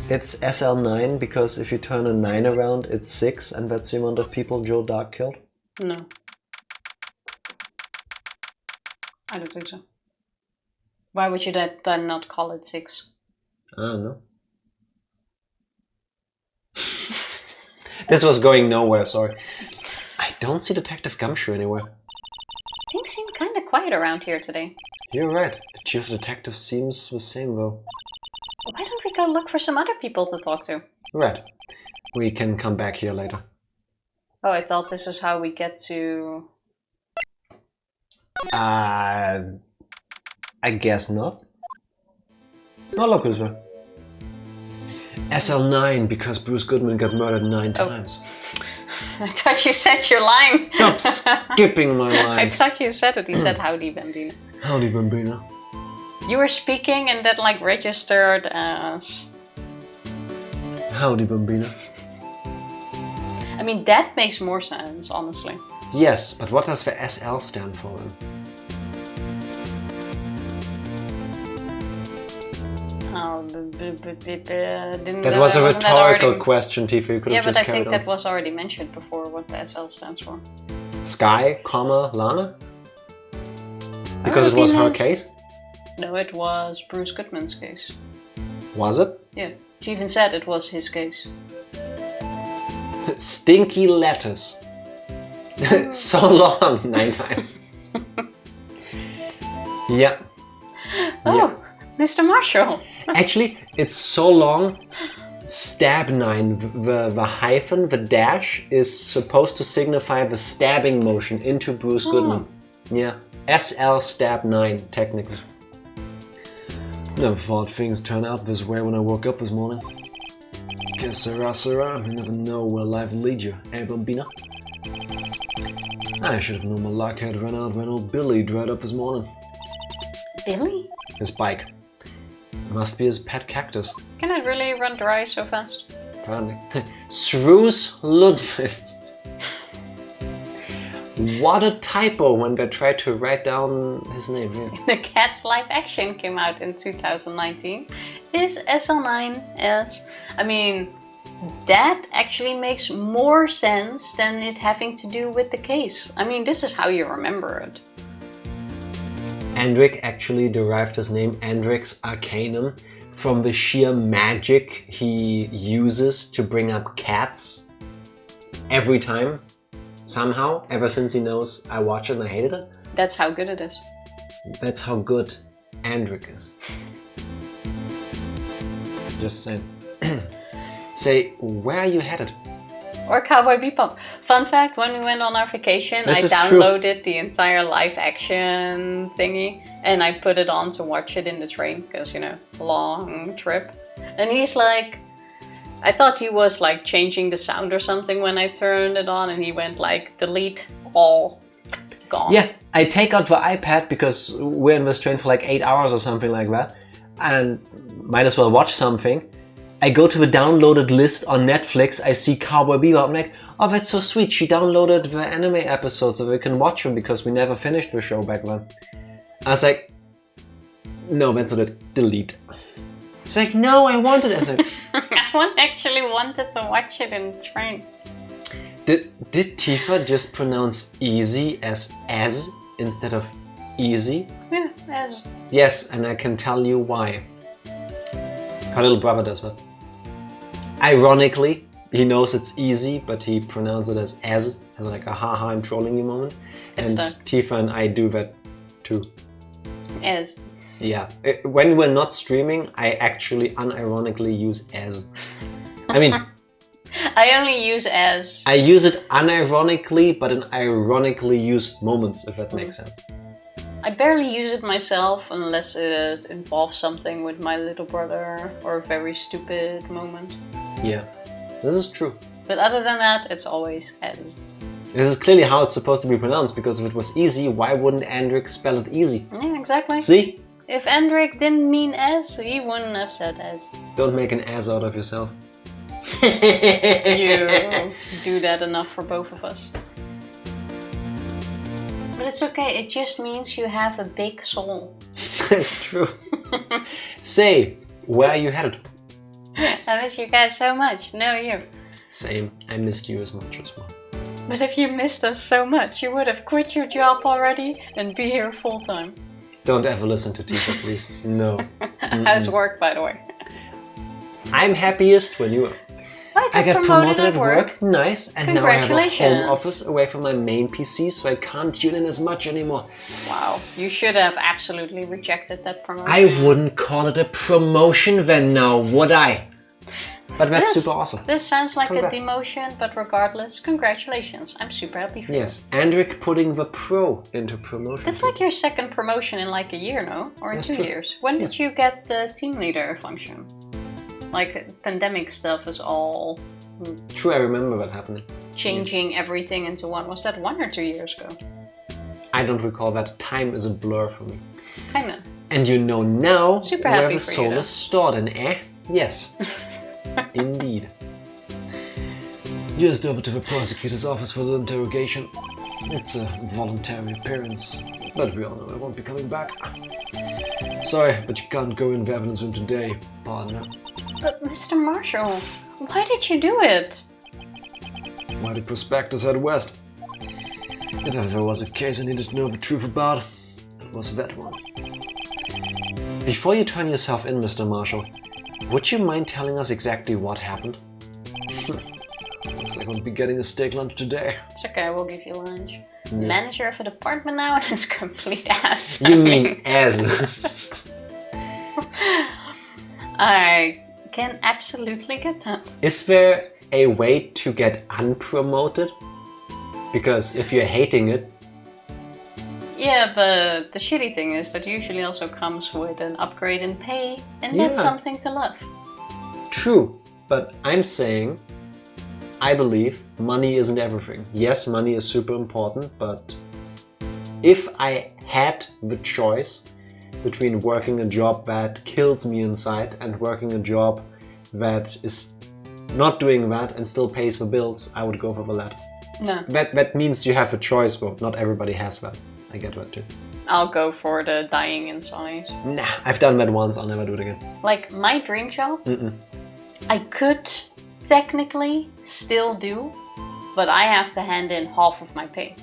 it's SL9 because if you turn a 9 around, it's 6 and that's the amount of people Joe Darke killed? No. I don't think so. Why would you then not call it 6? I don't know. This was going nowhere, sorry. I don't see Detective Gumshoe anywhere. Things seem kind of quiet around here today. You're right. The chief of detectives seems the same though. Why don't we go look for some other people to talk to? Right. We can come back here later. Oh, I thought this is how we get to... I guess not. Oh, look this way. SL9 because Bruce Goodman got murdered 9 times. I thought you said your line. Stop skipping my line. I thought you said it. You said howdy, Bambino. Howdy, Bambino. You were speaking and that like registered as... Howdy, Bambino. I mean, that makes more sense, honestly. Yes, but what does the SL stand for then? Oh, that was a rhetorical question, Tifa. You could have just carried on. Yeah, but I think that was already mentioned before what the SL stands for. Sky, comma, Lana? Because it was her case? No, it was Bruce Goodman's case. Was it? Yeah, she even said it was his case. Stinky lettuce. So long, 9 times. Yeah. Oh, yeah. Mr. Marshall. Actually, it's so long. Stab 9, the hyphen, the dash, is supposed to signify the stabbing motion into Bruce Goodman. Yeah, SL stab 9, technically. Never thought things turned out this way when I woke up this morning. Que sera, sera, you never know where life will lead you, eh, Bambina? I should have known my luck had run out when old Billy dried up this morning. Billy? His bike. Must be his pet cactus. Can it really run dry so fast? Apparently. Shrews Ludwig. What a typo when they tried to write down his name. Yeah. The Cats live action came out in 2019. Is SL9 as... I mean, that actually makes more sense than it having to do with the case. I mean, this is how you remember it. Andric actually derived his name Andric's Arcanum from the sheer magic he uses to bring up cats every time, somehow, ever since he knows I watch it and I hated it. That's how good it is. That's how good Andric is. Just saying. Say, where are you headed? Or Cowboy Bebop. Fun fact, when we went on our vacation, I downloaded the entire live action thingy and I put it on to watch it in the train because, you know, long trip. And he's like, I thought he was like changing the sound or something when I turned it on and he went like, delete all, gone. Yeah, I take out the iPad because we're in this train for like 8 hours or something like that and might as well watch something. I go to the downloaded list on Netflix, I see Cowboy Bebop, I'm like, oh that's so sweet, she downloaded the anime episodes so we can watch them because we never finished the show back then. I was like, no, that's not it, delete. It's like, no, I wanted it. I was like, I actually wanted to watch it in the train. Did Tifa just pronounce easy as instead of easy? Yeah, as. Yes, and I can tell you why. Her little brother does that. Ironically, he knows it's easy, but he pronounces it as like a haha, I'm trolling you moment. It's and Tifa and I do that too. As. Yeah. When we're not streaming, I actually unironically use as. I mean... I only use as. I use it unironically, but in ironically used moments, if that makes sense. I barely use it myself unless it involves something with my little brother or a very stupid moment. Yeah, this is true. But other than that, it's always as. This is clearly how it's supposed to be pronounced, because if it was easy, why wouldn't Andrik spell it easy? Yeah, exactly. See? If Andrik didn't mean as, he wouldn't have said as. Don't make an ass out of yourself. You do that enough for both of us. But it's okay, it just means you have a big soul. That's true. Say, where are you headed? I miss you guys so much. No, you. Same, I missed you as much as well. But if you missed us so much, you would have quit your job already and be here full time. Don't ever listen to Tifa, please. No. How's work, by the way? I'm happiest when you are. I got promoted at work. Nice. And now I have a home office away from my main PC, so I can't tune in as much anymore. Wow, you should have absolutely rejected that promotion. I wouldn't call it a promotion then now, would I? But that's super awesome. This sounds like a demotion, but regardless, congratulations. I'm super happy for you. Yes, Andrik putting the pro into promotion. That's like your second promotion in like a year, no? Or in 2 years. When did you get the team leader function? Like, pandemic stuff is all... True, I remember that happening. Changing everything into one. Was that 1 or 2 years ago? I don't recall that. Time is a blur for me. Kinda. And you know now super where happy the for soul you, is stored in, eh? Yes. Indeed. Just over to the prosecutor's office for the interrogation. It's a voluntary appearance, but we all know I won't be coming back. Sorry, but you can't go in the evidence room today, partner. But Mr. Marshall, why did you do it? Why did prospectors head west? If ever there was a case I needed to know the truth about, it was that one. Before you turn yourself in, Mr. Marshall, would you mind telling us exactly what happened? Looks like I'll be getting a steak lunch today. It's okay, I will give you lunch. Yeah. Manager of a department now and it's complete ass. You mean as? I can absolutely get that. Is there a way to get unpromoted? Because if you're hating it... Yeah, but the shitty thing is that usually also comes with an upgrade in pay, and that's something to love. True, but I'm saying, I believe money isn't everything. Yes, money is super important, but if I had the choice between working a job that kills me inside and working a job that is not doing that and still pays the bills, I would go for the latter. No. That means you have a choice, but not everybody has that. I get that too. I'll go for the dying inside. Nah, I've done that once, I'll never do it again. Like, my dream job, I could technically still do, but I have to hand in half of my pay.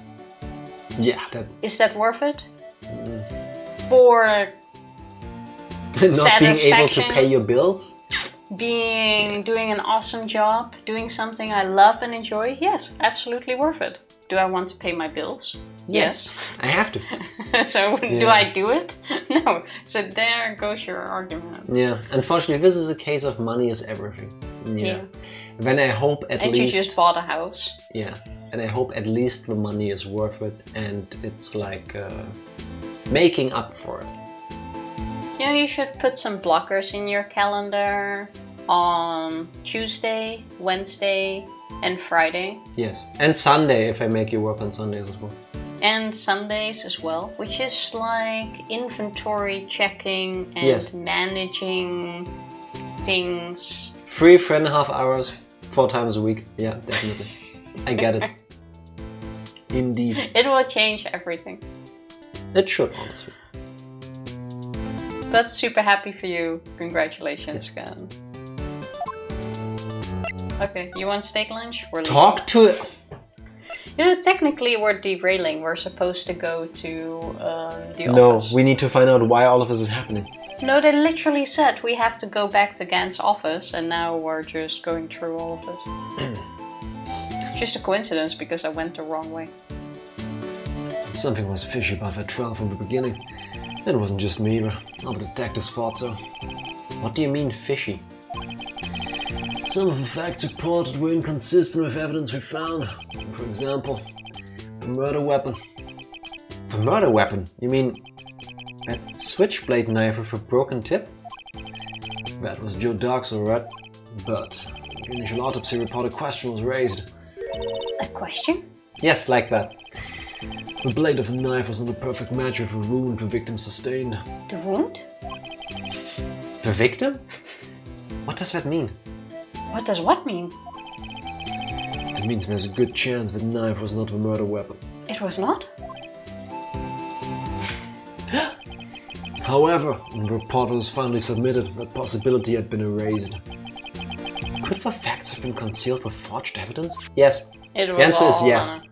Yeah. Is that worth it? For not being able to pay your bills? Doing an awesome job, doing something I love and enjoy? Yes, absolutely worth it. Do I want to pay my bills? Yes. I have to. So do I do it? No. So there goes your argument. Yeah. Unfortunately, this is a case of money is everything. Yeah. Then I hope at least... And you just bought a house. Yeah. And I hope at least the money is worth it and it's like making up for it. You know, you should put some blockers in your calendar on Tuesday, Wednesday, and Friday. Yes. And Sunday, if I make you work on Sundays as well. And Sundays as well, which is like inventory checking and managing things. 3.5 hours, 4 times a week. Yeah, definitely. I get it. Indeed. It will change everything. It should, honestly. But super happy for you. Congratulations again. Okay, you want steak lunch? Talk to it. You know, technically we're derailing. We're supposed to go to the No, office. we need to find out why all of this is happening. No, they literally said we have to go back to Gant's office and now we're just going through all of this. Just a coincidence because I went the wrong way. Something was fishy about that trial from the beginning. It wasn't just me either. All the detectives thought so. What do you mean fishy? Some of the facts reported were inconsistent with evidence we found. For example, a murder weapon. A murder weapon? You mean that switchblade knife with a broken tip? That was Joe Darke's alright, but the initial autopsy report a question was raised. A question? Yes, like that. The blade of the knife was not a perfect match with a wound the victim sustained. The wound? The victim? What does that mean? What does what mean? It means there's a good chance that knife was not the murder weapon. It was not? However, when the report was finally submitted, that possibility had been erased. Could the facts have been concealed with forged evidence? Yes. It was The answer is all yes. Anna.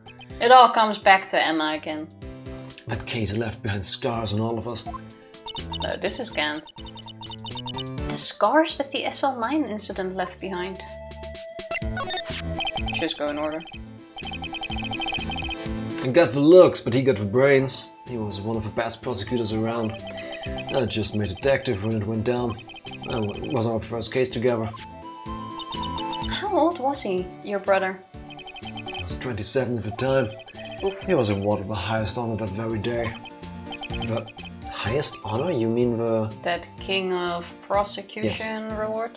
It all comes back to Emma again. That case left behind scars on all of us. This is Gant. The scars that the SL9 incident left behind. Just go in order. He got the looks, but he got the brains. He was one of the best prosecutors around. I just made detective when it went down. It was our first case together. How old was he, your brother? I was 27 at the time. Oof. He was awarded the highest honor that very day. The highest honor? You mean the... That King of Prosecution reward?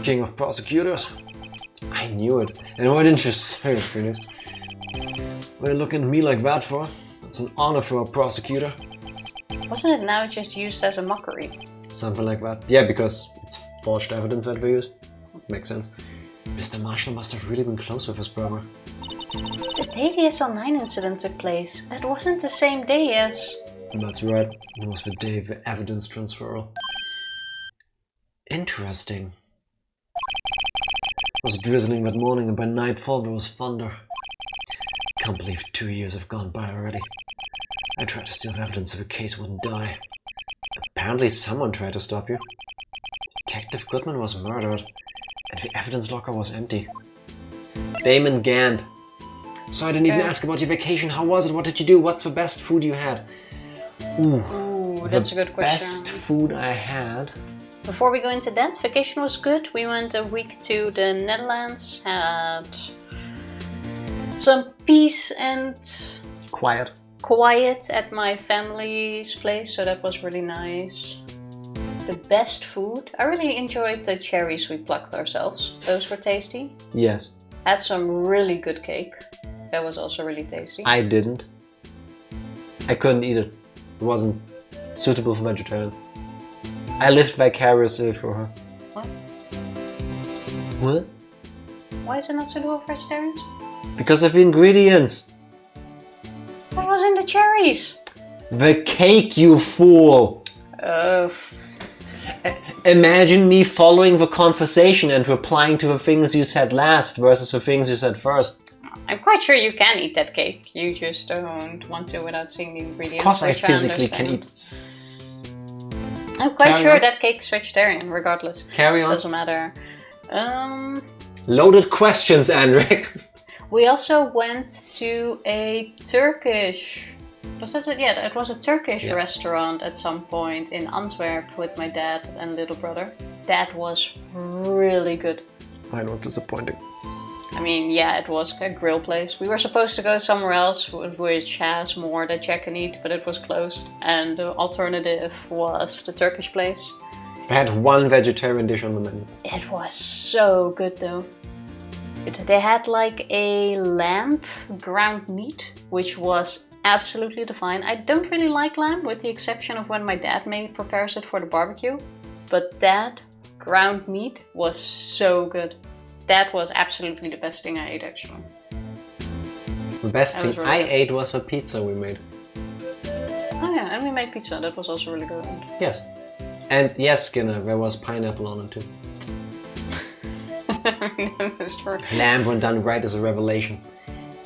King of prosecutors? I knew it. And why didn't you say it, Phoenix? What are you looking at me like that for? It's an honor for a prosecutor. Wasn't it now just used as a mockery? Something like that. Yeah, because it's forged evidence that we use. Makes sense. Mr. Marshall must have really been close with his brother. The day the SL9 incident took place, that wasn't the same day as... That's right. It was the day of the evidence transferal. Interesting. It was drizzling that morning and by nightfall there was thunder. Can't believe 2 years have gone by already. I tried to steal evidence so the case wouldn't die. Apparently someone tried to stop you. Detective Goodman was murdered, and the evidence locker was empty. Damon Gant. So I didn't even ask about your vacation. How was it? What did you do? What's the best food you had? Ooh, that's a good question. Best food I had? Before we go into that, vacation was good. We went a week to the Netherlands, had some peace and quiet at my family's place, so that was really nice. The best food? I really enjoyed the cherries we plucked ourselves. Those were tasty. Yes. Had some really good cake. That was also really tasty. I didn't. I couldn't eat it. It wasn't suitable for vegetarians. I lived vicariously for her. What? What? Why is it not suitable for vegetarians? Because of the ingredients. What was in the cherries? The cake, you fool! Oh. Imagine me following the conversation and replying to the things you said last versus the things you said first. I'm quite sure you can eat that cake. You just don't want to without seeing the ingredients. Of course I which physically can understand. eat. I'm quite Carry sure on. that cake is vegetarian, regardless. Carry on. Doesn't matter. Loaded questions, Andric. We also went to a Turkish... Was that it? Yeah, it was a Turkish restaurant at some point in Antwerp with my dad and little brother. That was really good. I know, disappointing. I mean, yeah, it was a grill place. We were supposed to go somewhere else which has more that you can eat, but it was closed. And the alternative was the Turkish place. I had one vegetarian dish on the menu. It was so good though. They had like a lamb ground meat, which was absolutely divine. I don't really like lamb, with the exception of when my dad prepares it for the barbecue. But that ground meat was so good. That was absolutely the best thing I ate, actually. The best That thing was really I good. ate was the pizza we made. Oh yeah, and we made pizza. That was also really good. Yes. And yes, Skinner, there was pineapple on it too. That's true. Lamb when done right is a revelation.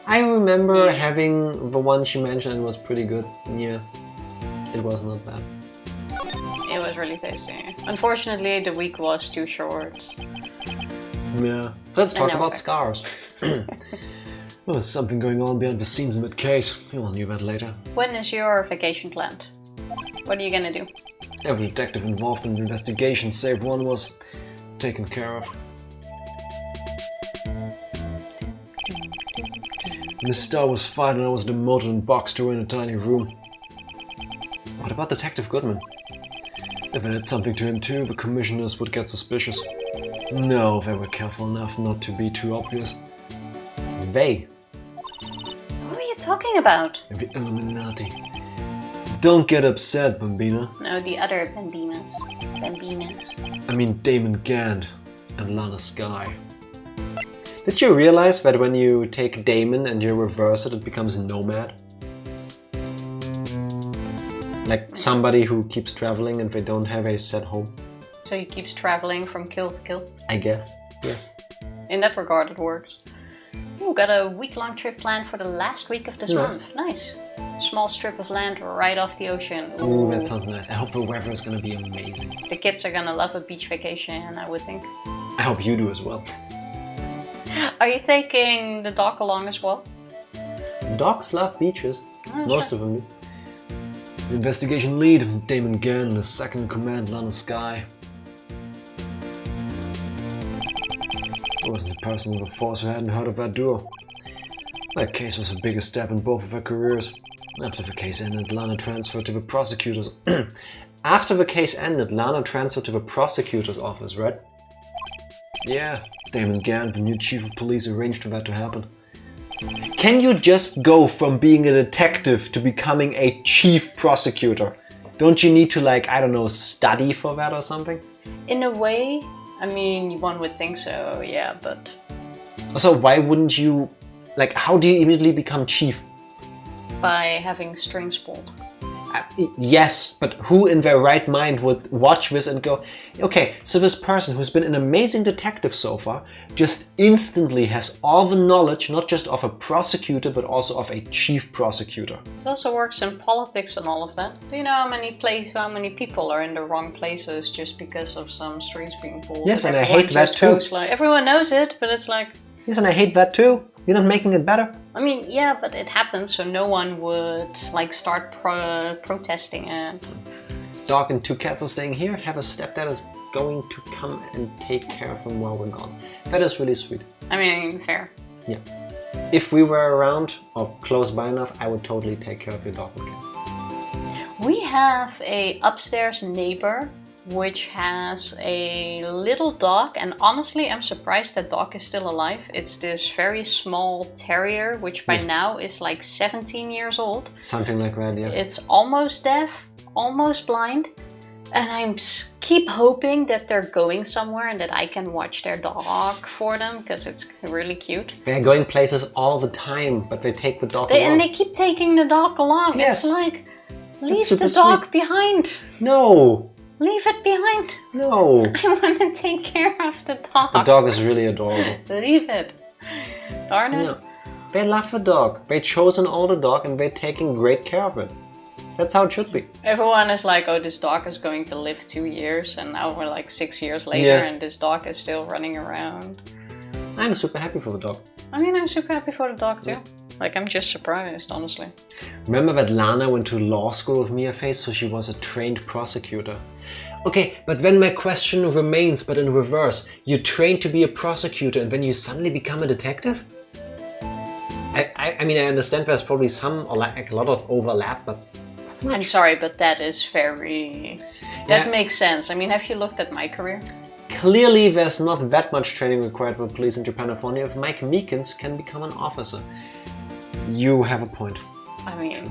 I remember having the one she mentioned and it was pretty good. Yeah, it was not bad. It was really tasty. Unfortunately, the week was too short. Yeah. Let's talk know, about okay. scars. Well, there's something going on behind the scenes in that case. You all knew that later. When is your vacation planned? What are you gonna do? Every detective involved in the investigation, save one, was taken care of. Miss Starr was fired and I was demoted and boxed her in a tiny room. What about Detective Goodman? If I did something to him too, the commissioners would get suspicious. No, they were careful enough not to be too obvious. they. What are you talking about? The Illuminati. Don't get upset, Bambina. No, the other Bambinas. Bambinas. I mean Damon Gand and Lana Skye. Did you realize that when you take Damon and you reverse it, it becomes Nomad? Like somebody who keeps traveling and they don't have a set home. So he keeps traveling from kill to kill. I guess. Yes. In that regard, it works. Ooh, got a week-long trip planned for the last week of this month. Nice. Small strip of land right off the ocean. Ooh, that sounds nice. I hope the weather is gonna be amazing. The kids are gonna love a beach vacation, I would think. I hope you do as well. Are you taking the dog along as well? Dogs love beaches. Most of them do. The investigation lead, Damon Gand, and the second in command, Lana Skye. I wasn't the person with the force who hadn't heard of that duo. That case was the biggest step in both of their careers. After the case ended, Lana transferred to the prosecutor's... After the case ended, Lana transferred to the prosecutor's office, right? Yeah, Damon Gand, the new chief of police, arranged for that to happen. Can you just go from being a detective to becoming a chief prosecutor? Don't you need to, like, I don't know, study for that or something? In a way, I mean, one would think so, yeah, but... So why wouldn't you... Like, how do you immediately become chief? By having strings pulled. Yes, but who in their right mind would watch this and go, okay, so this person who's been an amazing detective so far just instantly has all the knowledge, not just of a prosecutor, but also of a chief prosecutor. It also works in politics and all of that. Do you know how many people are in the wrong places just because of some strings being pulled? Yes, and I hate that too. Like, everyone knows it, but it's like... Yes, and I hate that too. You're not making it better. I mean, yeah, but it happens, so no one would like start protesting it. Dog and two cats are staying here. Have a stepdad is going to come and take care of them while we're gone. That is really sweet. I mean, fair. Yeah. If we were around or close by enough, I would totally take care of your dog and cat. We have a upstairs neighbor which has a little dog, and honestly I'm surprised that dog is still alive. It's this very small terrier which by now is like 17 years old. Something like that, yeah. It's almost deaf, almost blind, and I keep hoping that they're going somewhere and that I can watch their dog for them because it's really cute. They're going places all the time, but they take the dog along. And they keep taking the dog along. Yes. It's like, leave the dog behind. No. Leave it behind. No. I want to take care of the dog. The dog is really adorable. Leave it. Darn it. No. They love the dog. They chose an older dog and they're taking great care of it. That's how it should be. Everyone is like, oh, this dog is going to live 2 years, and now we're like 6 years later and this dog is still running around. I'm super happy for the dog. I mean, I'm super happy for the dog too. Like, I'm just surprised, honestly. Remember that Lana went to law school with Mia Face, so she was a trained prosecutor. Okay, but then my question remains, but in reverse. You trained to be a prosecutor and then you suddenly become a detective? I mean, I understand there's probably some, or like a lot of overlap, but... I'm sorry, but that is very... That makes sense. I mean, have you looked at my career? Clearly there's not that much training required for police in Japan. If only if Mike Meekins can become an officer. You have a point. I mean...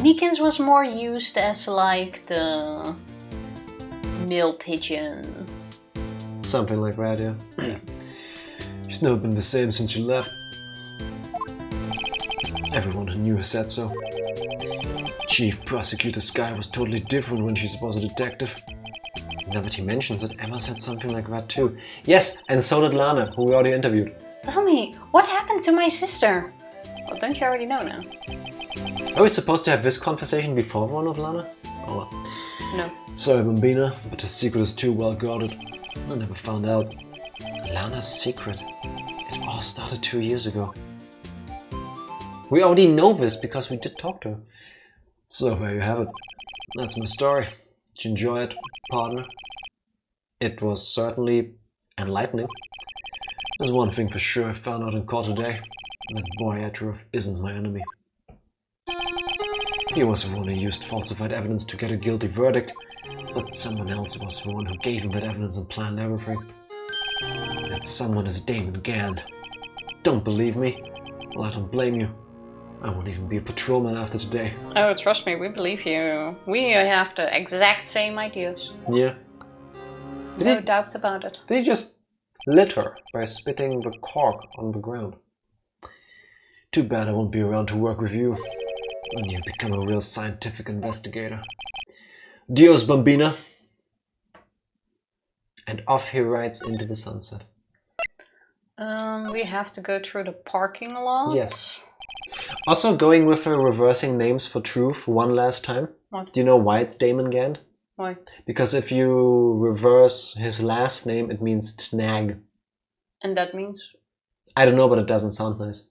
Meekins was more used as like the... male pigeon. Something like that, yeah. She's never been the same since she left. Everyone who knew her said so. Chief Prosecutor Skye was totally different when she was a detective. Now that he mentions it, Emma said something like that too. Yes, and so did Lana, who we already interviewed. Tell me, what happened to my sister? Well, don't you already know now? Are we supposed to have this conversation before one of Lana? Oh well. No. Sorry, Bambina, but her secret is too well guarded. I never found out. Lana's secret? It all started 2 years ago. We already know this because we did talk to her. So there you have it. That's my story. Did you enjoy it, partner? It was certainly enlightening. There's one thing for sure I found out in court today. That boy Atrof isn't my enemy. He was the one who used falsified evidence to get a guilty verdict, but someone else was the one who gave him that evidence and planned everything. That someone is Damon Gand. Don't believe me? Well, I don't blame you. I won't even be a patrolman after today. Oh, trust me, we believe you. We have the exact same ideas. Yeah. No doubt about it. Did he just litter by spitting the cork on the ground? Too bad I won't be around to work with you when you become a real scientific investigator. Dios, Bambina. And off he rides into the sunset. We have to go through the parking lot. Yes. Also going with reversing names for truth one last time. What? Do you know why it's Damon Gant? Why? Because if you reverse his last name, it means Tnag. And that means? I don't know, but it doesn't sound nice.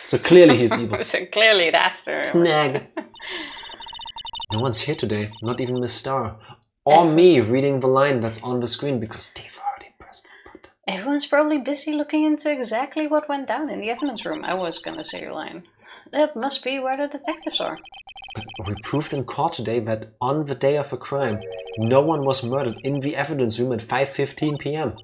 So clearly he's evil. So clearly that's the... Snag. No one's here today, not even Miss Star. Or me reading the line that's on the screen because Tifa already pressed the button. Everyone's probably busy looking into exactly what went down in the evidence room. I was gonna say your line. That must be where the detectives are. But we proved in court today that on the day of the crime, no one was murdered in the evidence room at 5:15 p.m.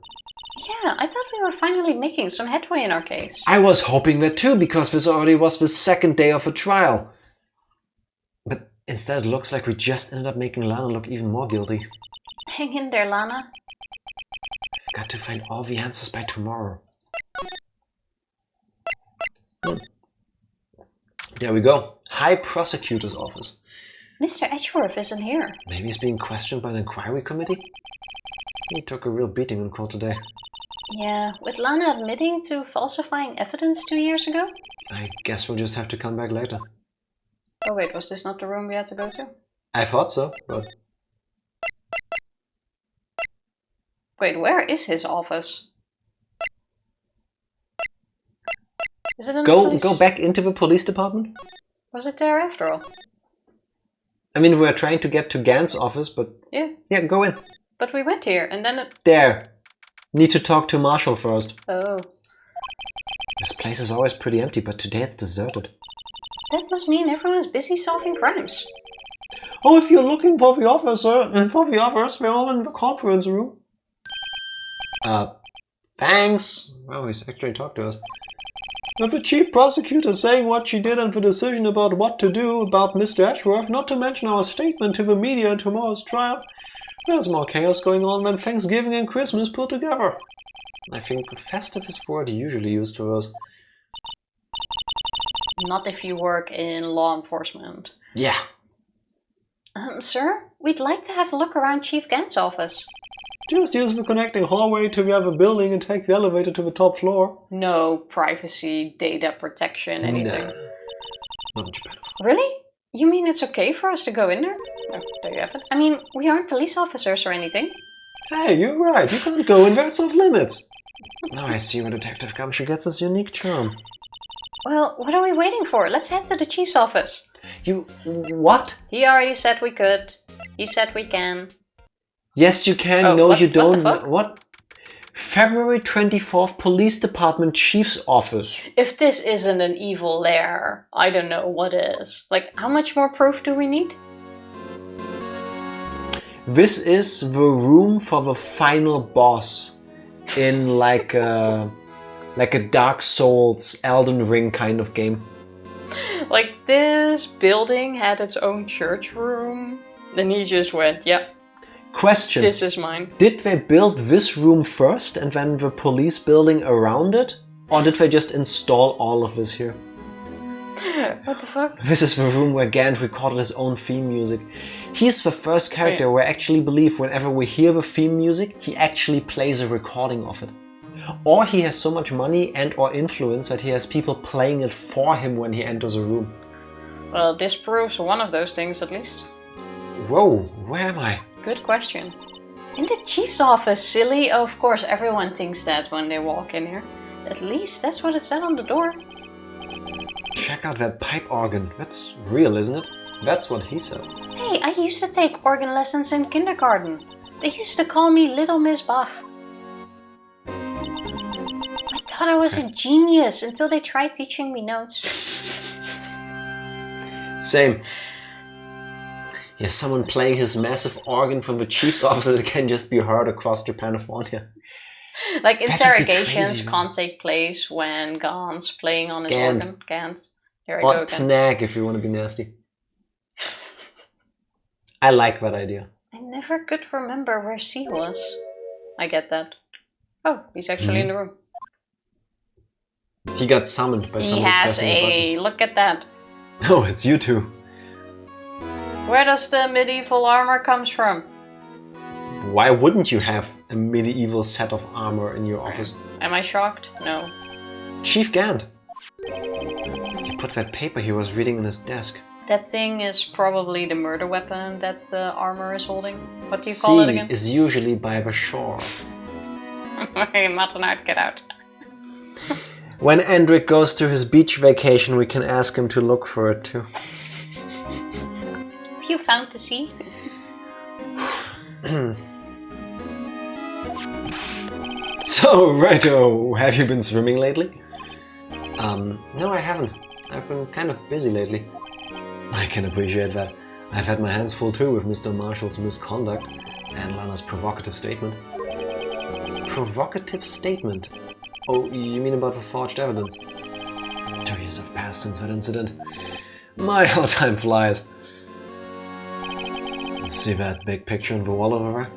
Yeah, I thought we were finally making some headway in our case. I was hoping that too, because this already was the second day of the trial. But instead it looks like we just ended up making Lana look even more guilty. Hang in there, Lana. We've got to find all the answers by tomorrow. There we go. High Prosecutor's Office. Mr. Edgeworth isn't here. Maybe he's being questioned by an inquiry committee? He took a real beating in court today. Yeah, with Lana admitting to falsifying evidence 2 years ago? I guess we'll just have to come back later. Oh wait, was this not the room we had to go to? I thought so, but... Wait, where is his office? Is it in the police? Go back into the police department? Was it there after all? I mean, we're trying to get to Gant's office, but... Yeah, go in. but we went here and then it... There. Need to talk to Marshall first. Oh. This place is always pretty empty, but today it's deserted. That must mean everyone's busy solving crimes. Oh, if you're looking for the officer and for the others, we're all in the conference room. Thanks. Well, he's actually talked to us. With the chief prosecutor saying what she did and the decision about what to do about Mr. Edgeworth, not to mention our statement to the media in tomorrow's trial, there's more chaos going on than Thanksgiving and Christmas put together. I think festive is the word usually used for us. Not if you work in law enforcement. Yeah. Sir, we'd like to have a look around Chief Gant's office. Just use the connecting hallway to the other building and take the elevator to the top floor. No privacy, data protection, anything. No. Not in Japan. Really? You mean it's okay for us to go in there? Oh, there you have it. I mean, we aren't police officers or anything. Hey, you're right. You can't go in there. It's off limits. Now I see where Detective Gumshoe gets his unique charm. Well, what are we waiting for? Let's head to the chief's office. You... what? He already said we could. He said we can. Yes, you can. Oh, no, what? you don't. What the fuck? What? February 24th, Police Department Chief's Office. If this isn't an evil lair, I don't know what is. Like, how much more proof do we need? This is the room for the final boss in like a Dark Souls, Elden Ring kind of game. Like, this building had its own church room. Then he just went, yep. Question. This is mine. Did they build this room first and then the police building around it? Or did they just install all of this here? What the fuck? This is the room where Gant recorded his own theme music. He's the first character where I actually believe whenever we hear the theme music, he actually plays a recording of it. Or he has so much money and or influence that he has people playing it for him when he enters a room. Well, this proves one of those things at least. Whoa, where am I? Good question. In the chief's office, silly. Of course, everyone thinks that when they walk in here. At least that's what it said on the door. Check out that pipe organ. That's real, isn't it? That's what he said. Hey, I used to take organ lessons in kindergarten. They used to call me Little Miss Bach. I thought I was a genius until they tried teaching me notes. Same. Here's someone playing his massive organ from the chief's office that can just be heard across Japanophone. Like, That would be interrogations crazy, man. can't take place when Gant's playing on his Gant. organ. Gant. Here I Or go again. Tnag if you want to be nasty. I like that idea. I never could remember where C was. I get that. Oh, he's actually in the room. He got summoned by He somebody has pressing a a... Look at that. button. Oh, it's you two. Where does the medieval armor comes from? Why wouldn't you have a medieval set of armor in your office? Am I shocked? No. Chief Gant. He put that paper he was reading in his desk. That thing is probably the murder weapon that the armor is holding. What do you call it again? Is usually by the shore. Hey, Mattenhout, get out. When Endrick goes to his beach vacation, we can ask him to look for it too. Have you found the sea? So, righto, have you been swimming lately? No, I haven't. I've been kind of busy lately. I can appreciate that. I've had my hands full too with Mr. Marshall's misconduct and Lana's provocative statement. Provocative statement? Oh, you mean about the forged evidence? 2 years have passed since that incident. My, how time flies. See that big picture on the wall over there?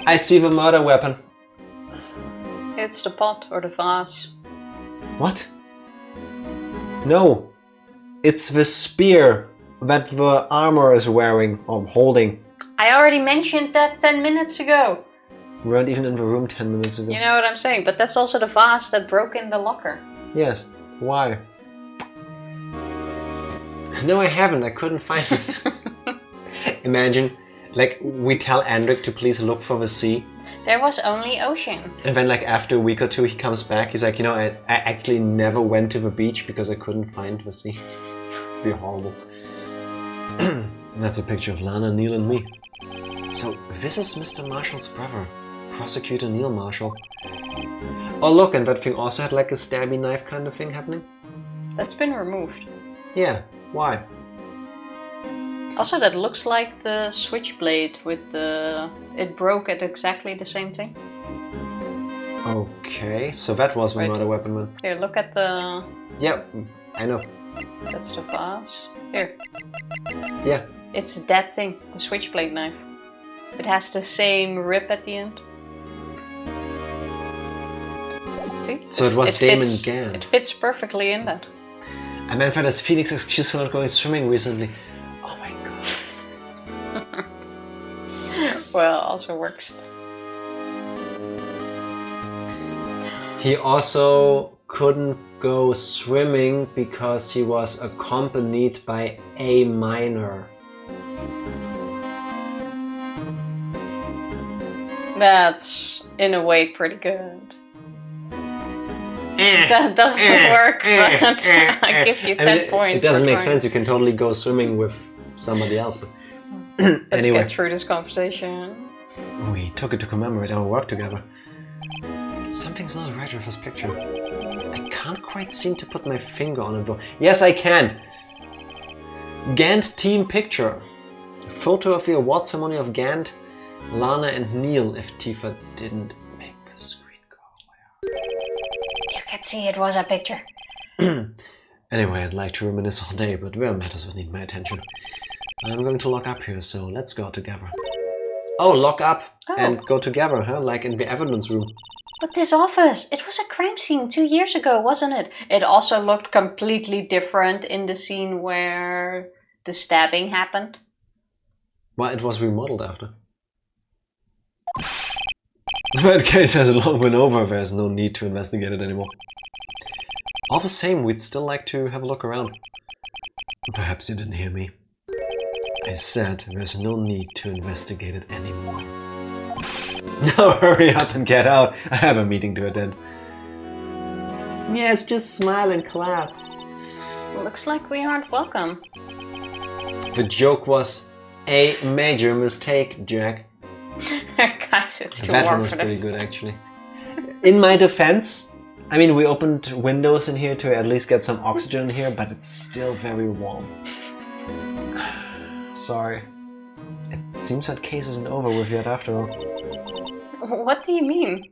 I see the murder weapon. It's the pot or the vase. What? No. It's the spear that the armor is wearing or holding. I already mentioned that 10 minutes ago. We weren't even in the room 10 minutes ago. You know what I'm saying, but that's also the vase that broke in the locker. Yes. Why? No, I haven't. I couldn't find this. Imagine, like, we tell Endrick to please look for the sea. There was only ocean. And then, like, after a week or two, he comes back. He's like, you know, I actually never went to the beach because I couldn't find the sea. It'd be horrible. And that's a picture of Lana, Neil, and me. So, this is Mr. Marshall's brother, Prosecutor Neil Marshall. Oh, look, and that thing also had like a stabby knife kind of thing happening? That's been removed. Yeah, why? Also, that looks like the switchblade with the... It broke at exactly the same thing. Okay, so that was the Right. murder weapon then. Here, look at the... Yeah, I know. That's the vase. Here. Yeah. It's that thing, the switchblade knife. It has the same rip at the end. See? So it was Damon fits, Gant. It fits perfectly in that. I meant that as Phoenix excuse for not going swimming recently. Oh my god. Well, also works. He also couldn't go swimming because he was accompanied by a minor. That's, in a way, pretty good. That doesn't work, but I give you 10 points. It doesn't for make trying. sense. You can totally go swimming with somebody else. But Let's anyway, get through this conversation. we took it to commemorate our work together. Something's not right with this picture. I can't quite seem to put my finger on it though. Yes, I can! Gant team picture. Photo of the award ceremony of Gant, Lana and Neil if Tifa didn't make the screen go away. You can see it was a picture. Anyway, I'd like to reminisce all day, but there are matters that need my attention. I'm going to lock up here, so let's go together. Oh, lock up and go together, huh? Like in the evidence room. But this office, it was a crime scene 2 years ago, wasn't it? It also looked completely different in the scene where the stabbing happened. Well, it was remodeled after. That case has long been over, there's no need to investigate it anymore. All the same, we'd still like to have a look around. Perhaps you didn't hear me. I said there's no need to investigate it anymore. Now hurry up and get out. I have a meeting to attend. Yes, just smile and clap. Looks like we aren't welcome. The joke was a major mistake, Jack. Guys, it's too That warm one was for pretty this. good, actually. In my defense, I mean, we opened windows in here to at least get some oxygen in here, but it's still very warm. Sorry. It seems that case isn't over with yet after all. What do you mean?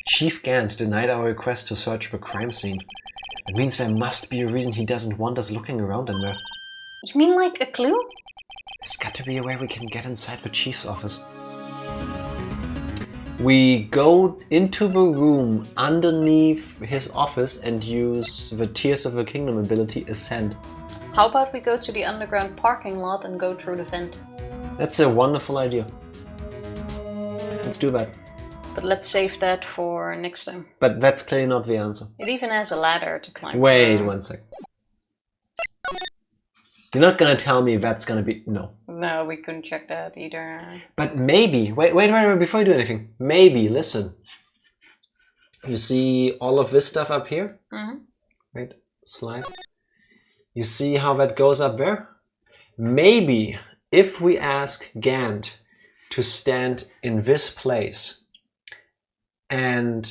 Chief Gant denied our request to search the crime scene. It means there must be a reason he doesn't want us looking around in there. You mean like a clue? There's got to be a way we can get inside the chief's office. We go into the room underneath his office and use the Tears of the Kingdom ability Ascend. How about we go to the underground parking lot and go through the vent? That's a wonderful idea. Let's do that. But let's save that for next time. But that's clearly not the answer. It even has a ladder to climb. Wait 1 sec. You're not gonna tell me that's gonna be... No. No, we couldn't check that either. But maybe... Wait, before you do anything. Maybe, listen. You see all of this stuff up here? Mm-hmm. Wait, slide. You see how that goes up there? Maybe if we ask Gant to stand in this place and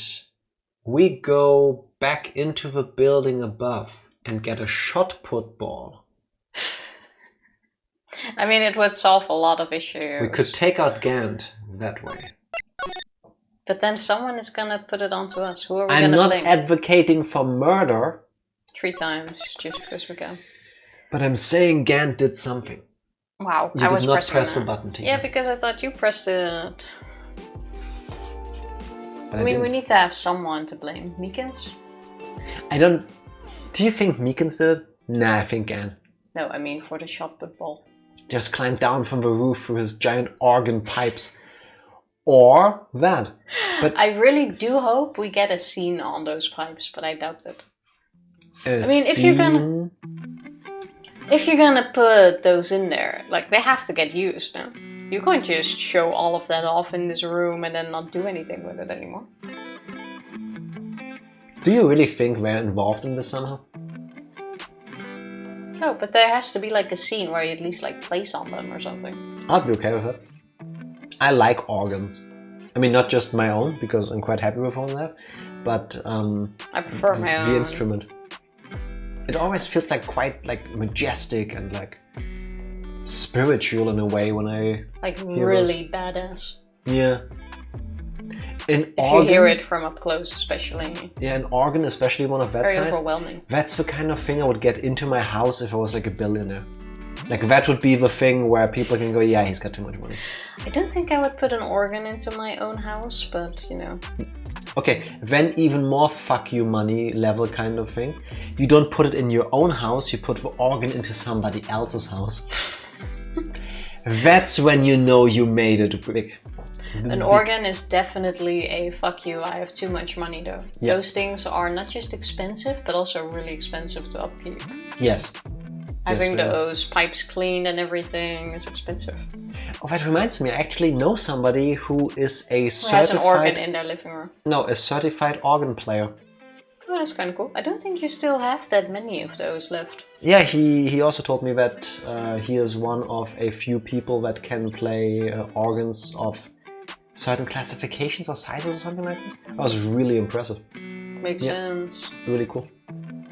we go back into the building above and get a shot put ball. I mean, it would solve a lot of issues. We could take out Gant that way. But then someone is gonna put it onto us. Who are we I'm gonna not blame? advocating for murder. 3 times, just because we can. But I'm saying Gant did something. Wow, You I did was not press the that. button, Tifa. Yeah, because I thought you pressed it. But I mean, we didn't. need to have someone to blame. Meekins? I don't... Do you think Meekins did it? Nah, I think Gant. No, I mean for the shot put ball. Just climbed down from the roof through his giant organ pipes. Or that. But I really do hope we get a scene on those pipes, but I doubt it. I mean, if you're gonna put those in there, like, they have to get used, no? You can't just show all of that off in this room and then not do anything with it anymore. Do you really think we're involved in this somehow? No, but there has to be like a scene where you at least like place on them or something. I'd be okay with it. I like organs. I mean, not just my own, because I'm quite happy with all that, but I prefer my own. the instrument. It always feels like quite like majestic and like spiritual in a way when I Like hear really badass. Yeah. An If organ, you hear it from up close, especially. Yeah, an organ, especially one of that Very size. overwhelming. That's the kind of thing I would get into my house if I was like a billionaire. Like that would be the thing where people can go, yeah, he's got too much money. I don't think I would put an organ into my own house, but you know. Okay, then even more fuck you money level kind of thing. You don't put it in your own house, you put the organ into somebody else's house. That's when you know you made it big. An organ is definitely a fuck you, I have too much money though. Yeah. Those things are not just expensive, but also really expensive to upkeep. Yes. Having Yes, those pipes cleaned and everything is expensive. Oh, that reminds me, I actually know somebody who is a Who has an organ certified... in their living room. No, a certified organ player. Oh, that's kind of cool. I don't think you still have that many of those left. Yeah, he also told me that he is one of a few people that can play organs of certain classifications or sizes or something like this. That was really impressive. Makes sense. Really cool.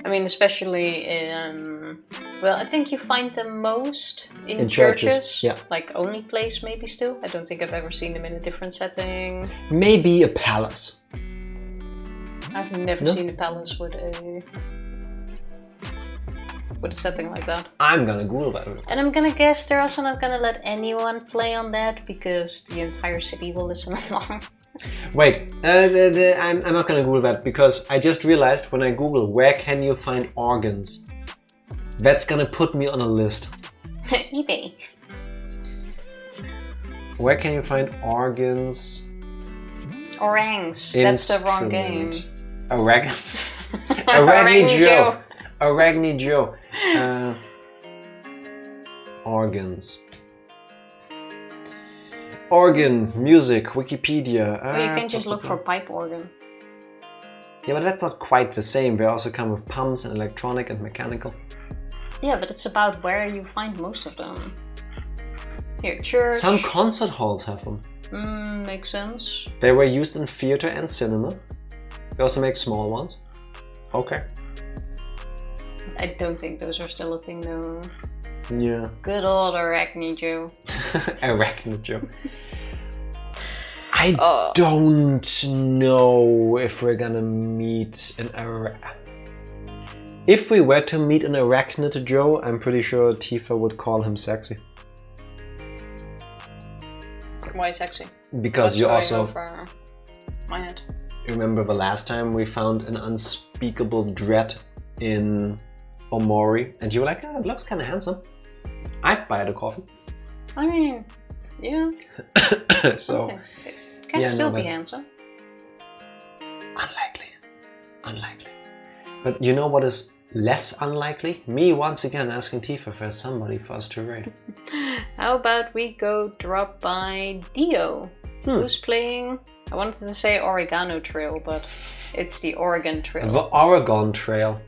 I mean, especially in... Well, I think you find them most in churches, yeah. Like only place maybe still. I don't think I've ever seen them in a different setting. Maybe a palace. I've never seen a palace with a setting like that. I'm gonna Google that. And I'm gonna guess they're also not gonna let anyone play on that because the entire city will listen along. Wait, I'm not gonna Google that because I just realized when I Google where can you find organs, that's gonna put me on a list. eBay. Where can you find organs? Orangs. That's the wrong game. Orangans. Arachne Joe. Arachne Joe. Organs. Organ, music, Wikipedia. Or you can just look for pipe organ. Yeah, but that's not quite the same. They also come with pumps and electronic and mechanical. Yeah, but it's about where you find most of them. Here, church. Some concert halls have them. Makes sense. They were used in theater and cinema. They also make small ones. Okay. I don't think those are still a thing though. Yeah. Good old Arachne Joe. Arachnid Joe. I don't know if we're gonna meet an If we were to meet an Arachnid Joe, I'm pretty sure Tifa would call him sexy. Why sexy? Because you also... over my head. Remember the last time we found an unspeakable dread in Omori, and you were like, it looks kind of handsome. I'd buy the coffin. I mean, yeah. So, okay. Can still be handsome. Unlikely. But you know what is less unlikely? Me once again asking Tifa for somebody for us to raid. How about we go drop by Dio, who's playing... I wanted to say Oregano Trail, but it's the Oregon Trail. The Oregon Trail.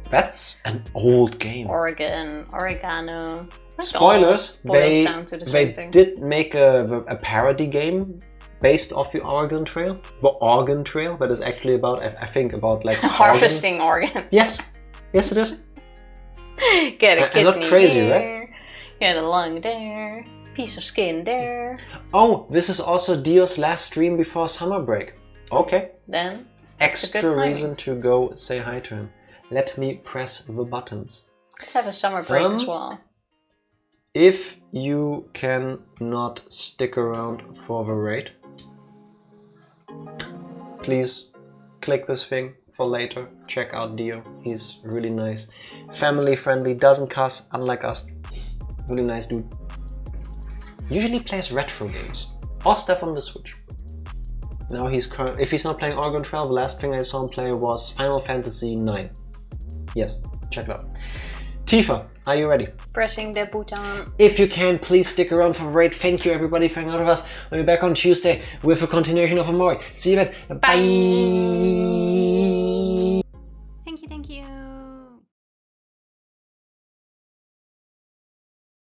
That's an old game. Oregano. Spoilers, boils down to the same thing. Did make a parody game based off the Oregon Trail. The Oregon Trail, that is actually about, I think, about like... harvesting organs. Yes. Yes, it is. Get a kidney not crazy, there. right? Get a lung there. Piece of skin there. Oh, this is also Dio's last stream before summer break. Okay. Then extra reason to go say hi to him. Let me press the buttons. Let's have a summer break as well. If you cannot stick around for the raid, please click this thing for later. Check out Dio. He's really nice. Family friendly, doesn't cuss, unlike us. Really nice dude. Usually plays retro games or stuff on the Switch. Now if he's not playing Oregon Trail, the last thing I saw him play was Final Fantasy IX. Yes, check it out. Tifa, are you ready? Pressing the button. If you can, please stick around for the raid. Thank you everybody for hanging out with us. We'll be back on Tuesday with a continuation of Omori. See you then. Bye.